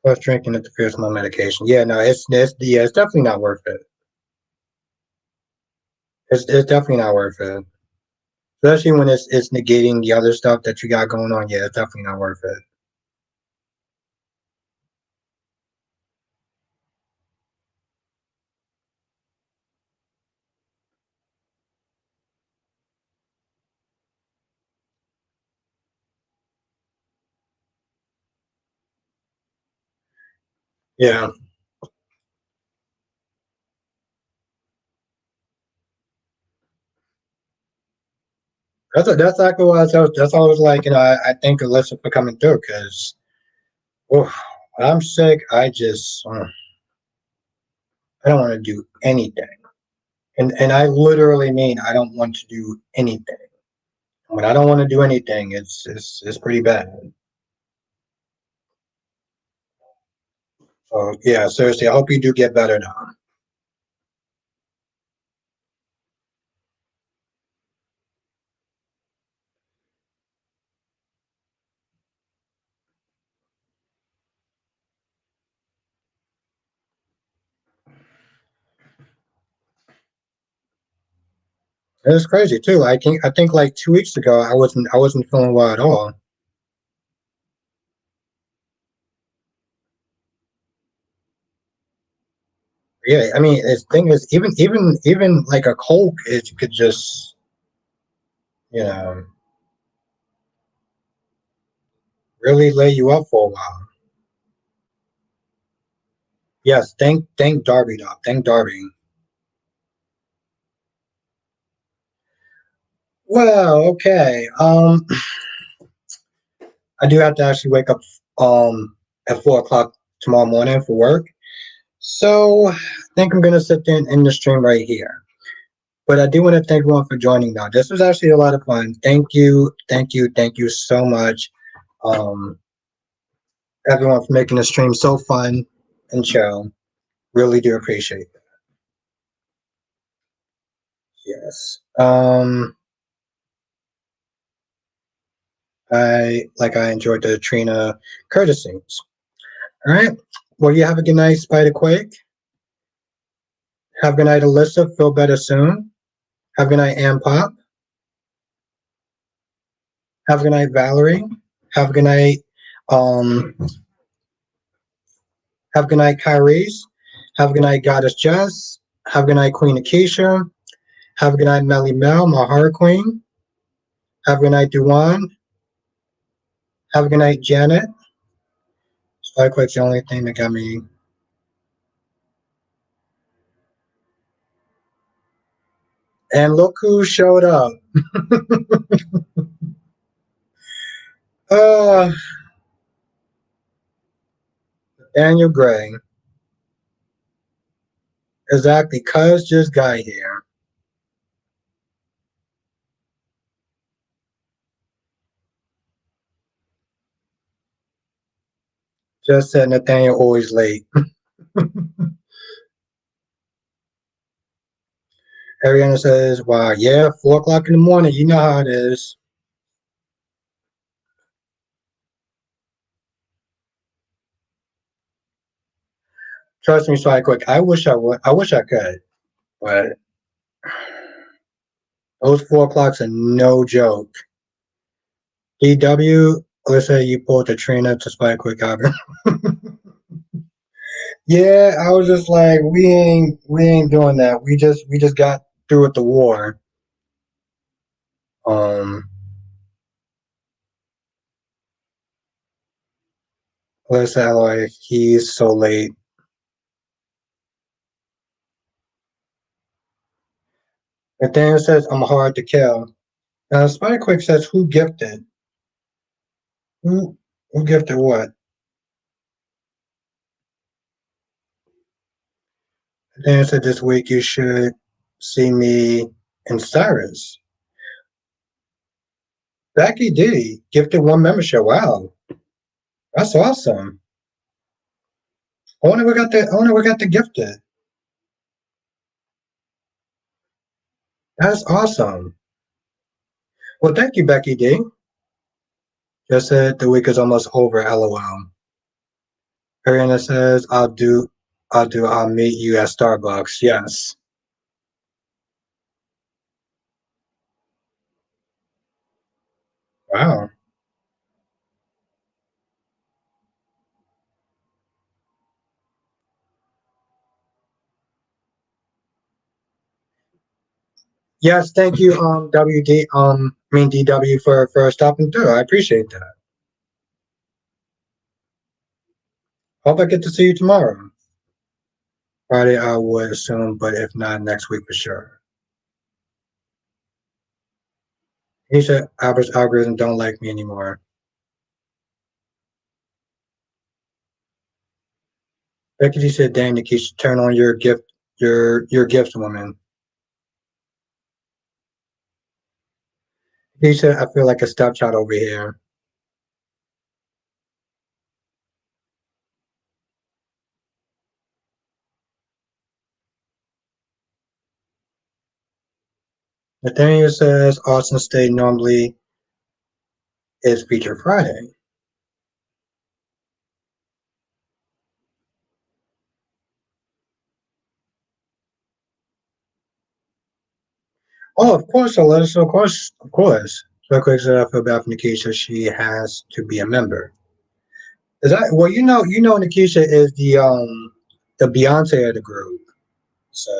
Plus drinking interferes with my medication. Yeah, no, it's definitely not worth it. It's definitely not worth it. Especially when it's negating the other stuff that you got going on. Yeah, it's definitely not worth it. Yeah, that's exactly what that's always like. I thank Alyssa for coming through because when I'm sick. I don't want to do anything, and I literally mean I don't want to do anything. When I don't want to do anything, it's pretty bad. So yeah, seriously, I hope you do get better now. It's crazy too. I think like 2 weeks ago I wasn't feeling well at all. Yeah, I mean, the thing is, even like a cold, it could just you know really lay you up for a while. Yes, thank Darby though. Thank Darby. Well, okay. I do have to actually wake up at 4 o'clock tomorrow morning for work. So I think I'm gonna sit there and end the stream right here. But I do want to thank everyone for joining now. This was actually a lot of fun. Thank you so much. Um, everyone for making the stream so fun and chill. Really do appreciate it. Yes. I enjoyed the Trina Curtis scenes. All right. Well, you have a good night, Spider Quake. Have a good night, Alyssa. Feel better soon. Have a good night, Am Pop. Have a good night, Valerie. Have a good night. Um, have a good night, Kyrie's. Have a good night, Goddess Jess. Have a good night, Queen Acacia. Have a good night, Melly Mel, my heart queen. Have a good night, Duan. Have a good night, Janet. Spike Quake's the only thing that got me. And look who showed up. uh, Daniel Gray. Exactly. Cuz just got here. Just said Nathaniel always late. Ariana says, wow, yeah, 4 o'clock in the morning. You know how it is. Trust me, Spike Quick. I wish I would. I wish I could. But those 4 o'clocks are no joke. DW, let's say you pulled the trainer to Spike Quick Album. Yeah, I was just like, we ain't doing that. We just got through with the war. Um, let's say like he's so late. Nathaniel says I'm hard to kill. Spider Quick says who gifted? Who gifted what? Nathaniel said this week you should see me in Cyrus. Becky D gifted one membership. Wow, that's awesome. I wonder we got the gifted. That's awesome. Well, thank you, Becky D. Just said the week is almost over. LOL. Ariana says, I'll meet you at Starbucks. Yes. Wow. Yes, thank you, DW for stopping through. I appreciate that. Hope I get to see you tomorrow. Friday, I would assume, but if not, next week for sure. He said, Albert's algorithm don't like me anymore. Becky G said, dang, Nikisha, turn on your gift woman. He said, I feel like a stepchild over here. Nathaniel says, Austin State normally is Feature Friday. Oh, of course, Alyssa. Of course, of course. So quick said, I feel bad for Nikisha. She has to be a member. Is that well? Nikisha is the Beyonce of the group. So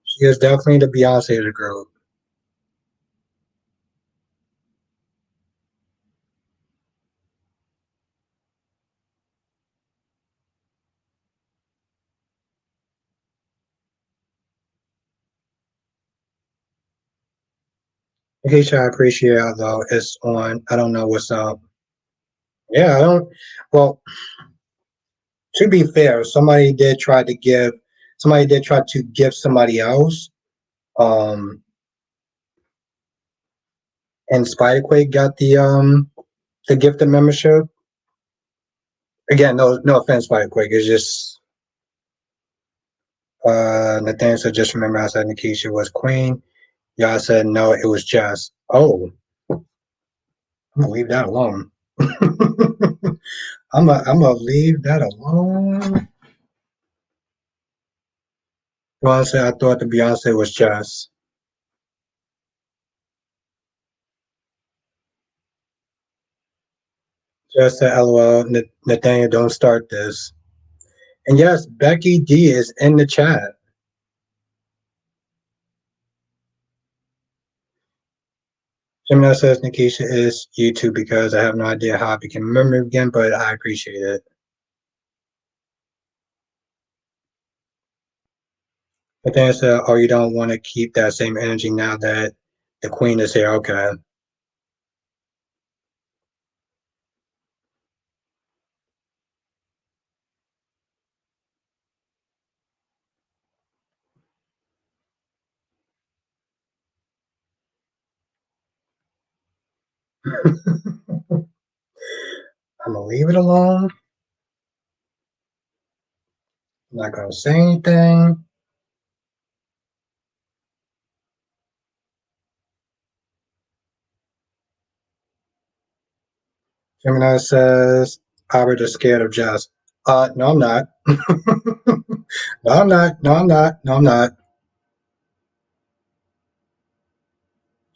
she is definitely the Beyonce of the group. Nikisha, I appreciate it, although it's on. I don't know what's up. Yeah, I don't. Well, to be fair, somebody did try to give somebody else. Um, and Spiderquake got the gift of membership. Again, no offense, Spiderquake. It's just Nathaniel said, just remember I said Nikisha was queen. Y'all said no, it was Jess. Oh, I'm gonna leave that alone. I'm gonna leave that alone. Honestly, I thought the Beyonce was Jess. Just said LOL. Nathaniel, don't start this. And yes, Becky D is in the chat. Gemini says Nikisha is YouTube because I have no idea how I became a member again, but I appreciate it. Nathaniel said, oh, you don't want to keep that same energy now that the queen is here. Okay. I'm gonna leave it alone. I'm not gonna say anything. Gemini says Albert is scared of Jess. No, I'm not. No, I'm not. No, I'm not. No, I'm not.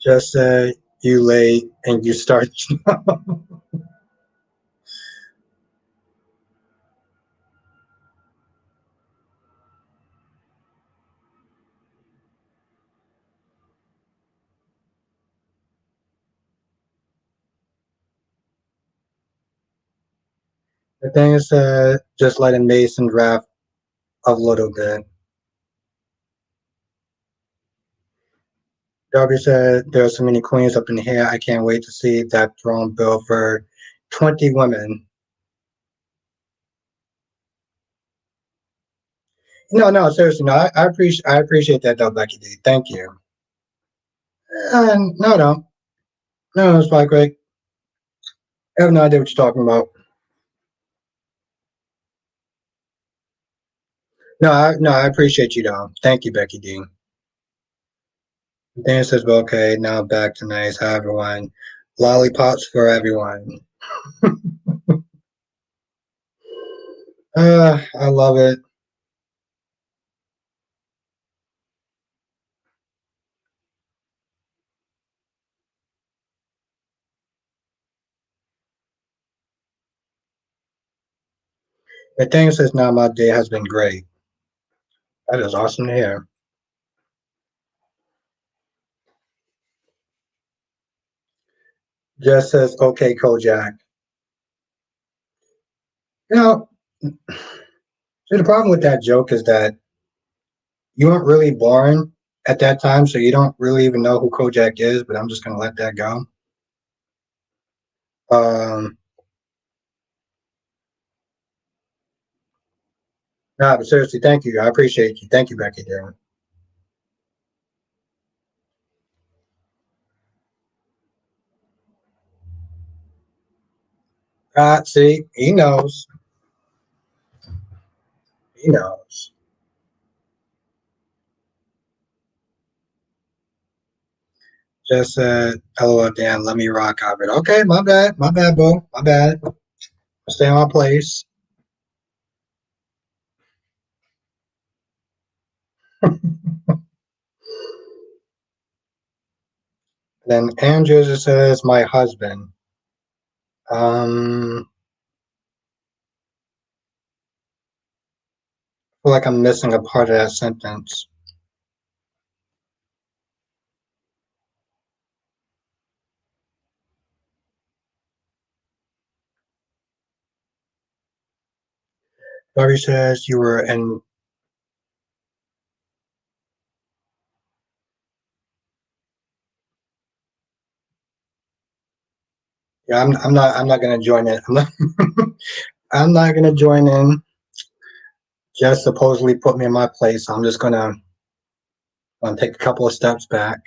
Just say you late and you start. The thing is, just letting Mason draft a little bit. Darby said, there are so many queens up in here. I can't wait to see that throne bill for 20 women. No, no, seriously, no. I appreciate that though, Becky D. Thank you. No, no, no, it's fine, Greg. I have no idea what you're talking about. No, I appreciate you though. Thank you, Becky D. Dan says, well, okay, now back to nice. Hi, everyone. Lollipops for everyone. I love it. The thing says, now my day has been great. That is awesome to hear. Just says, okay, Kojak. You know, see, the problem with that joke is that you weren't really born at that time, so you don't really even know who Kojak is, but I'm just going to let that go. Um, nah, but seriously, thank you. I appreciate you. Thank you, Becky. Dear. See, he knows. He knows. Just said, LOL, Dan, let me rock out. Okay, my bad, bro. My bad. Stay in my place. Then Andrew just says, my husband. I feel like I'm missing a part of that sentence. Bobby says you were in. Yeah, I'm not gonna join it. I'm not gonna join in. Just supposedly put me in my place. I'm just gonna take a couple of steps back.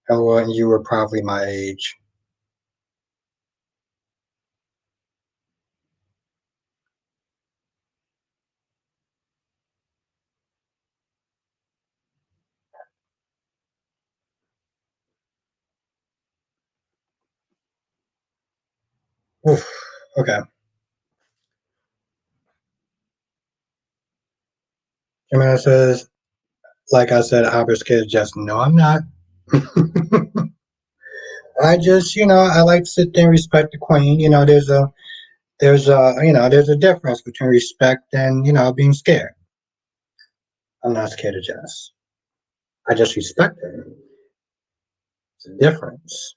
Oh, and you were probably my age. Oof. Okay. Gemini says, like I said, Albert's kid just no, I'm not. I just, I like to sit there and respect the queen. There's a difference between respect and, being scared. I'm not scared of Jess. I just respect her. It's a difference.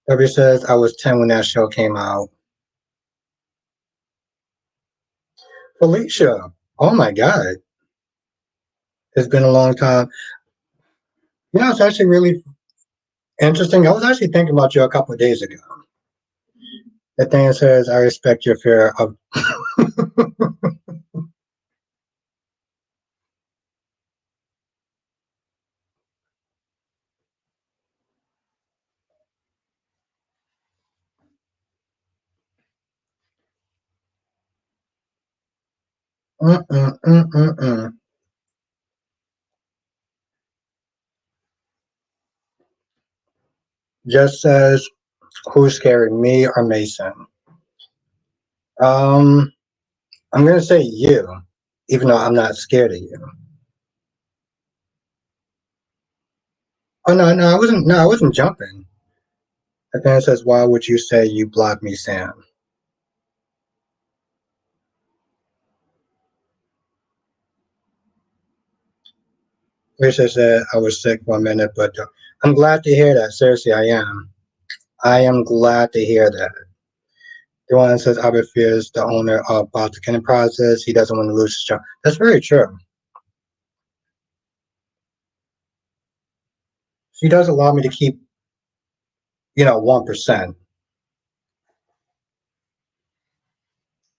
Debbie says I was 10 when that show came out. Felicia, oh my God, it's been a long time. It's actually really interesting. I was actually thinking about you a couple of days ago. The thing says I respect your fear of. Mm-mm. Just says who's scary, me or Mason? Um, I'm gonna say you, even though I'm not scared of you. Oh no, no, I wasn't. No, I wasn't jumping. The thing says, why would you say you blocked me, Sam? Lisa said I was sick for a minute, but I'm glad to hear that. Seriously, I am. I am glad to hear that. The one says Albert fears the owner of Baltic Enterprises. He doesn't want to lose his job. That's very true. She does allow me to keep, 1%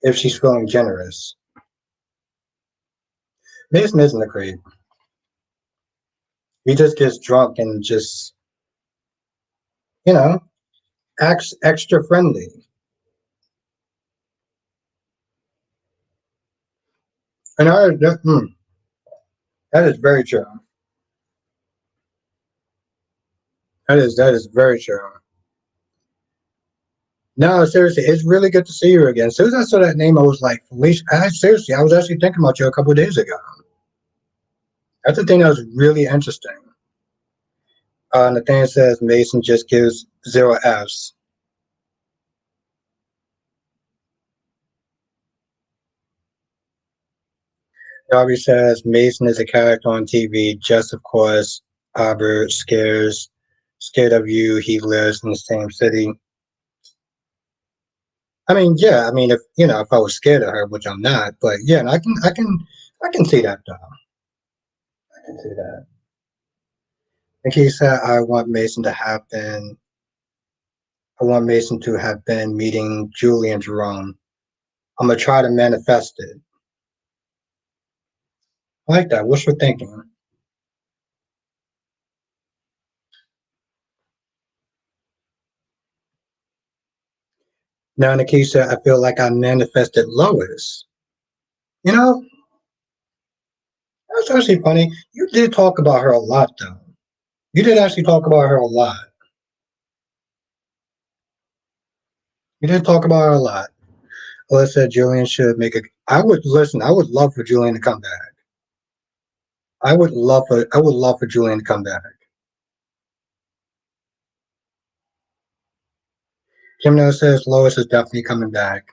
if she's feeling generous. Mason isn't a creep. He just gets drunk and just, you know, acts extra friendly. And that is very true. That is very true. No, seriously, it's really good to see you again. As soon as I saw that name, I was like, Felicia. Seriously, I was actually thinking about you a couple of days ago. That's the thing that was really interesting. Nathaniel says Mason just gives zero Fs. Darby says Mason is a character on TV. Just of course, Albert scared of you. He lives in the same city. I mean, yeah. I mean, if I was scared of her, which I'm not, but yeah, and I can see that though. I can see that. And he said, I want Mason to have been meeting Julie and Jerome. I'm gonna try to manifest it. I like that. What's your thinking? Now, Nikisha, I feel like I manifested Lois. You know, that's actually funny. You did talk about her a lot, though. You did actually talk about her a lot. You did talk about her a lot. Alyssa said Julian should make a. I would listen. I would love for Julian to come back. I would love for Julian to come back. Jimno says Lois is definitely coming back.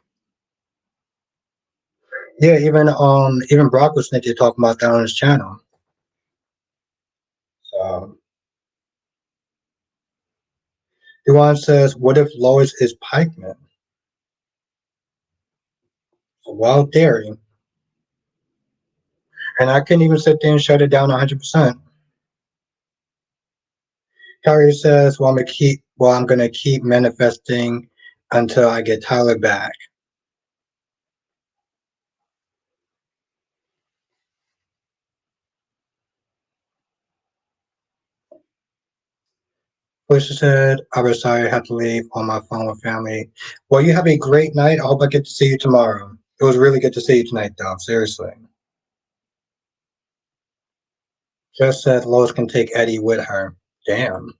Yeah, even Brock was thinking talking about that on his channel. So Duan says, what if Lois is Pikeman? A wild theory. And I couldn't even sit there and shut it down 100%. Carrie says, I'm gonna keep manifesting until I get Tyler back. Felicia said, I was sorry I had to leave on my phone with family. Well, you have a great night. I hope I get to see you tomorrow. It was really good to see you tonight, though. Seriously. Just said Lois can take Eddie with her. Damn.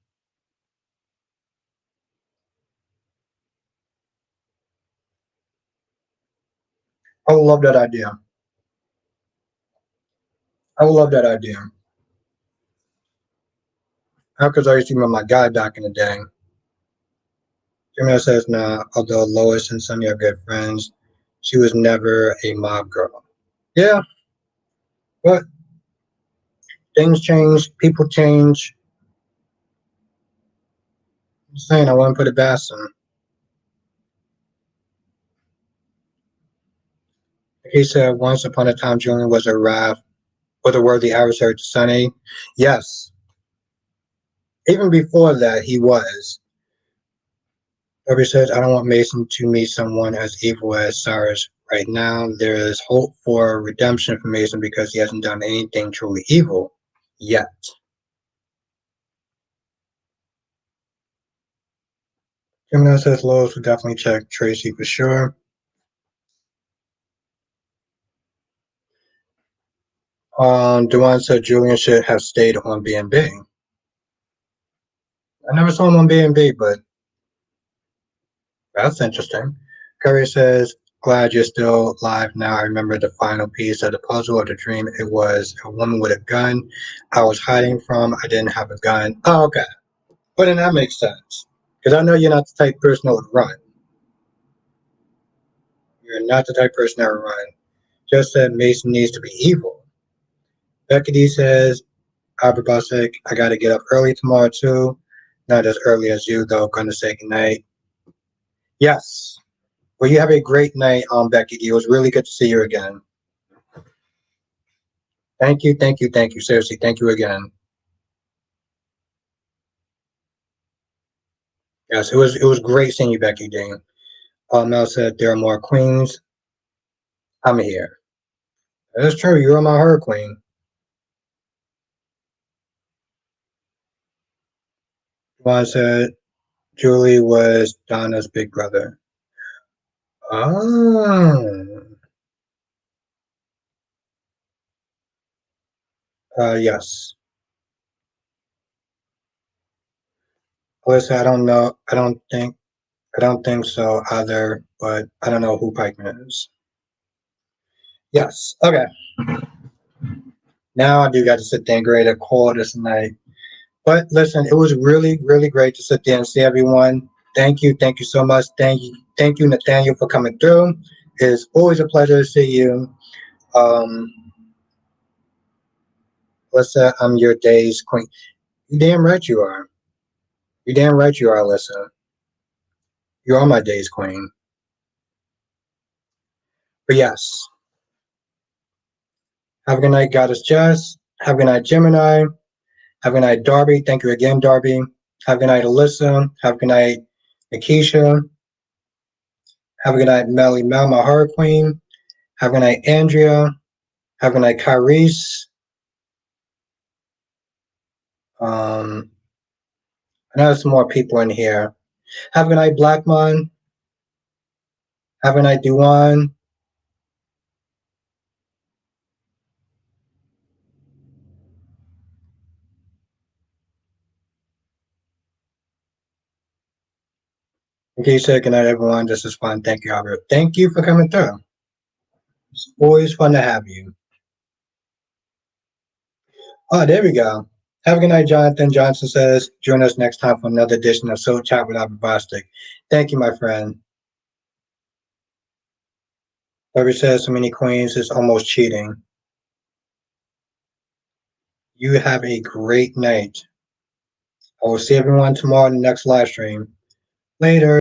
I would love that idea. I would love that idea. Because I used to be with my guy back in the day. Jimmy says, nah, although Lois and Sonny are good friends, she was never a mob girl. Yeah, but things change, people change. I'm saying I want to put it past him. He said, once upon a time, Julian was a worthy adversary to Sonny. Yes, even before that, he was. Darby says, I don't want Mason to meet someone as evil as Cyrus. Right now, there is hope for redemption for Mason because he hasn't done anything truly evil yet. Gemini says Lois would definitely check Tracy for sure. Dewan said Julian should have stayed on B&B. I never saw him on B&B, but that's interesting. Curry says, glad you're still alive now. I remember the final piece of the puzzle of the dream. It was a woman with a gun I was hiding from. I didn't have a gun. Oh, okay. But then that makes sense. Because I know you're not the type person that would run. You're not the type person that would run. Just that Mason needs to be evil. Becky D says, Albert Bostic, I got to get up early tomorrow too. Not as early as you, though. Gonna say goodnight. Yes. Well, you have a great night, Becky D. It was really good to see you again. Thank you, thank you, thank you. Seriously, thank you again. Yes, it was great seeing you, Becky D. Mel said there are more queens. I'm here. That's true. You're my her queen. Juan said Julie was Donna's big brother. Oh, yes. Listen, I don't know. I don't think so either. But I don't know who Pikeman is. Yes. Okay. Now I do got to sit there and grade a call this night. But listen, it was really, really great to sit there and see everyone. Thank you. Thank you so much. Thank you, Nathaniel, for coming through. It's always a pleasure to see you. Um, Lisa, I'm your day's queen. You damn right you are. You damn right you are, Lisa. You are my day's queen. But yes, have a good night, Goddess Jess. Have a good night, Gemini. Have a good night, Darby. Thank you again, Darby. Have a good night, Alyssa. Have a good night, Nikisha. Have a good night, Melly Mel, my horror queen. Have a good night, Andrea. Have a good night, Kyrese. Um, I know there's some more people in here. Have a good night, Blackmon. Have a good night, Duan. Nikisha, good night, everyone. This is fun. Thank you, Albert. Thank you for coming through. It's always fun to have you. Oh, there we go. Have a good night, Jonathan. Johnson says, join us next time for another edition of Soul Chat with Albert Bostic. Thank you, my friend. Whoever says so many queens is almost cheating. You have a great night. I will see everyone tomorrow in the next live stream. Later.